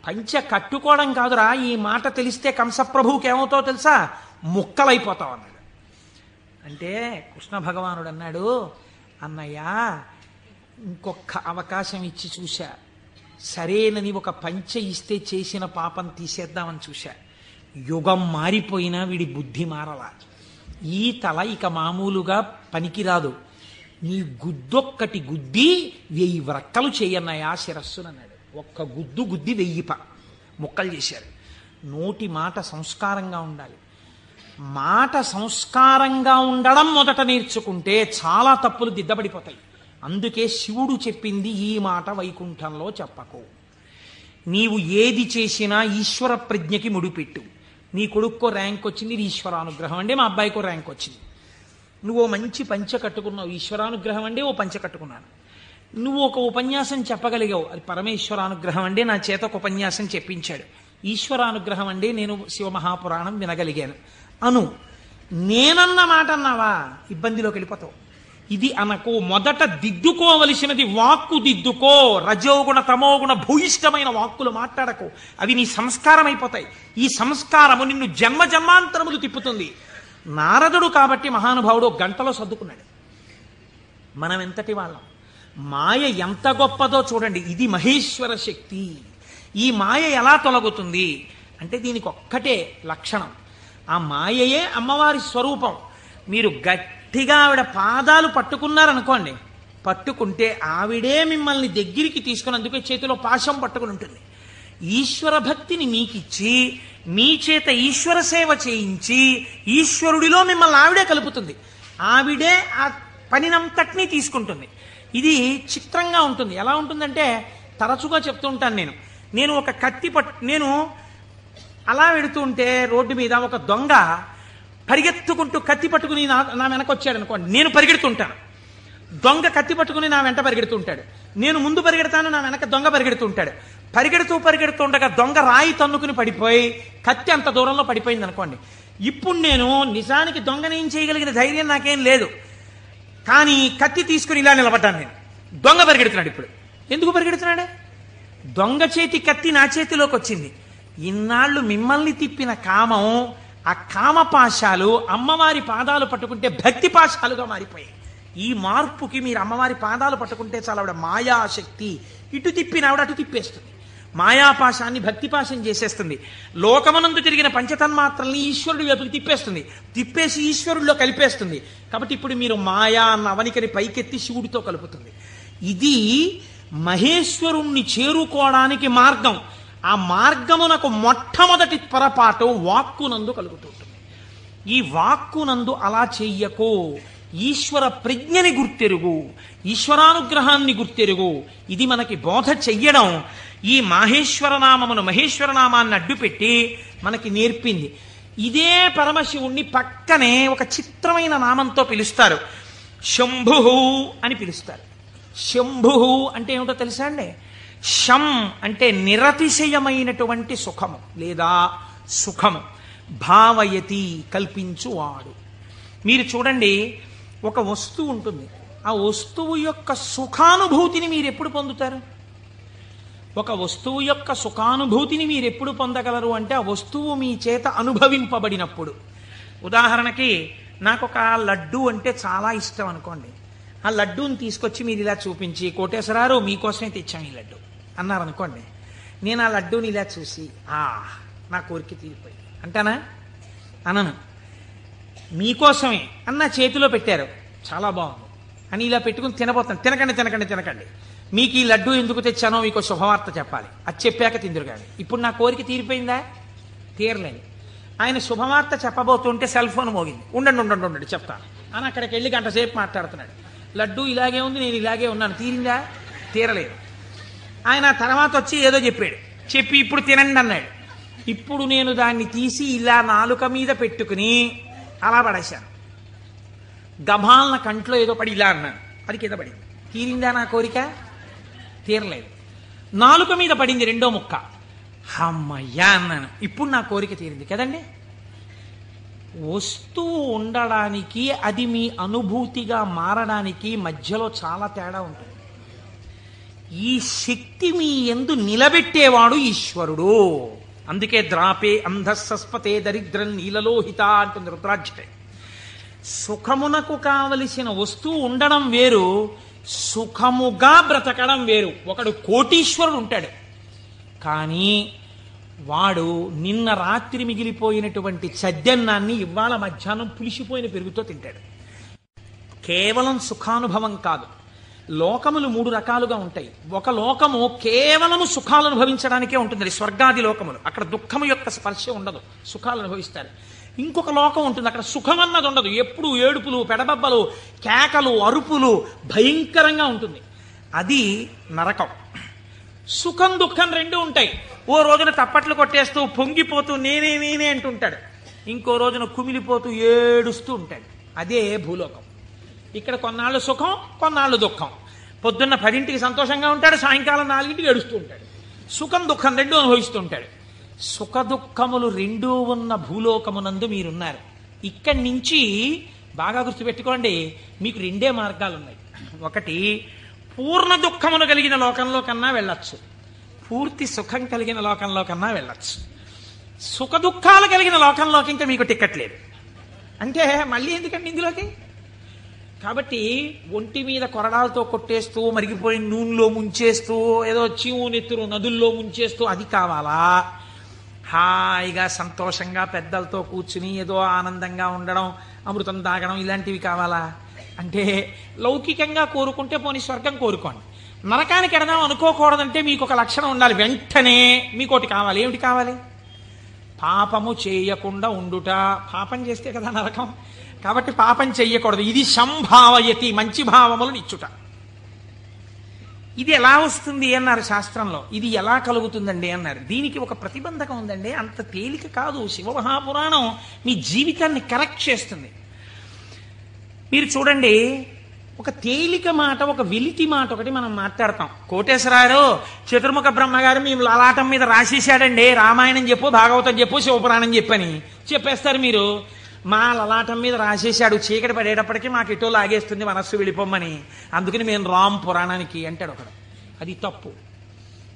S1: పంచె కట్టుకోవడం కాదురా, ఈ మాట తెలిస్తే కంసప్రభువుకి ఏమవుతావు తెలుసా, ముక్కలైపోతావు అన్నాడు. అంటే కృష్ణ భగవానుడు అన్నాడు, అన్నయ్యా, ఇంకొక అవకాశం ఇచ్చి చూశా, సరేనని ఒక పంచె ఇస్తే చేసిన పాపం తీసేద్దామని చూశా. యుగం మారిపోయినా వీడి బుద్ధి మారలా. ఈ తల ఇక మామూలుగా పనికిరాదు, నీ గుద్దొక్కటి గుద్ది 1000 వ్రక్కలు చేయన్నాయా శిరస్సునన్నాడు. ఒక్క గుద్దు గుద్ది 1000 ముక్కలు చేశారు. నోటి మాట సంస్కారంగా ఉండాలి. మాట సంస్కారంగా ఉండడం మొదట నేర్చుకుంటే చాలా తప్పులు దిద్దబడిపోతాయి. అందుకే శివుడు చెప్పింది ఈ మాట వైకుంఠంలో చెప్పకు. నీవు ఏది చేసినా ఈశ్వర ప్రజ్ఞకి ముడిపెట్టు. నీ కొడుక్కో ర్యాంక్ వచ్చింది, ఇది ఈశ్వరానుగ్రహం అండి. మా అబ్బాయికో ర్యాంక్ వచ్చింది. నువ్వు మంచి పంచ కట్టుకున్నావు, ఈశ్వరానుగ్రహం అండి. ఓ పంచ కట్టుకున్నాను. నువ్వు ఒక ఉపన్యాసం చెప్పగలిగావు, అది పరమేశ్వరానుగ్రహం అండి. నా చేత ఒక ఉపన్యాసం చెప్పించాడు, ఈశ్వరానుగ్రహం అండి. నేను శివమహాపురాణం వినగలిగాను అను. నేనన్న మాట అన్నావా, ఇబ్బందిలోకి వెళ్ళిపోతావు. ఇది అనకు. మొదట దిద్దుకోవలసినది వాక్కు దిద్దుకో. రజోగుణ తమోగుణ భూయిష్టమైన వాక్కులు మాట్లాడకు, అవి నీ సంస్కారం అయిపోతాయి. ఈ సంస్కారము నిన్ను జన్మ జన్మాంతరములు తిప్పుతుంది. నారదుడు కాబట్టి మహానుభావుడు గంటలో సర్దుకున్నాడు. మనం ఎంతటి వాళ్ళం, మాయ ఎంత గొప్పదో చూడండి. ఇది మహేశ్వర శక్తి. ఈ మాయ ఎలా తొలగుతుంది అంటే దీనికి ఒక్కటే లక్షణం, ఆ మాయయే అమ్మవారి స్వరూపం. మీరు గట్టిగా ఆవిడ పాదాలు పట్టుకున్నారనుకోండి, పట్టుకుంటే ఆవిడే మిమ్మల్ని దగ్గరికి తీసుకుని, అందుకే చేతిలో పాశం పట్టుకుని ఉంటుంది. ఈశ్వర భక్తిని మీకిచ్చి మీ చేత ఈశ్వర సేవ చేయించి ఈశ్వరుడిలో మిమ్మల్ని ఆవిడే కలుపుతుంది. ఆవిడే ఆ పనినంతటినీ తీసుకుంటుంది. ఇది చిత్రంగా ఉంటుంది. ఎలా ఉంటుందంటే, తరచుగా చెప్తూ ఉంటాను నేను ఒక కత్తి నేను అలా వెడుతుంటే రోడ్డు మీద ఒక దొంగ పరిగెత్తుకుంటూ కత్తి పట్టుకుని నా వెనక వచ్చాడు అనుకోండి, నేను పరిగెడుతుంటాను. దొంగ కత్తి పట్టుకుని నా వెంట పరిగెడుతుంటాడు. నేను ముందు పరిగెడతాను, నా వెనక దొంగ పరిగెడుతుంటాడు. పరిగెడుతుండగా దొంగ రాయి తన్నుకుని పడిపోయి కత్తి అంత దూరంలో పడిపోయింది అనుకోండి. ఇప్పుడు నేను నిజానికి దొంగనేం చేయగలిగిన ధైర్యం నాకేం లేదు, కానీ కత్తి తీసుకుని ఇలా నిలబడ్డాను నేను. దొంగ పరిగెడుతున్నాడు. ఇప్పుడు ఎందుకు పరిగెడుతున్నాడు? దొంగ చేతి కత్తి నా చేతిలోకి వచ్చింది. ఇన్నాళ్ళు మిమ్మల్ని తిప్పిన కామం, ఆ కామపాశాలు అమ్మవారి పాదాలు పట్టుకుంటే భక్తి పాశాలుగా మారిపోయాయి. ఈ మార్పుకి మీరు అమ్మవారి పాదాలు పట్టుకుంటే చాలా ఆవిడ మాయాశక్తి, ఇటు తిప్పిన ఆవిడ అటు తిప్పేస్తుంది. మాయాపాశాన్ని భక్తిపాశం చేసేస్తుంది. లోకమనందు తిరిగిన పంచతన్మాత్రల్ని ఈశ్వరుడి వైపుకి తిప్పేస్తుంది, తిప్పేసి ఈశ్వరుడిలో కలిపేస్తుంది. కాబట్టి ఇప్పుడు మీరు మాయా అన్న అవనికని పైకెత్తి శివుడితో కలుపుతుంది. ఇది మహేశ్వరుణ్ణి చేరుకోవడానికి మార్గం. ఆ మార్గమునకు మొట్టమొదటి పొరపాటు వాక్కునందు కలుగుతుంటుంది. ఈ వాక్కునందు అలా చెయ్యకు, ఈశ్వర ప్రజ్ఞని గుర్తెరుగు, ఈశ్వరానుగ్రహాన్ని గుర్తెరుగు. ఇది మనకి బోధ చెయ్యడం ఈ మహేశ్వరనామమును, మహేశ్వరనామాన్ని అడ్డుపెట్టి మనకి నేర్పింది. ఇదే పరమశివుణ్ణి పక్కనే ఒక చిత్రమైన నామంతో పిలుస్తారు, శంభు అని పిలుస్తారు. శంభు అంటే ఏమిటో తెలుసా అండి? శం అంటే నిరతిశయమైనటువంటి సుఖము లేదా సుఖము, భావయతి కల్పించువాడు. మీరు చూడండి, ఒక వస్తువు ఉంటుంది, ఆ వస్తువు యొక్క సుఖానుభూతిని మీరు ఎప్పుడు పొందుతారు? ఒక వస్తువు యొక్క సుఖానుభూతిని మీరు ఎప్పుడు పొందగలరు అంటే ఆ వస్తువు మీ చేత అనుభవింపబడినప్పుడు. ఉదాహరణకి నాకు ఒక లడ్డు అంటే చాలా ఇష్టం అనుకోండి. ఆ లడ్డూని తీసుకొచ్చి మీరు ఇలా చూపించి, కోటేశ్వరారు మీకోసమే తెచ్చాం ఈ లడ్డు అన్నారనుకోండి. నేను ఆ లడ్డూని ఇలా చూసి నా కోరిక తీరిపోయి అంటానా? అనను. మీకోసమే అన్న చేతిలో పెట్టారు, చాలా బాగుంది అని ఇలా పెట్టుకుని తినబోతాను. తినకండి, మీకు ఈ లడ్డు ఎందుకు తెచ్చానో మీకు శుభవార్త చెప్పాలి, అది చెప్పాక తిందురు కానీ. ఇప్పుడు నా కోరిక తీరిపోయిందా? తీరలేదు. ఆయన శుభవార్త చెప్పబోతుంటే సెల్ ఫోన్ మోగింది. ఉండండి చెప్తాను అని అక్కడికి వెళ్ళి గంట సేపు మాట్లాడుతున్నాడు. లడ్డు ఇలాగే ఉంది, నేను ఇలాగే ఉన్నాను, తీరిందా? తీరలేదు. ఆయన తర్వాత వచ్చి ఏదో చెప్పి ఇప్పుడు తినండి అన్నాడు. ఇప్పుడు నేను దాన్ని తీసి ఇలా నాలుక మీద పెట్టుకుని అలా పడేశాను. గభాలన కంట్లో ఏదో పడి ఇలా అన్నాను, అది కింద పడింది. తీరిందా నా కోరిక? తీరలేదు. నాలుక మీద పడింది రెండో ముక్క, అమ్మయ్యా అన్నాను, ఇప్పుడు నా కోరిక తీరింది కదండి. వస్తువు ఉండడానికి, అది మీ అనుభూతిగా మారడానికి మధ్యలో చాలా తేడా ఉంటుంది. ఈ శక్తి మీ యందు నిలబెట్టేవాడు ఈశ్వరుడు. అందుకే ద్రాపే అంధస్సస్పతే దరిద్రం నీలలోహిత అంటుంది రుద్రాక్ష. సుఖమునకు కావలసిన వస్తువు ఉండడం వేరు, సుఖముగా బ్రతకడం వేరు. ఒకడు కోటీశ్వరుడు ఉంటాడు, కానీ వాడు నిన్న రాత్రి మిగిలిపోయినటువంటి చద్దన్నాన్ని ఇవాళ మధ్యాహ్నం పులిసిపోయిన పెరుగుతో తింటాడు. కేవలం సుఖానుభవం కాదు. లోకములు 3 రకాలుగా ఉంటాయి. ఒక లోకము కేవలము సుఖాలు అనుభవించడానికే ఉంటుంది, స్వర్గాది లోకములు. అక్కడ దుఃఖము యొక్క స్పర్శ ఉండదు, సుఖాలు అనుభవిస్తారు. ఇంకొక లోకం ఉంటుంది, అక్కడ సుఖం అన్నది ఉండదు, ఎప్పుడు ఏడుపులు, పెడబబ్బలు, కేకలు, అరుపులు, భయంకరంగా ఉంటుంది. అది నరకం. సుఖం దుఃఖం 2 ఉంటాయి. ఓ రోజున తప్పట్లు కొట్టేస్తూ పొంగిపోతూ నేనే అంటుంటాడు, ఇంకో రోజున కుమిలిపోతూ ఏడుస్తూ ఉంటాడు. అదే భూలోకం. ఇక్కడ కొన్నాళ్ళు సుఖం, కొన్నాళ్ళు దుఃఖం. పొద్దున్న 10ంటికి సంతోషంగా ఉంటాడు, సాయంకాలం 4ంటికి ఏడుస్తూ ఉంటాడు. సుఖం దుఃఖం 2 అనుభవిస్తూ ఉంటాడు. సుఖ దుఃఖములు 2 ఉన్న భూలోకమునందు మీరున్నారు. ఇక్కడి నుంచి బాగా గుర్తుపెట్టుకోండి, మీకు 2 మార్గాలు ఉన్నాయి. ఒకటి, పూర్ణ దుఃఖమును కలిగిన లోకంలో కన్నా వెళ్ళచ్చు, పూర్తి సుఖం కలిగిన లోకంలో కన్నా వెళ్ళచ్చు. సుఖ దుఃఖాలు కలిగిన లోకంలోకి ఇంకా మీకు టికెట్ లేదు. అంటే మళ్ళీ ఎందుకండి ఇందులోకి? కాబట్టి ఒంటి మీద కొరడాలతో కొట్టేస్తూ, మరిగిపోయిన నూనెలో ముంచేస్తూ, ఏదో చీము నెత్తురు నదుల్లో ముంచేస్తూ అది కావాలా? హాయిగా సంతోషంగా పెద్దలతో కూర్చుని ఏదో ఆనందంగా ఉండడం, అమృతం తాగడం, ఇలాంటివి కావాలా? అంటే లౌకికంగా కోరుకుంటే పోనీ స్వర్గం కోరుకోండి. నరకానికి ఎడదాం అనుకోకూడదంటే మీకు ఒక లక్షణం ఉండాలి. వెంటనే మీకోటి కావాలి. ఏమిటి కావాలి? పాపము చేయకుండా ఉండుట. పాపం చేస్తే కదా నరకం. కాబట్టి పాపం చెయ్యకూడదు. ఇది సంభావయతి, మంచి భావములను ఇచ్చుట. ఇది ఎలా వస్తుంది అన్నారు శాస్త్రంలో. ఇది ఎలా కలుగుతుందండి అన్నారు. దీనికి ఒక ప్రతిబంధకం ఉందండి, అంత తేలిక కాదు. శివమహాపురాణం మీ జీవితాన్ని కరెక్ట్ చేస్తుంది. మీరు చూడండి, ఒక తేలిక మాట, ఒక వెలితి మాట ఒకటి మనం మాట్లాడతాం. కోటేశ్వరారు చతుర్ముఖ బ్రహ్మగారు మేము లలాటం మీద రాసేసాడండి, రామాయణం చెప్పు, భాగవతం చెప్పు, శివపురాణం చెప్పని చెప్పేస్తారు మీరు. మా లలాటం మీద రాసేసాడు, చీకటి పడేటప్పటికీ మాకు ఎటో లాగేస్తుంది మనస్సు వెళ్ళిపోమ్మని, అందుకని మేము రామ్ పురాణానికి అంటాడు ఒకడు. అది తప్పు.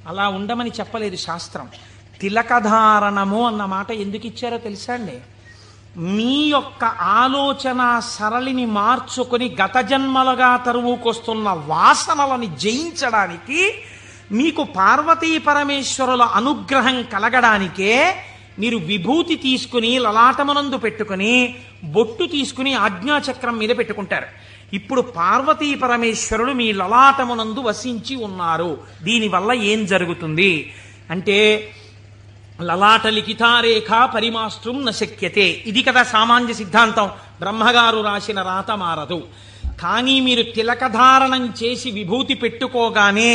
S1: అలా ఉండమని చెప్పలేదు శాస్త్రం. తిలకధారణము అన్న మాట ఎందుకు ఇచ్చారో తెలుసా అండి? మీ యొక్క ఆలోచన సరళిని మార్చుకొని గత జన్మలుగా తరువుకొస్తున్న వాసనలని జయించడానికి, మీకు పార్వతీ పరమేశ్వరుల అనుగ్రహం కలగడానికే మీరు విభూతి తీసుకుని లలాటమునందు పెట్టుకుని బొట్టు తీసుకుని ఆజ్ఞాచక్రం మీద పెట్టుకుంటారు. ఇప్పుడు పార్వతీ పరమేశ్వరుడు మీ లలాటమునందు వసించి ఉన్నారు. దీనివల్ల ఏం జరుగుతుంది అంటే, లలాట లిఖితారేఖ పరిమాస్త్రం నశక్యతే, ఇది కదా సామాన్య సిద్ధాంతం. బ్రహ్మగారు రాసిన రాత మారదు. కానీ మీరు తిలకధారణం చేసి విభూతి పెట్టుకోగానే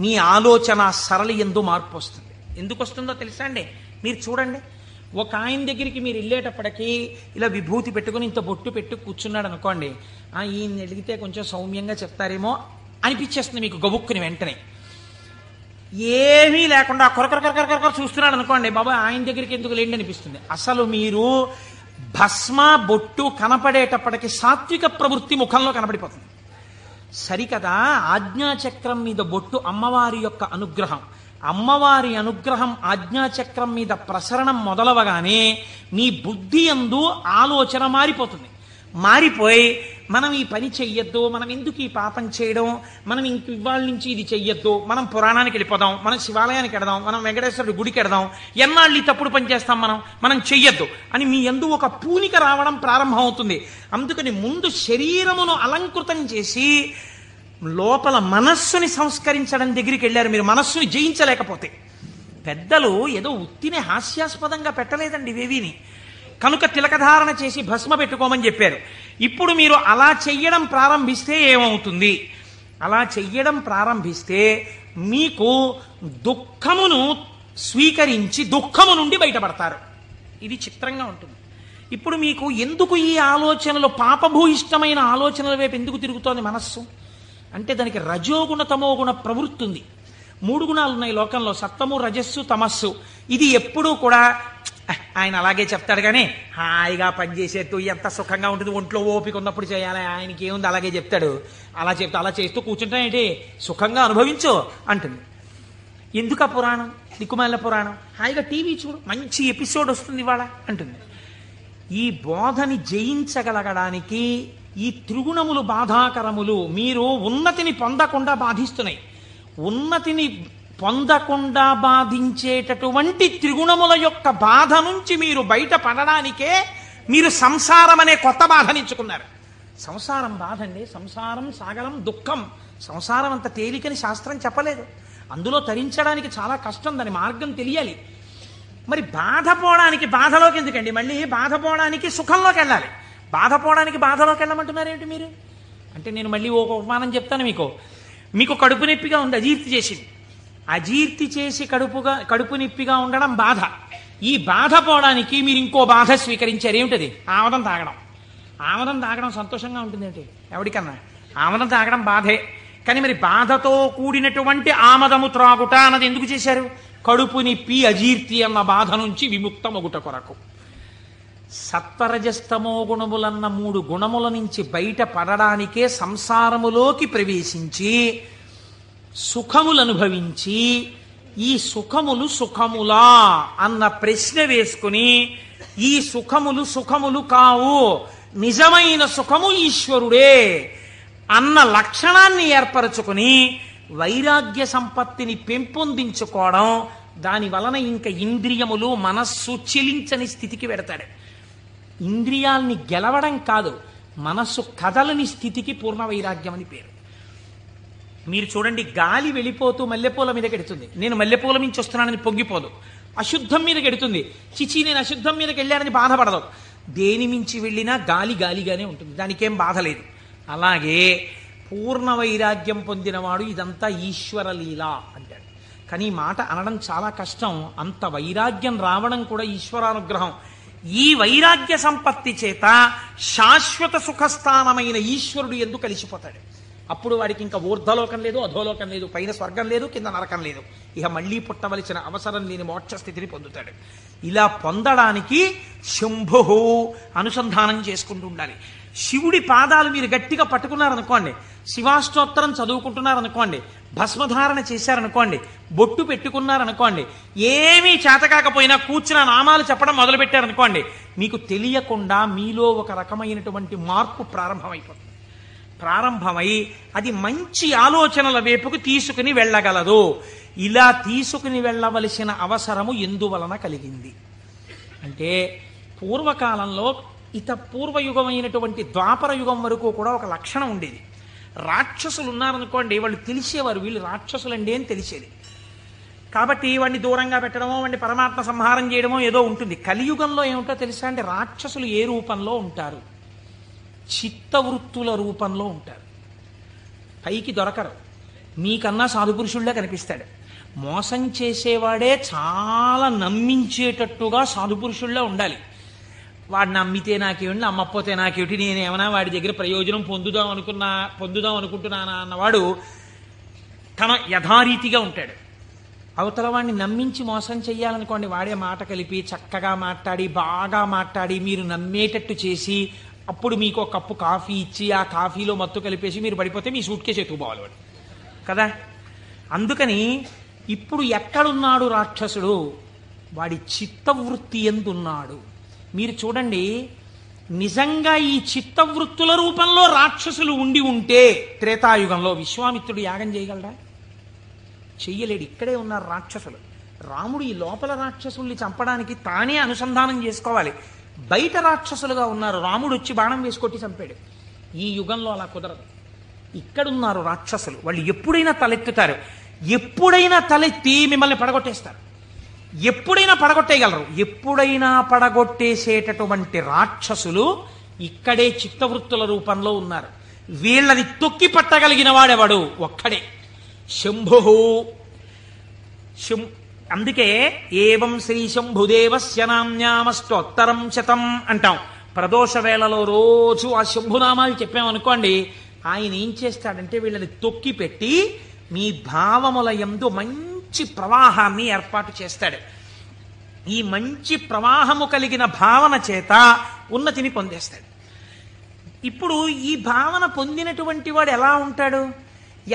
S1: మీ ఆలోచన సరళి ఎందు మార్పు వస్తుంది. ఎందుకు వస్తుందో తెలుసా అండి? మీరు చూడండి, ఒక ఆయన దగ్గరికి మీరు వెళ్ళేటప్పటికీ ఇలా విభూతి పెట్టుకుని ఇంత బొట్టు పెట్టు కూర్చున్నాడు అనుకోండి, ఈయన అడిగితే కొంచెం సౌమ్యంగా చెప్తారేమో అనిపించేస్తుంది మీకు గబుక్కుని వెంటనే. ఏమీ లేకుండా కొరకొర చూస్తున్నాడు అనుకోండి, బాబా ఆయన దగ్గరికి ఎందుకు లేండి అనిపిస్తుంది. అసలు మీరు భస్మ బొట్టు కనపడేటప్పటికి సాత్విక ప్రవృత్తి ముఖంలో కనపడిపోతుంది. సరికదా, ఆజ్ఞాచక్రం మీద బొట్టు అమ్మవారి యొక్క అనుగ్రహం. అమ్మవారి అనుగ్రహం ఆజ్ఞాచక్రం మీద ప్రసరణం మొదలవగానే మీ బుద్ధి యందు ఆలోచన మారిపోతుంది. మారిపోయి మనం ఈ పని చెయ్యొద్దు, మనం ఎందుకు ఈ పాపం చేయడం, మనం ఇంక ఇవాళ నుంచి ఇది చెయ్యొద్దు, మనం పురాణానికి వెళ్ళిపోదాం, మనం శివాలయానికి వెడదాం, మనం వెంకటేశ్వరుడి గుడికి వెడదాం, ఎన్నాళ్ళు ఈ తప్పుడు పని చేస్తాం, మనం చెయ్యొద్దు అని మీ యందు ఒక పూనిక రావడం ప్రారంభం అవుతుంది. అందుకని ముందు శరీరమును అలంకృతం చేసి లోపల మనస్సుని సంస్కరించడం దగ్గరికి వెళ్ళారు. మీరు మనస్సుని జయించలేకపోతే. పెద్దలు ఏదో ఉత్తినే హాస్యాస్పదంగా పెట్టలేదండి ఇవేవిని. కనుక తిలకధారణ చేసి భస్మ పెట్టుకోమని చెప్పారు. ఇప్పుడు మీరు అలా చెయ్యడం ప్రారంభిస్తే ఏమవుతుంది? అలా చెయ్యడం ప్రారంభిస్తే మీకు దుఃఖమును స్వీకరించి దుఃఖము నుండి బయటపడతారు. ఇది చిత్రంగా ఉంటుంది. ఇప్పుడు మీకు ఎందుకు ఈ ఆలోచనలు, పాపభూయిష్టమైన ఆలోచనల వైపు ఎందుకు తిరుగుతోంది మనస్సు అంటే, దానికి రజోగుణ తమోగుణ ప్రవృత్తి ఉంది. 3 గుణాలు ఉన్నాయి లోకంలో, సత్వము రజస్సు తమస్సు. ఇది ఎప్పుడూ కూడా ఆయన అలాగే చెప్తాడు కానీ హాయిగా పనిచేసేట్టు ఎంత సుఖంగా ఉంటుంది, ఒంట్లో ఓపిక ఉన్నప్పుడు చేయాలి, ఆయనకి ఏముంది అలాగే చెప్తాడు. అలా చేస్తూ కూర్చుంటానేంటి, సుఖంగా అనుభవించు అంటుంది. ఎందుకు ఆ పురాణం, దిక్కుమాలిన పురాణం, హాయిగా టీవీ చూడు, మంచి ఎపిసోడ్ వస్తుంది ఇవాళ అంటుంది. ఈ బోధని జయించగలగడానికి ఈ త్రిగుణములు బాధాకరములు. మీరు ఉన్నతిని పొందకుండా బాధిస్తున్నాయి. ఉన్నతిని పొందకుండా బాధించేటటువంటి త్రిగుణముల యొక్క బాధ నుంచి మీరు బయటపడడానికే మీరు సంసారం అనే కొత్త బాధనించుకున్నారు. సంసారం బాధ అండి, సంసారం సాగరం దుఃఖం. సంసారం అంత తేలికని శాస్త్రం చెప్పలేదు. అందులో తరించడానికి చాలా కష్టం, దాని మార్గం తెలియాలి. మరి బాధపోవడానికి బాధలోకి ఎందుకండి, మళ్ళీ బాధపోవడానికి సుఖంలోకి వెళ్ళాలి. బాధపోవడానికి బాధలోకి వెళ్ళమంటున్నారేంటి మీరు అంటే, నేను మళ్ళీ ఒక ఉపమానం చెప్తాను మీకు కడుపు నొప్పిగా ఉంది, అజీర్తి చేసింది. అజీర్తి చేసి కడుపు నొప్పిగా ఉండడం బాధ. ఈ బాధ పోవడానికి మీరు ఇంకో బాధ స్వీకరించారు. ఏమిటది? ఆమదం తాగడం. ఆమదం తాగడం సంతోషంగా ఉంటుంది ఏంటి ఎవరికన్నా? ఆమదం తాగడం బాధే. కానీ మరి బాధతో కూడినటువంటి ఆమదము త్రాగుట అన్నది ఎందుకు చేశారు? కడుపు నొప్పి అజీర్తి అన్న బాధ నుంచి విముక్తమగుట కొరకు. సత్వరజస్తమో గుణములన్న 3 గుణముల నుంచి బయట పడడానికే సంసారములోకి ప్రవేశించి సుఖములు అనుభవించి, ఈ సుఖములు సుఖములా అన్న ప్రశ్న వేసుకుని, ఈ సుఖములు కావు, నిజమైన సుఖము ఈశ్వరుడే అన్న లక్షణాన్ని ఏర్పరచుకుని వైరాగ్య సంపత్తిని పెంపొందించుకోవడం, దాని వలన ఇంకా ఇంద్రియములు మనస్సు చెలించని స్థితికి పెడతాడు. ఇంద్రియాల్ని గెలవడం కాదు, మనస్సు కదలని స్థితికి పూర్ణ వైరాగ్యం అని పేరు. మీరు చూడండి, గాలి వెళ్ళిపోతూ మల్లెపూల మీద గెడుతుంది, నేను మల్లెపూల నుంచి వస్తున్నానని పొంగిపోదు. అశుద్ధం మీద గెడుతుంది, చిచి నేను అశుద్ధం మీదకి వెళ్ళానని బాధపడదు. దేని మించి వెళ్ళినా గాలి గాలిగానే ఉంటుంది, దానికేం బాధ లేదు. అలాగే పూర్ణ వైరాగ్యం పొందినవాడు ఇదంతా ఈశ్వరలీల అంటాడు. కానీ ఈ మాట అనడం చాలా కష్టం. అంత వైరాగ్యం రావడం కూడా ఈశ్వరానుగ్రహం. ఈ వైరాగ్య సంపత్తి చేత శాశ్వత సుఖస్థానమైన ఈశ్వరుడు ఎందుకు కలిసిపోతాడు. అప్పుడు వాడికి ఇంకా ఊర్ధ్వలోకం లేదు, అధోలోకం లేదు, పైన స్వర్గం లేదు, కింద నరకం లేదు. ఇక మళ్ళీ పుట్టవలసిన అవసరం లేని మోక్ష స్థితిని పొందుతాడు. ఇలా పొందడానికి శంభు అనుసంధానం చేసుకుంటూ ఉండాలి. శివుడి పాదాలు మీరు గట్టిగా పట్టుకున్నారనుకోండి, శివాష్టోత్తరం చదువుకుంటున్నారనుకోండి, భస్మధారణ చేశారనుకోండి, బొట్టు పెట్టుకున్నారనుకోండి, ఏమీ చేతకాకపోయినా కూర్చున్న నామాలు చెప్పడం మొదలుపెట్టారనుకోండి, మీకు తెలియకుండా మీలో ఒక రకమైనటువంటి మార్పు ప్రారంభమై అది మంచి ఆలోచనల వైపుకు తీసుకుని వెళ్ళగలదు. ఇలా తీసుకుని వెళ్ళవలసిన అవసరము ఎందువలన కలిగింది అంటే, పూర్వకాలంలో పూర్వయుగమైనటువంటి ద్వాపర యుగం వరకు కూడా ఒక లక్షణం ఉండేది. రాక్షసులు ఉన్నారనుకోండి, వాళ్ళు తెలిసేవారు వీళ్ళు రాక్షసులండి అని తెలిసేది. కాబట్టి వాడిని దూరంగా పెట్టడమో, వాడిని పరమాత్మ సంహారం చేయడమో ఏదో ఉంటుంది. కలియుగంలో ఏమిటో తెలుసా అంటే, రాక్షసులు ఏ రూపంలో ఉంటారు? చిత్తవృత్తుల రూపంలో ఉంటారు. పైకి దొరకరు, మీకన్నా సాధుపురుషుళ్ళే కనిపిస్తాడు. మోసం చేసేవాడే చాలా నమ్మించేటట్టుగా సాధుపురుషుళ్ళే ఉండాలి. వాడు నమ్మితే నాకేమిటి, నమ్మకపోతే నాకేమిటి, నేనేమన్నా వాడి దగ్గర ప్రయోజనం పొందుదాం అనుకుంటున్నానా అన్నవాడు తన యథారీతిగా ఉంటాడు. అవతల వాడిని నమ్మించి మోసం చెయ్యాలనుకోండి, వాడే మాట కలిపి చక్కగా మాట్లాడి బాగా మాట్లాడి మీరు నమ్మేటట్టు చేసి అప్పుడు మీకు ఒక కప్పు కాఫీ ఇచ్చి ఆ కాఫీలో మత్తు కలిపేసి మీరు పడిపోతే మీ సూట్ కేసు ఎత్తుకుపోవాలి వాడు కదా. అందుకని ఇప్పుడు ఎక్కడున్నాడు రాక్షసుడు? వాడి చిత్తవృత్తి ఎందున్నాడు. మీరు చూడండి, నిజంగా ఈ చిత్తవృత్తుల రూపంలో రాక్షసులు ఉండి ఉంటే త్రేతాయుగంలో విశ్వామిత్రుడు యాగం చేయగలడా? చెయ్యలేడు. ఇక్కడే ఉన్నారు రాక్షసులు. రాముడు ఈ లోపల రాక్షసుల్ని చంపడానికి తానే అనుసంధానం చేసుకోవాలి. బయట రాక్షసులుగా ఉన్నారు, రాముడు వచ్చి బాణం వేసుకొట్టి చంపాడు. ఈ యుగంలో అలా కుదరదు. ఇక్కడున్నారు రాక్షసులు, వాళ్ళు ఎప్పుడైనా తలెత్తుతారు. ఎప్పుడైనా తలెత్తి మిమ్మల్ని పడగొట్టేస్తారు. ఎప్పుడైనా పడగొట్టేయగలరు. ఎప్పుడైనా పడగొట్టేసేటటువంటి రాక్షసులు ఇక్కడే చిత్తవృత్తుల రూపంలో ఉన్నారు. వీళ్ళని తొక్కి పట్టగలిగిన వాడెవడు? ఒక్కడే, శంభు. అందుకే ఏవం శ్రీ శంభుదేవస్య నామ్యామష్టోత్తరం శతం అంటాం. ప్రదోష వేళలో రోజు ఆ శంభునామాలు చెప్పామనుకోండి, ఆయన ఏం చేస్తాడంటే వీళ్ళని తొక్కి పెట్టి మీ భావముల యందు మంచి ప్రవాహాన్ని ఏర్పాటు చేస్తాడు. ఈ మంచి ప్రవాహము కలిగిన భావన చేత ఉన్నతిని పొందేస్తాడు. ఇప్పుడు ఈ భావన పొందినటువంటి వాడు ఎలా ఉంటాడు,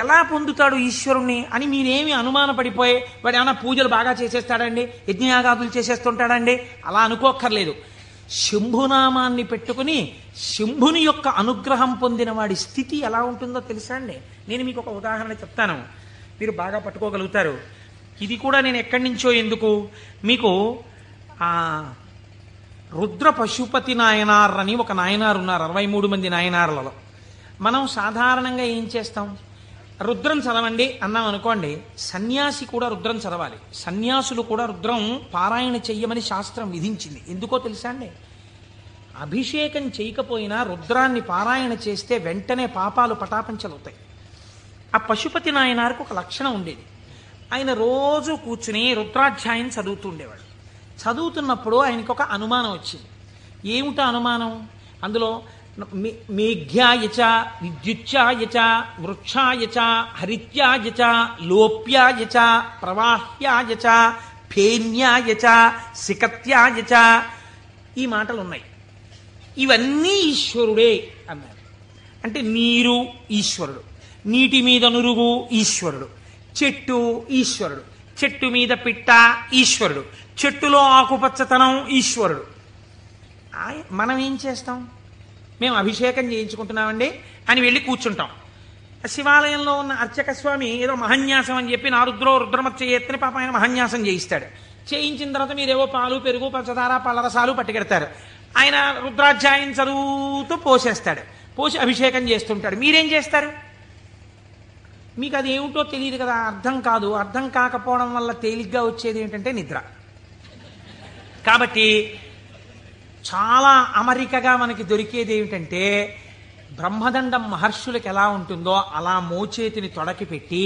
S1: ఎలా పొందుతాడు ఈశ్వరుణ్ణి అని మీరేమి అనుమానపడిపోయి వాడు ఏమైనా పూజలు బాగా చేసేస్తాడండి, యజ్ఞయాగాదులు చేసేస్తుంటాడండి అలా అనుకోక్కర్లేదు. శంభునామాన్ని పెట్టుకుని శంభుని యొక్క అనుగ్రహం పొందిన వాడి స్థితి ఎలా ఉంటుందో తెలుసా అండి. నేను మీకు ఒక ఉదాహరణ చెప్తాను, మీరు బాగా పట్టుకోగలుగుతారు. ఇది కూడా నేను ఎక్కడి నుంచో ఎందుకు మీకు రుద్ర పశుపతి నాయనార్ అని ఒక నాయనారు ఉన్నారు. 63 మంది నాయనార్లలో మనం సాధారణంగా ఏం చేస్తాం, రుద్రం చదవండి అన్నాం అనుకోండి, సన్యాసి కూడా రుద్రం చదవాలి. సన్యాసులు కూడా రుద్రం పారాయణ చెయ్యమని శాస్త్రం విధించింది. ఎందుకో తెలుసా అండి, అభిషేకం చేయకపోయినా రుద్రాన్ని పారాయణ చేస్తే వెంటనే పాపాలు పటాపంచలవుతాయి. ఆ పశుపతి నాయనారికి ఒక లక్షణం ఉండేది. ఆయన రోజు కూర్చుని రుద్రాధ్యాయం చదువుతూ ఉండేవాడు. చదువుతున్నప్పుడు ఆయనకు ఒక అనుమానం వచ్చింది. ఏమిటా అనుమానం? అందులో మేఘ్యాయచ విద్యుచ్చాయచ వృక్షాయచ హరిత్యాయచ లోప్యాయచ ప్రవాహ్యాయచ ఫేన్యాయచ సికత్యాయచ ఈ మాటలు ఉన్నాయి. ఇవన్నీ ఈశ్వరుడే అన్నారు. అంటే నీరు ఈశ్వరుడు, నీటి మీద నురుగు ఈశ్వరుడు, చెట్టు ఈశ్వరుడు, చెట్టు మీద పిట్ట ఈశ్వరుడు, చెట్టులో ఆకుపచ్చతనం ఈశ్వరుడు. మనం ఏం చేస్తాం, మేము అభిషేకం చేయించుకుంటున్నామండి అని వెళ్ళి కూర్చుంటాం. శివాలయంలో ఉన్న అర్చక స్వామి ఏదో మహన్యాసం అని చెప్పి నారుద్రో రుద్రమచ్చ ఎత్తుని పాప ఆయన మహన్యాసం చేయిస్తాడు. చేయించిన తర్వాత మీరేవో పాలు పెరుగు పంచదార పళ్ళరసాలు పట్టుకెడతారు. ఆయన రుద్రాధ్యాయం చదువుతూ పోసేస్తాడు. పోసి అభిషేకం చేస్తుంటాడు. మీరేం చేస్తారు? మీకు అది ఏమిటో తెలియదు కదా, అర్థం కాదు. అర్థం కాకపోవడం వల్ల తేలిగ్గా వచ్చేది ఏంటంటే నిద్ర. కాబట్టి చాలా అమరికగా మనకి దొరికేది ఏమిటంటే బ్రహ్మదండం మహర్షులకు ఎలా ఉంటుందో అలా మోచేతిని తొడకి పెట్టి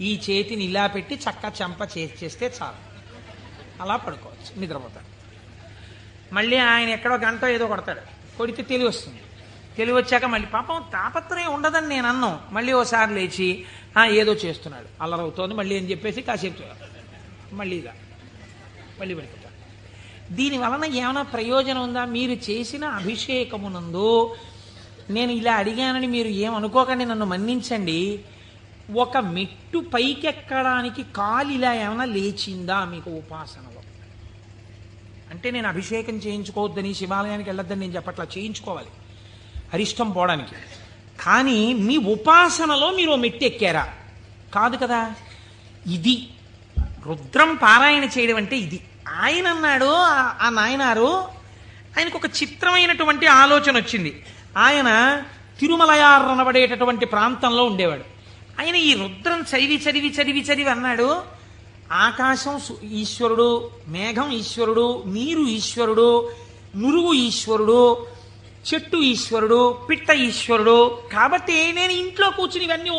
S1: ఈ చేతిని ఇలా పెట్టి చక్క చెంప చేస్తే చాలు, అలా పడుకోవచ్చు, నిద్రపోతాడు. మళ్ళీ ఆయన ఎక్కడో గంట ఏదో కొడతాడు, కొడితే తెలివి వస్తుంది. తెలివి వచ్చాక మళ్ళీ పాపం తాపత్రయం ఉండదని నేను అన్నాం. మళ్ళీ ఓసారి లేచి ఏదో చేస్తున్నాడు, అల్లరవుతోంది మళ్ళీ అని చెప్పేసి కాసేపు మళ్ళీ పడిపోతాడు. దీనివలన ఏమైనా ప్రయోజనం ఉందా? మీరు చేసిన అభిషేకమునందు నేను ఇలా అడిగానని మీరు ఏమనుకోకండి, నన్ను మన్నించండి. ఒక మెట్టు పైకెక్కడానికి కాలు ఇలా ఏమైనా లేచిందా మీకు ఉపాసనలో? అంటే నేను అభిషేకం చేయించుకోవద్దని, శివాలయానికి వెళ్ళొద్దని నేను చెప్పట్లా, చేయించుకోవాలి అరిష్టం పోవడానికి. కానీ మీ ఉపాసనలో మీరు మెట్టు ఎక్కారా? కాదు కదా. ఇది రుద్రం పారాయణ చేయడం అంటే ఇది. ఆయన అన్నాడు, ఆ నాయనారు ఆయనకు ఒక చిత్రమైనటువంటి ఆలోచన వచ్చింది. ఆయన తిరుమలయార్ అనబడేటటువంటి ప్రాంతంలో ఉండేవాడు. ఆయన ఈ రుద్రం చదివి చదివి చదివి చదివి అన్నాడు, ఆకాశం ఈశ్వరుడు, మేఘం ఈశ్వరుడు, నీరు ఈశ్వరుడు, నురుగు ఈశ్వరుడు, చెట్టు ఈశ్వరుడు, పిట్ట ఈశ్వరుడు. కాబట్టి నేను ఇంట్లో కూర్చుని ఇవన్నీ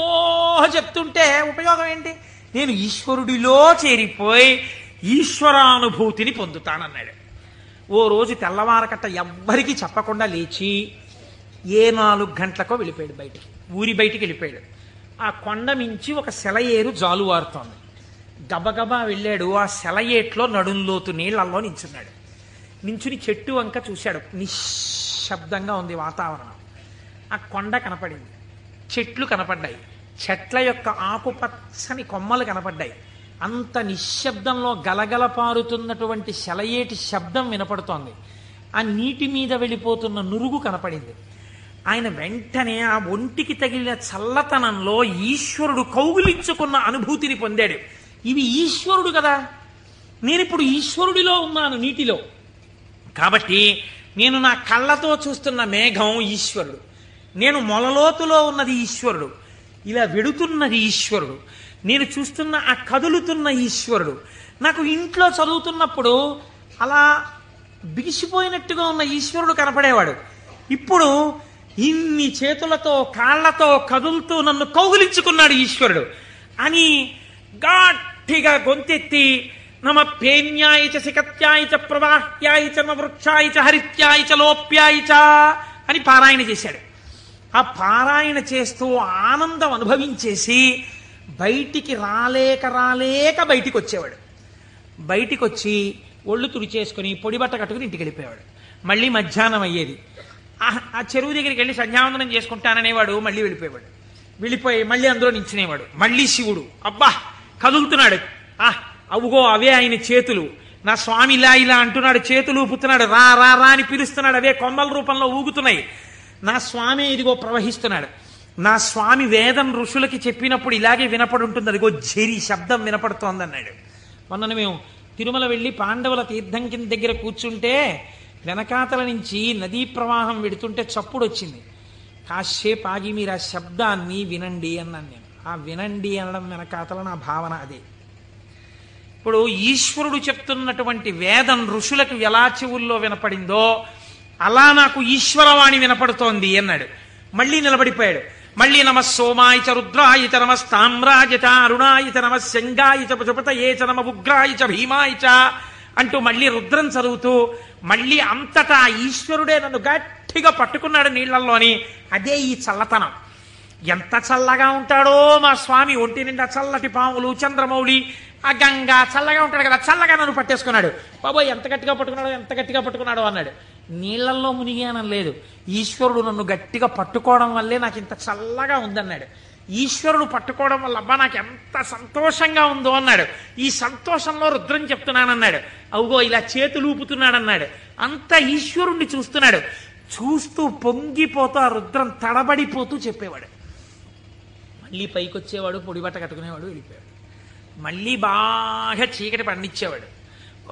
S1: చెప్తుంటే ఉపయోగం ఏంటి? నేను ఈశ్వరుడిలో చేరిపోయి ఈశ్వరానుభూతిని పొందుతానన్నాడు. ఓ రోజు తెల్లవారకట్ట ఎవ్వరికీ చెప్పకుండా లేచి 4 గంటలకో వెళ్ళిపోయాడు బయటికి, ఊరి బయటికి వెళ్ళిపోయాడు. ఆ కొండ మించి ఒక సెలయేరు జాలువారుతోంది. గబగబా వెళ్ళాడు, ఆ సెలయేట్లో నడుంలోతు నీళ్లలో నించున్నాడు. నించుని చెట్టు వంక చూశాడు. నిశ్శబ్దంగా ఉంది వాతావరణం. ఆ కొండ కనపడింది, చెట్లు కనపడ్డాయి, చెట్ల యొక్క ఆకుపచ్చని కొమ్మలు కనపడ్డాయి. అంత నిశ్శబ్దంలో గలగల పారుతున్నటువంటి సెలయేటి శబ్దం వినపడుతోంది. ఆ నీటి మీద వెళ్ళిపోతున్న నురుగు కనపడింది. ఆయన వెంటనే ఆ ఒంటికి తగిలిన చల్లతనంలో ఈశ్వరుడు కౌగిలించుకున్న అనుభూతిని పొందాడు. ఇవి ఈశ్వరుడు కదా, నేనిప్పుడు ఈశ్వరుడిలో ఉన్నాను నీటిలో. కాబట్టి నేను నా కళ్ళతో చూస్తున్న మేఘం ఈశ్వరుడు, నేను మొలలోతులో ఉన్నది ఈశ్వరుడు, ఇలా వెడుతున్నది ఈశ్వరుడు, నేను చూస్తున్న ఆ కదులుతున్న ఈశ్వరుడు. నాకు ఇంట్లో చదువుతున్నప్పుడు అలా బిగిసిపోయినట్టుగా ఉన్న ఈశ్వరుడు కనపడేవాడు. ఇప్పుడు ఇన్ని చేతులతో కాళ్లతో కదులుతూ నన్ను కౌగిలించుకున్నాడు ఈశ్వరుడు అని గట్టిగా గొంతెత్తి నమ పేన్యాయ చ శిఖత్యాయ చ ప్రవాహ్యాయ చ వృక్షాయ చ హరిత్యాయ చ లోప్యాయ చ అని పారాయణ చేశాడు. ఆ పారాయణ చేస్తూ ఆనందం అనుభవించేసి బయటికి రాలేక బయటికి వచ్చేవాడు. బయటికి వచ్చి ఒళ్ళు తుడిచేసుకుని పొడిబట్ట కట్టుకుని ఇంటికి వెళ్ళిపోయేవాడు. మళ్ళీ మధ్యాహ్నం అయ్యేది, ఆ చెరువు దగ్గరికి వెళ్ళి సంధ్యావందనం చేసుకుంటాననేవాడు. మళ్ళీ వెళ్ళిపోయి మళ్ళీ అందులో నించునేవాడు. మళ్ళీ శివుడు అబ్బా కదులుతున్నాడు, అవుగో అవే ఆయన చేతులు, నా స్వామి ఇలా అంటున్నాడు, చేతులు ఊపుతున్నాడు, రా రా రా అని పిలుస్తున్నాడు, అవే కొమ్మల రూపంలో ఊగుతున్నాయి. నా స్వామి ఇదిగో ప్రవహిస్తున్నాడు. నా స్వామి వేదం ఋషులకి చెప్పినప్పుడు ఇలాగే వినపడి ఉంటుంది, అదిగో ఝరి శబ్దం వినపడుతోందన్నాడు. మొన్న మేము తిరుమల వెళ్ళి పాండవుల తీర్థం కింద దగ్గర కూర్చుంటే వెనకాతల నుంచి నదీ ప్రవాహం వెడుతుంటే చప్పుడు వచ్చింది. కాసేపు ఆగి మీరు ఆ శబ్దాన్ని వినండి అన్నాను నేను. ఆ వినండి అనడం వెనకాతల నా భావన అదే. ఇప్పుడు ఈశ్వరుడు చెప్తున్నటువంటి వేదం ఋషులకు ఎలా చెవుల్లో వినపడిందో అలా నాకు ఈశ్వరవాణి వినపడుతోంది అన్నాడు. మళ్ళీ నిలబడిపోయాడు. మళ్ళీ నమ సోమాయ చ రుద్రాయ చ నమస్తామ్రాయ చ అరుణాయ చ నమ శంగాయ చ పశుపతయే చ నమ ఉగ్రాయ చ భీమాయ చ అంటూ మళ్ళీ రుద్రం చదువుతూ మళ్ళీ అంతటా ఈశ్వరుడే నన్ను గట్టిగా పట్టుకున్నాడు నీళ్లలోని. అదే ఈ చల్లతనం. ఎంత చల్లగా ఉంటాడో మా స్వామి, ఒంటి నిండా చల్లటి పాములు, చంద్రమౌళి, ఆ గంగా చల్లగా ఉంటాడు కదా, చల్లగా నన్ను పట్టేసుకున్నాడు. బాబోయ్ ఎంత గట్టిగా పట్టుకున్నాడో అన్నాడు. నీళ్లలో మునిగానం లేదు, ఈశ్వరుడు నన్ను గట్టిగా పట్టుకోవడం వల్లే నాకు ఇంత చల్లగా ఉందన్నాడు. ఈశ్వరుడు పట్టుకోవడం వల్ల అబ్బా నాకు ఎంత సంతోషంగా ఉందో అన్నాడు. ఈ సంతోషంలో రుద్రం చెప్తున్నానన్నాడు. అవుగో ఇలా చేతులు ఊపుతున్నాడన్నాడు. అంత ఈశ్వరుణ్ణి చూస్తున్నాడు. చూస్తూ పొంగిపోతూ ఆ రుద్రం తడబడిపోతూ చెప్పేవాడు. మళ్ళీ పైకి వచ్చేవాడు, పొడిబట్ట కట్టుకునేవాడు, వెళ్ళిపోయాడు. మళ్ళీ బాగా చీకటి పండించేవాడు.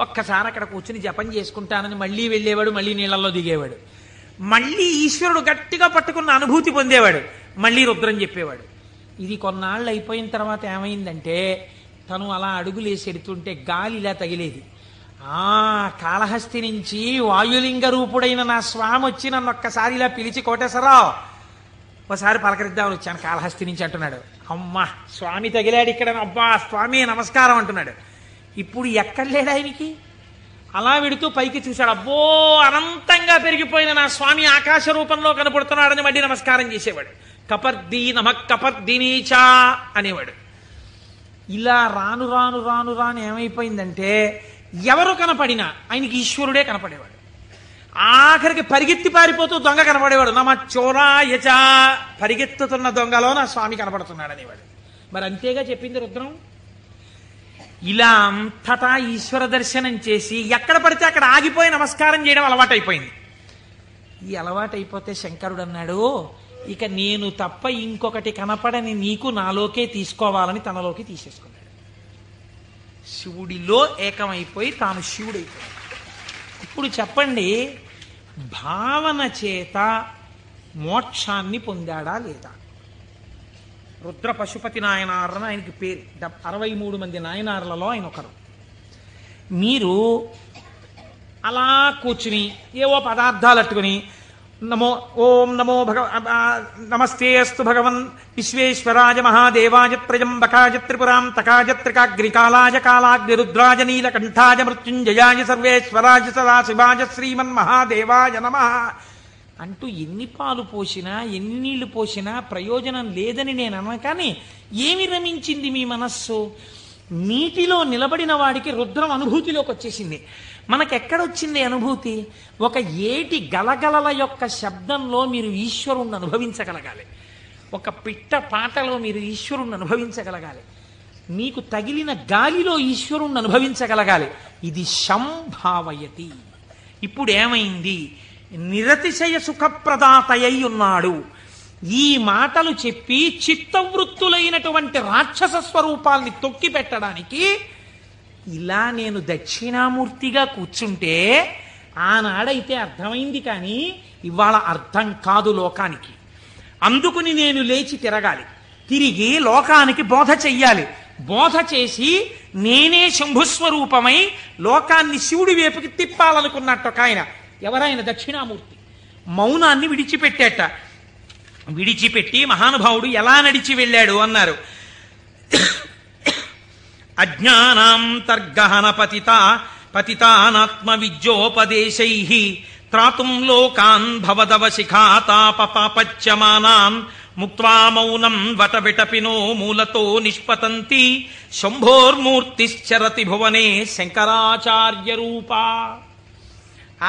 S1: ఒక్కసారి అక్కడ కూర్చుని జపం చేసుకుంటానని మళ్ళీ వెళ్ళేవాడు, మళ్ళీ నీళ్లలో దిగేవాడు. మళ్ళీ ఈశ్వరుడు గట్టిగా పట్టుకున్న అనుభూతి పొందేవాడు. మళ్ళీ రుద్రం చెప్పేవాడు. ఇది కొన్నాళ్ళు అయిపోయిన తర్వాత ఏమైందంటే తను అలా అడుగులేసి ఎడుతుంటే గాలి ఇలా తగిలేది. కాళహస్తి నుంచి వాయులింగ రూపుడైన నా స్వామి వచ్చి నన్ను ఒక్కసారి ఇలా పిలిచి కోటేశ్వరరావు ఒకసారి పలకరిద్దామని వచ్చాను కాళహస్తి నుంచి అంటున్నాడు. అమ్మా స్వామి తగిలాడు ఇక్కడ, అబ్బా స్వామి నమస్కారం అంటున్నాడు. ఇప్పుడు ఎక్కడ లేడు ఆయనకి. అలా వెడుతూ పైకి చూశాడు, అబ్బో అనంతంగా పెరిగిపోయిన నా స్వామి ఆకాశ రూపంలో కనపడుతున్నాడని మళ్ళీ నమస్కారం చేసేవాడు. కపర్ది నమః కపర్దినీచా అనేవాడు. ఇలా రాను రాను రాను రాను ఏమైపోయిందంటే ఎవరు కనపడినా ఆయనకి ఈశ్వరుడే కనపడేవాడు. ఆఖరికి పరిగెత్తి పారిపోతూ దొంగ కనపడేవాడు. నమ చోరాయచ, పరిగెత్తుతున్న దొంగలో నా స్వామి కనపడుతున్నాడు అనేవాడు. మరి అంతేగా చెప్పింది రుద్రం. ఇలా అంతటా ఈశ్వర దర్శనం చేసి ఎక్కడ పడితే అక్కడ ఆగిపోయి నమస్కారం చేయడం అలవాటైపోయింది. ఈ అలవాటైపోతే శంకరుడు అన్నాడు, ఇక నేను తప్ప ఇంకొకటి కనపడని నీకు నాలోకే తీసుకోవాలని తనలోకి తీసేసుకున్నాడు. శివుడిలో ఏకమైపోయి తాను శివుడైపోయాడు. ఇప్పుడు చెప్పండి, భావన చేత మోక్షాన్ని పొందాడా లేదా? రుద్ర పశుపతి నాయనారని ఆయనకి పేరు. 63 మంది నాయనార్లలో ఆయన ఒకరు. మీరు అలా కూర్చుని ఏవో పదార్థాలు అట్టుకుని నమో ఓం నమో నమస్తే అస్తు భగవన్ విశ్వేశ్వరాయ మహాదేవాయ త్రయంబకాయ త్రిపురాం తకాయ త్రికాగ్రికాలాయ కాలాగ్ని రుద్రాయ నీలకంఠాయ మృత్యుంజయాయ సర్వేశ్వరాయ సదాశివాయ శ్రీమన్ మహాదేవాయ నమః అంటూ ఎన్ని పాలు పోసినా ఎన్ని నీళ్లు పోసినా ప్రయోజనం లేదని నేను అన్నా. కానీ ఏమి రమించింది మీ మనస్సు? నీటిలో నిలబడిన వాడికి రుద్రం అనుభూతిలోకి వచ్చేసింది. మనకెక్కడొచ్చింది అనుభూతి? ఒక ఏటి గలగలల యొక్క శబ్దంలో మీరు ఈశ్వరుణ్ణి అనుభవించగలగాలి. ఒక పిట్ట పాటలో మీరు ఈశ్వరుణ్ణి అనుభవించగలగాలి. మీకు తగిలిన గాలిలో ఈశ్వరుణ్ణి అనుభవించగలగాలి. ఇది సంభావయతి. ఇప్పుడు ఏమైంది? నిరతిశయ సుఖప్రదాతయ్యి ఉన్నాడు. ఈ మాటలు చెప్పి చిత్తవృత్తులైనటువంటి రాక్షస స్వరూపాల్ని తొక్కి పెట్టడానికి ఇలా నేను దక్షిణామూర్తిగా కూర్చుంటే ఆనాడైతే అర్థమైంది, కానీ ఇవాళ అర్థం కాదు లోకానికి. అందుకుని నేను లేచి తిరగాలి, తిరిగి లోకానికి బోధ చెయ్యాలి. బోధ చేసి నేనే శంభుస్వరూపమై లోకాన్ని శివుడి వైపుకి తిప్పాలనుకున్నట్టు ఒక ఆయన. ఎవరైన? దక్షిణామూర్తి. మౌనాన్ని విడిచిపెట్టేట. విడిచిపెట్టి మహానుభావుడు ఎలా నడిచి వెళ్ళాడు అన్నారు. అజ్ఞానాంతర్గహన పతితానాత్మ విద్యోపదేశైః త్రాతుం లోకాన్ భవదవశిఖాతాపపాపచ్యమానాన్ ముక్త్వా మౌనం వటవిటపినో మూలతో నిష్పతంతి శంభోర్మూర్తిశ్చరతి భువనే శంకరాచార్య రూపా.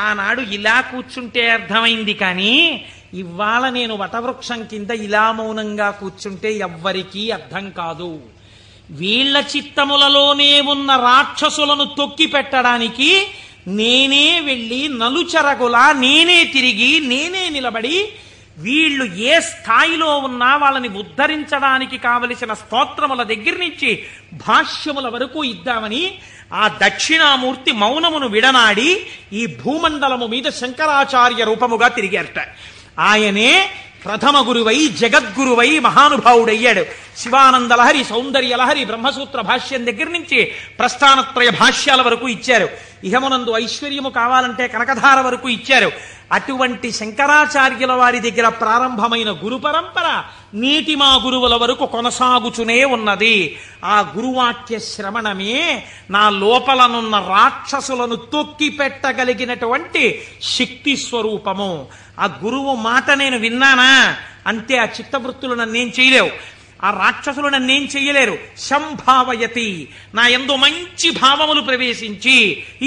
S1: ఆనాడు ఇలా కూర్చుంటే అర్థమైంది, కానీ ఇవాళ నేను వటవృక్షం కింద ఇలా మౌనంగా కూర్చుంటే ఎవ్వరికీ అర్థం కాదు. వీళ్ల చిత్తములలోనే ఉన్న రాక్షసులను తొక్కి పెట్టడానికి నేనే వెళ్ళి నలుచెరగులా నేనే తిరిగి నేనే నిలబడి వీళ్ళు ఏ స్థాయిలో ఉన్నా వాళ్ళని ఉద్ధరించడానికి కావలసిన స్తోత్రముల దగ్గర నుంచి భాష్యముల వరకు ఇద్దామని ఆ దక్షిణామూర్తి మౌనమును విడనాడి ఈ భూమండలము మీద శంకరాచార్య రూపముగా తిరిగారట. ఆయనే ప్రథమ గురువై జగద్గురువై మహానుభావుడయ్యాడు. శివానందలహరి, సౌందర్యలహరి, బ్రహ్మసూత్ర భాష్యం దగ్గర నుంచి ప్రస్థానత్రయ భాష్యాల వరకు ఇచ్చారు. ఇహమునందు ఐశ్వర్యము కావాలంటే కనకధార వరకు ఇచ్చారు. అటువంటి శంకరాచార్యుల వారి దగ్గర ప్రారంభమైన గురు పరంపర నేటి మా గురువుల వరకు కొనసాగుచునే ఉన్నది. ఆ గురువాక్య శ్రవణమే నా లోపలనున్న రాక్షసులను తొక్కి పెట్టగలిగినటువంటి శక్తి స్వరూపము. ఆ గురువు మాట నేను విన్నానా అంతే. ఆ చిత్తవృత్తులు నన్నేం చేయలేవు, ఆ రాక్షసులు నన్నేం చెయ్యలేరు. సంభావయతి, నా యందు మంచి భావములు ప్రవేశించి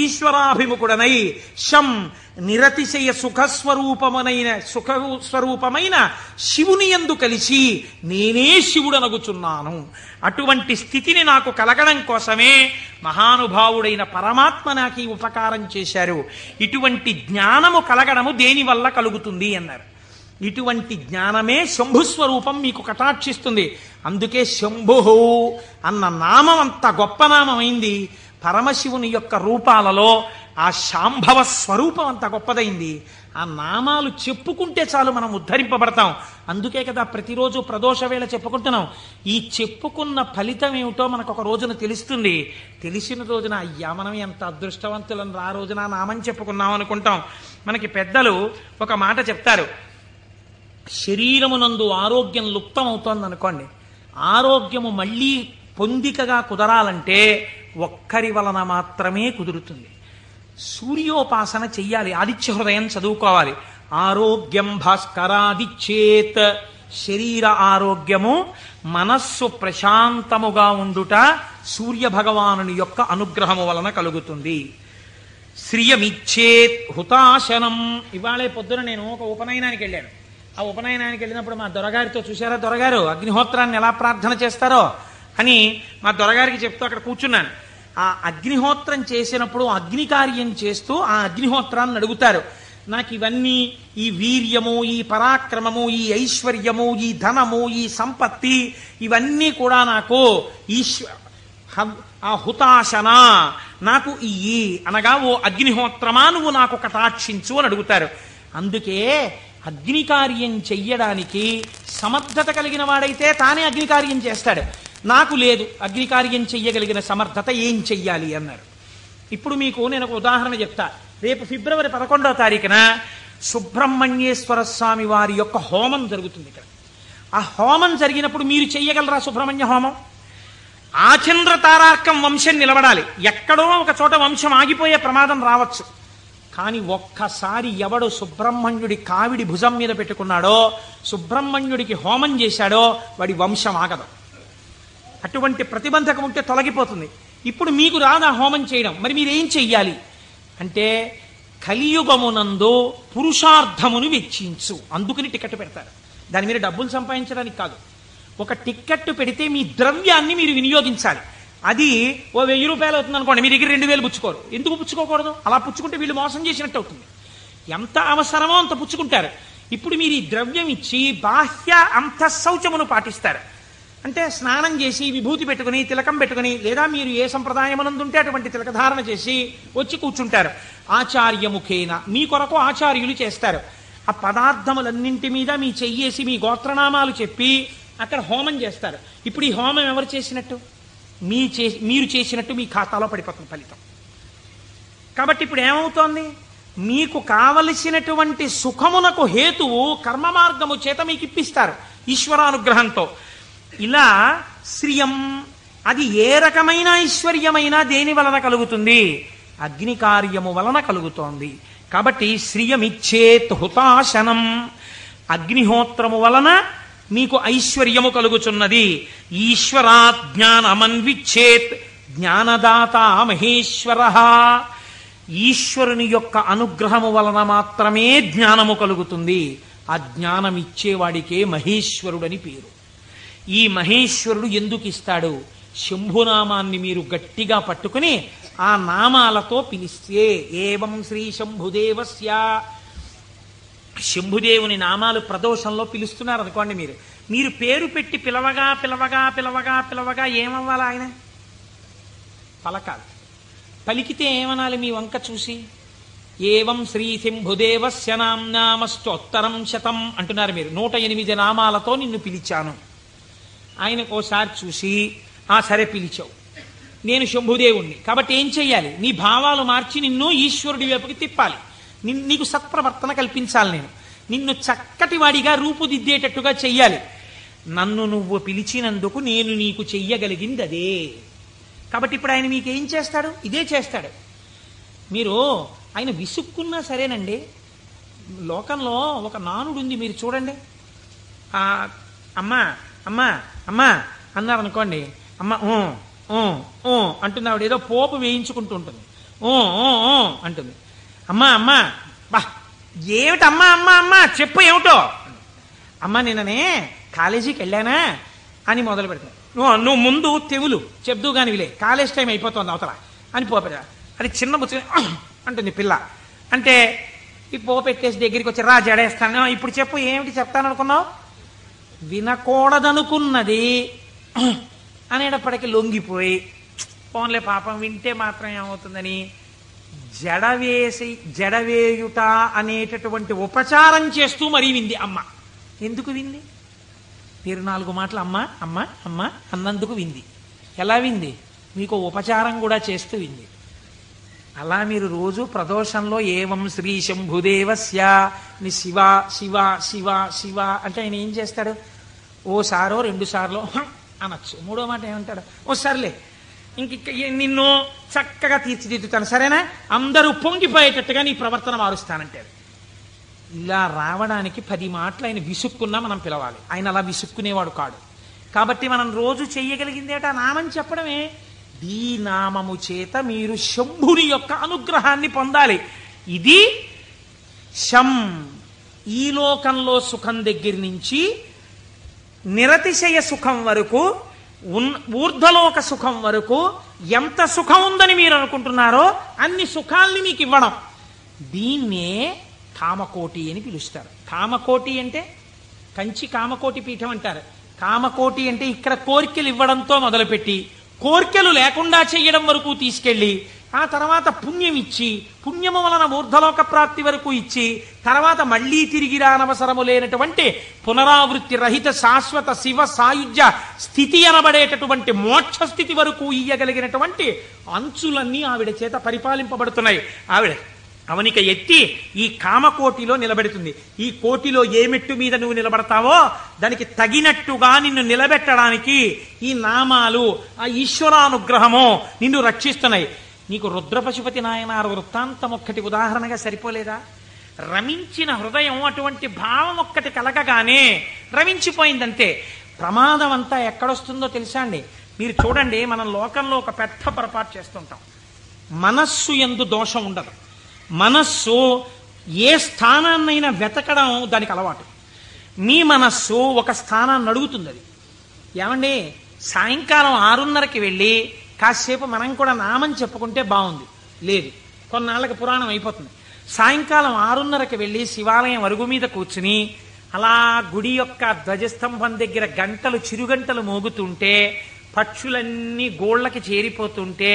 S1: ఈశ్వరాభిముఖుడనై శం నిరతిశయ సుఖస్వరూపమైన శివుని యందు కలిసి నేనే శివుడనగుచున్నాను. అటువంటి స్థితిని నాకు కలగడం కోసమే మహానుభావుడైన పరమాత్మ నాకు ఈ ఉపకారం చేశారు. ఇటువంటి జ్ఞానము కలగడము దేనివల్ల కలుగుతుంది అన్నారు. ఇటువంటి జ్ఞానమే శంభుస్వరూపం మీకు కటాక్షిస్తుంది. అందుకే శంభు అన్న నామం అంత గొప్ప నామమైంది. పరమశివుని యొక్క రూపాలలో ఆ శాంభవ స్వరూపం అంత గొప్పదైంది. ఆ నామాలు చెప్పుకుంటే చాలు మనం ఉద్ధరింపబడతాం. అందుకే కదా ప్రతిరోజు ప్రదోష వేళ చెప్పుకుంటున్నాం. ఈ చెప్పుకున్న ఫలితం ఏమిటో మనకు ఒక రోజున తెలుస్తుంది. తెలిసిన రోజున అయ్యా మనం ఎంత అదృష్టవంతులను ఆ రోజున నామని చెప్పుకున్నాం అనుకుంటాం. మనకి పెద్దలు ఒక మాట చెప్తారు, శరీరమునందు ఆరోగ్యం లుప్తమవుతోంది అనుకోండి, ఆరోగ్యము మళ్ళీ పొందికగా కుదరాలంటే ఒక్కరి వలన మాత్రమే కుదురుతుంది. సూర్యోపాసన చెయ్యాలి, ఆదిత్య హృదయం చదువుకోవాలి. ఆరోగ్యం భాస్కరాదిచ్చేత్, శరీర ఆరోగ్యము, మనస్సు ప్రశాంతముగా ఉండుట సూర్య భగవానుని యొక్క అనుగ్రహము వలన కలుగుతుంది. శ్రియమిచ్చేత్ హుతాశనం. ఇవాళే పొద్దున నేను ఒక ఉపనయనానికి వెళ్ళాను. ఆ ఉపనయనానికి వెళ్ళినప్పుడు మా దొరగారితో, చూశారా దొరగారు అగ్నిహోత్రాన్ని ఎలా ప్రార్థన చేస్తారో అని మా దొరగారికి చెప్తూ అక్కడ కూర్చున్నాను. ఆ అగ్నిహోత్రం చేసినప్పుడు అగ్ని కార్యం చేస్తూ ఆ అగ్నిహోత్రాన్ని అడుగుతారు, నాకు ఇవన్నీ, ఈ వీర్యము, ఈ పరాక్రమము, ఈ ఐశ్వర్యము, ఈ ధనము, ఈ సంపత్తి, ఇవన్నీ కూడా నాకు ఆ హుతాశన నాకు ఇయ్యి అనగా, ఓ అగ్నిహోత్రమా నువ్వు నాకు కటాక్షించు అని అడుగుతారు. అందుకే అగ్ని కార్యం చెయ్యడానికి సమర్థత కలిగిన వాడైతే తానే అగ్ని కార్యం చేస్తాడు. నాకు లేదు అగ్ని కార్యం చెయ్యగలిగిన సమర్థత, ఏం చెయ్యాలి అన్నారు. ఇప్పుడు మీకు నేను ఒక ఉదాహరణ చెప్తా. రేపు ఫిబ్రవరి 11వ తారీఖున సుబ్రహ్మణ్యేశ్వర స్వామి వారి యొక్క హోమం జరుగుతుంది ఇక్కడ. ఆ హోమం జరిగినప్పుడు మీరు చెయ్యగలరా సుబ్రహ్మణ్య హోమం? ఆచంద్ర తారార్కం వంశం నిలబడాలి. ఎక్కడో ఒక చోట వంశం ఆగిపోయే ప్రమాదం రావచ్చు. కానీ ఒక్కసారి ఎవడు సుబ్రహ్మణ్యుడి కావిడి భుజం మీద పెట్టుకున్నాడో, సుబ్రహ్మణ్యుడికి హోమం చేశాడో, వాడి వంశం ఆగదు. అటువంటి ప్రతిబంధకం ఉంటే తొలగిపోతుంది. ఇప్పుడు మీకు రాదా హోమం చేయడం, మరి మీరేం చెయ్యాలి అంటే, కలియుగమునందు పురుషార్థమును వెచ్చించు. అందుకని టికెట్ పెడతారు. దాని మీద డబ్బులు సంపాదించడానికి కాదు. ఒక టిక్కెట్ పెడితే మీ ద్రవ్యాన్ని మీరు వినియోగించాలి. అది ఓ 1000 రూపాయలు అవుతుంది అనుకోండి, మీ దగ్గర 2000 పుచ్చుకోరు. ఎందుకు పుచ్చుకోకూడదు? అలా పుచ్చుకుంటే వీళ్ళు మోసం చేసినట్టు అవుతుంది. ఎంత అవసరమో అంత పుచ్చుకుంటారు. ఇప్పుడు మీరు ఈ ద్రవ్యం ఇచ్చి బాహ్య అంతఃశౌచమును పాటిస్తారు. అంటే స్నానం చేసి విభూతి పెట్టుకుని తిలకం పెట్టుకుని, లేదా మీరు ఏ సంప్రదాయమునందుంటే అటువంటి తిలకధారణ చేసి వచ్చి కూర్చుంటారు. ఆచార్యముఖేన మీ కొరకు ఆచార్యులు చేస్తారు. ఆ పదార్థములన్నింటి మీద మీ చెయ్యేసి మీ గోత్రనామాలు చెప్పి అక్కడ హోమం చేస్తారు. ఇప్పుడు ఈ హోమం ఎవరు చేసినట్టు? మీరు చేసినట్టు మీ ఖాతాలో పడిపోతుంది ఫలితం. కాబట్టి ఇప్పుడు ఏమవుతోంది? మీకు కావలసినటువంటి సుఖమునకు హేతువు కర్మ మార్గము చేత మీకు ఇప్పిస్తారు ఈశ్వరానుగ్రహంతో. ఇలా శ్రియం, అది ఏ రకమైన ఐశ్వర్యమైనా దేని వలన కలుగుతుంది? అగ్ని కార్యము వలన కలుగుతోంది. కాబట్టి శ్రియమిచ్చేత్ హుతాశనం, అగ్నిహోత్రము వలన మీకు ఐశ్వర్యము కలుగుచున్నది. ఈశ్వరాత్ జ్ఞానమన్విచ్చేత్, జ్ఞానదాత మహేశ్వర, ఈశ్వరుని యొక్క అనుగ్రహము వలన మాత్రమే జ్ఞానము కలుగుతుంది. ఆ జ్ఞానం ఇచ్చేవాడికే మహేశ్వరుడని పేరు. ఈ మహేశ్వరుడు ఎందుకు ఇస్తాడు? శంభునామాన్ని మీరు గట్టిగా పట్టుకుని ఆ నామాలతో పిలిస్తే, ఏవం శ్రీ శంభుదేవస్య, శంభుదేవుని నామాలు ప్రదోషంలో పిలుస్తున్నారు అనుకోండి, మీరు పేరు పెట్టి పిలవగా పిలవగా పిలవగా పిలవగా ఏమవ్వాలి? ఆయన పలకాలి. పలికితే ఏమనాలి? మీ వంక చూసి ఏవం శ్రీ శంభుదేవస్య నామ్నామస్తోత్తరం శతం అంటున్నారు మీరు. 108 నామాలతో నిన్ను పిలిచాను. ఆయనకు ఓసారి చూసి, సరే పిలిచావు, నేను శంభుదేవుణ్ణి కాబట్టి ఏం చెయ్యాలి? నీ భావాలు మార్చి నిన్ను ఈశ్వరుడి వైపుకి తిప్పాలి. నీకు సత్ప్రవర్తన కల్పించాలి. నేను నిన్ను చక్కటి వాడిగా రూపుదిద్దేటట్టుగా చెయ్యాలి. నన్ను నువ్వు పిలిచినందుకు నేను నీకు చెయ్యగలిగింది అదే. కాబట్టి ఇప్పుడు ఆయన మీకేం చేస్తాడు? ఇదే చేస్తాడు. మీరు ఆయన విసుక్కున్నా సరేనండి. లోకంలో ఒక నానుడు ఉంది, మీరు చూడండి. అమ్మా అమ్మా అమ్మా అన్నారు అనుకోండి, అమ్మ అంటుంది. ఆవిడ ఏదో పోపు వేయించుకుంటూ ఉంటుంది. అంటుంది. అమ్మా అమ్మా, బా ఏమిటి అమ్మా అమ్మా అమ్మా చెప్పు ఏమిటో. అమ్మ నిన్ననే కాలేజీకి వెళ్ళానా అని మొదలు పెడతాను. నువ్వు ముందు తెవులు చెప్దు కాని విలే, కాలేజ్ టైం అయిపోతుంది అవతల అని పోపెట్టా. అది చిన్న బుచ్చుని అంటుంది పిల్ల. అంటే ఈ పోపెట్టేసి దగ్గరికి వచ్చి రా జడేస్తాను, ఇప్పుడు చెప్పు ఏమిటి చెప్తాను అనుకున్నావు? వినకూడదనుకున్నది అనేటప్పటికీ లొంగిపోయి, పోన్లే పాపం వింటే మాత్రం ఏమవుతుందని జడవేయుట అనేటటువంటి ఉపచారం చేస్తూ మరీ వింది అమ్మ. ఎందుకు వింది? 4 మాటలు అమ్మ అమ్మ అమ్మ అన్నందుకు వింది. ఎలా వింది? మీకు ఉపచారం కూడా చేస్తూ వింది. అలా మీరు రోజు ప్రదోషంలో ఏవం శ్రీ శంభుదేవస్య ని శివ శివ శివ శివ అంటే ఆయన ఏం చేస్తాడు? ఓసారో 2 సార్లు అనొచ్చు, 3వ మాట ఏమంటాడు? ఓ సర్లే ఇంక నిన్ను చక్కగా తీర్చిదిద్దుతాను, సరేనా, అందరూ పొంగిపోయేటట్టుగా నీ ప్రవర్తన మారుస్తానంటాడు. ఇలా రావడానికి 10 మాటలు ఆయన విసుక్కున్నా మనం పిలవాలి. ఆయన అలా విసుక్కునేవాడు కాడు. కాబట్టి మనం రోజు చెయ్యగలిగిందేట నామం చెప్పడమే. ఈ నామము చేత మీరు శంభుని యొక్క అనుగ్రహాన్ని పొందాలి. ఇది శం, ఈ లోకంలో సుఖం దగ్గర నుంచి నిరతిశయ సుఖం వరకు, ఊర్ధ్వలోక సుఖం వరకు ఎంత సుఖం ఉందని మీరు అనుకుంటున్నారో అన్ని సుఖాల్ని మీకు ఇవ్వడం. దీన్నే కామకోటి అని పిలుస్తారు. కామకోటి అంటే కంచి కామకోటి పీఠం అంటారు. కామకోటి అంటే ఇక్కడ కోరికలు ఇవ్వడంతో మొదలుపెట్టి కోరికలు లేకుండా చేయడం వరకు తీసుకెళ్ళి ఆ తర్వాత పుణ్యం ఇచ్చి పుణ్యము వలన ఊర్ధ్వలోక ప్రాప్తి వరకు ఇచ్చి తర్వాత మళ్లీ తిరిగి రానవసరము లేనటువంటి పునరావృత్తి రహిత శాశ్వత శివ సాయుధ్య స్థితి అనబడేటటువంటి మోక్ష స్థితి వరకు ఇయ్యగలిగినటువంటి అంచులన్నీ ఆవిడ చేత పరిపాలింపబడుతున్నాయి. ఆవిడ అవనిక ఎత్తి ఈ కామకోటిలో నిలబెడుతుంది. ఈ కోటిలో ఏ మెట్టు మీద నువ్వు నిలబడతావో దానికి తగినట్టుగా నిన్ను నిలబెట్టడానికి ఈ నామాలు, ఆ ఈశ్వరానుగ్రహము నిన్ను రక్షిస్తున్నాయి. నీకు రుద్రపశుపతి నాయనారు వృత్తాంతం ఒక్కటి ఉదాహరణగా సరిపోలేదా? రమించిన హృదయం అటువంటి భావం ఒక్కటి కలగగానే రమించిపోయిందంతే. ప్రమాదం అంతా ఎక్కడొస్తుందో తెలుసా అండి? మీరు చూడండి, మనం లోకంలో ఒక పెద్ద పొరపాటు చేస్తుంటాం. మనస్సు యందు దోషం ఉండదు. మనస్సు ఏ స్థానాన్నైనా వెతకడం దానికి అలవాటు. మీ మనస్సు ఒక స్థానాన్ని అడుగుతుంది. అది ఏమండి, సాయంకాలం 6:30కి వెళ్ళి కాసేపు మనం కూడా నామం చెప్పుకుంటే బాగుంది. లేదు, కొన్నాళ్ళకి పురాణం అయిపోతుంది. సాయంకాలం 6:30కి వెళ్ళి శివాలయం అరుగు మీద కూర్చుని అలా గుడి యొక్క ధ్వజస్తంభం దగ్గర గంటలు చిరుగంటలు మోగుతుంటే, పక్షులన్నీ గోళ్ళకి చేరిపోతుంటే,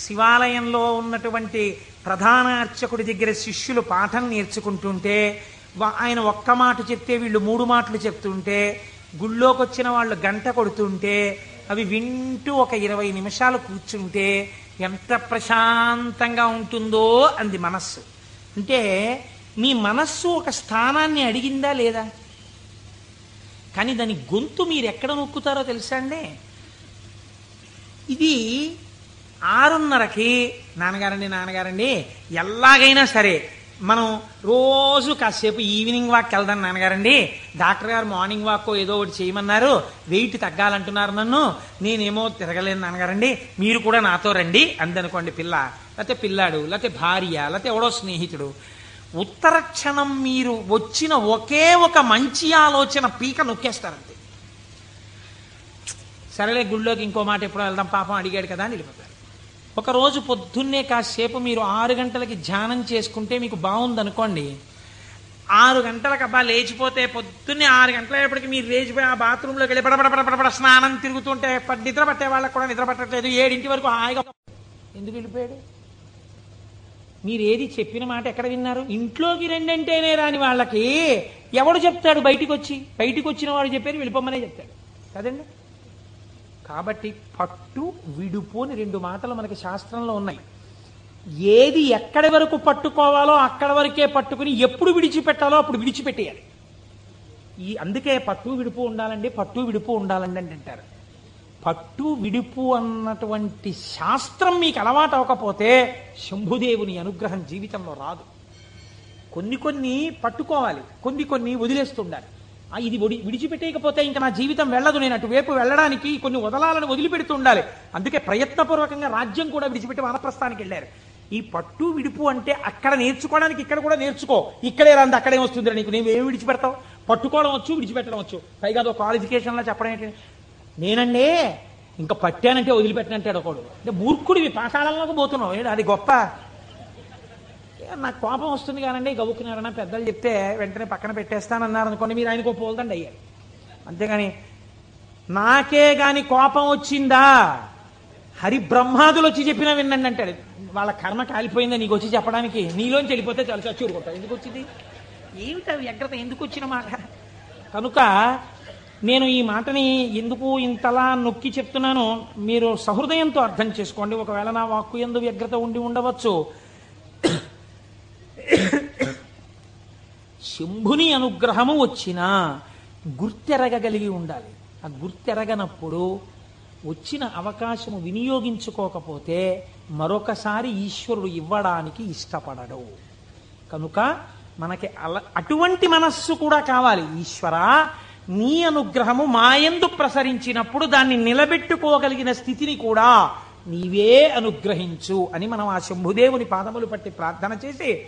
S1: శివాలయంలో ఉన్నటువంటి ప్రధాన అర్చకుడి దగ్గర శిష్యులు పాఠం నేర్చుకుంటుంటే, ఆయన ఒక్క మాట చెప్తే వీళ్ళు 3 మాటలు చెప్తుంటే, గుళ్ళోకి వచ్చిన వాళ్ళు గంట కొడుతుంటే అవి వింటూ ఒక 20 నిమిషాలు కూర్చుంటే ఎంత ప్రశాంతంగా ఉంటుందో అంది మనస్సు. అంటే మీ మనస్సు ఒక స్థానాన్ని అడిగిందా లేదా? కానీ దాని గొంతు మీరు ఎక్కడ నొక్కుతారో తెలుసా అండి? ఇది 6:30కి నాన్నగారండి ఎలాగైనా సరే మనం రోజు కాసేపు ఈవినింగ్ వాక్ వెళ్దాం నాన్నగారండి, డాక్టర్ గారు మార్నింగ్ వాక్ ఏదో ఒకటి చేయమన్నారు, వెయిట్ తగ్గాలంటున్నారు నన్ను, నేనేమో తిరగలేను నాన్నగారండి, మీరు కూడా నాతో రండి అందనుకోండి పిల్ల, లేకపోతే పిల్లాడు, లేకపోతే భార్య, లేకపోతే ఎవడో స్నేహితుడు. ఉత్తర క్షణం మీరు వచ్చిన ఒకే ఒక మంచి ఆలోచన పీక నొక్కేస్తారంతే. సరేలే గుళ్ళోకి ఇంకో మాట ఎప్పుడో వెళ్దాం, పాపం అడిగాడు కదా అని వెళ్ళిపోతారు. ఒకరోజు పొద్దున్నే కాసేపు మీరు 6 గంటలకి ధ్యానం చేసుకుంటే మీకు బాగుందనుకోండి, 6 గంటలకు అబ్బా లేచిపోతే పొద్దున్నే 6 గంటలప్పటికి మీరు లేచిపోయి ఆ బాత్రూంలోకి వెళ్ళి పడపడ స్నానం తిరుగుతుంటే నిద్ర పట్టే వాళ్ళకి కూడా నిద్ర పట్టట్లేదు, 7 వరకు హాయిగా. ఎందుకు వెళ్ళిపోయాడు? మీరు ఏది చెప్పిన మాట ఎక్కడ విన్నారు? ఇంట్లోకి రెండంటేనే రాని వాళ్ళకి ఎవడు చెప్తాడు? బయటికి వచ్చిన వాడు చెప్పారు వెళ్ళిపోమనే చెప్తాడు కదండి. కాబట్టి పట్టు విడుపు అని 2 మాటలు మనకి శాస్త్రంలో ఉన్నాయి. ఏది ఎక్కడి వరకు పట్టుకోవాలో అక్కడ వరకే పట్టుకుని ఎప్పుడు విడిచిపెట్టాలో అప్పుడు విడిచిపెట్టేయాలి. అందుకే పట్టు విడుపు ఉండాలండి అంటారు. పట్టు విడుపు అన్నటువంటి శాస్త్రం మీకు అలవాటు అవ్వకపోతే శంభుదేవుని అనుగ్రహం జీవితంలో రాదు. కొన్ని పట్టుకోవాలి, కొన్ని వదిలేస్తుండాలి. ఇది విడిచిపెట్టేయకపోతే ఇంకా నా జీవితం వెళ్ళదు, నేను అటువైపు వెళ్ళడానికి కొన్ని వదలాలను వదిలిపెడుతూ ఉండాలి. అందుకే ప్రయత్నపూర్వకంగా రాజ్యం కూడా విడిచిపెట్టి వానప్రస్థానికి వెళ్ళారు. ఈ పట్టు విడుపు అంటే అక్కడ నేర్చుకోవడానికి ఇక్కడ కూడా నేర్చుకో, ఇక్కడే రాంది అక్కడే వస్తుంది నీకు, నేను ఏమి విడిచిపెడతావు? పట్టుకోవడం వచ్చు, విడిచిపెట్టడం వచ్చు, పైగా అదో క్వాలిఫికేషన్లా చెప్పడం ఏంటి? నేనండి ఇంకా పట్టానంటే వదిలిపెట్టనంటాడు ఒకడు. అంటే మూర్ఖుడివి, పాకాలంలోకి పోతున్నావు, అది గొప్ప. నాకు కోపం వస్తుంది కానండి, గవ్వుకున్నారన్నా పెద్దలు చెప్తే వెంటనే పక్కన పెట్టేస్తానన్నారు అనుకోండి, మీరు ఆయనకు పోల్దండి అయ్యారు. అంతేగాని నాకే గాని కోపం వచ్చిందా హరి బ్రహ్మాదులు వచ్చి చెప్పినా వినండి అంటాడు. వాళ్ళ కర్మ కాలిపోయిందా నీకు వచ్చి చెప్పడానికి? నీలోంచి వెళ్ళిపోతే చాలా చచ్చూరుకుంటావు. ఎందుకు వచ్చింది? ఏమిటా వ్యగ్రత? ఎందుకు వచ్చిన మాట? కనుక నేను ఈ మాటని ఎందుకు ఇంతలా నొక్కి చెప్తున్నానో మీరు సహృదయంతో అర్థం చేసుకోండి. ఒకవేళ నా వాక్కు యందు వ్యగ్రత ఉండి ఉండవచ్చు. శంభుని అనుగ్రహము వచ్చినా గుర్తెరగగలిగి ఉండాలి. ఆ గుర్తెరగనప్పుడు వచ్చిన అవకాశము వినియోగించుకోకపోతే మరొకసారి ఈశ్వరుడు ఇవ్వడానికి ఇష్టపడడు. కనుక మనకి అటువంటి మనస్సు కూడా కావాలి. ఈశ్వరా, నీ అనుగ్రహము మాయందు ప్రసరించినప్పుడు దాన్ని నిలబెట్టుకోగలిగిన స్థితిని కూడా నీవే అనుగ్రహించు అని మనం ఆ శంభుదేవుని పాదములు పట్టి ప్రార్థన చేసి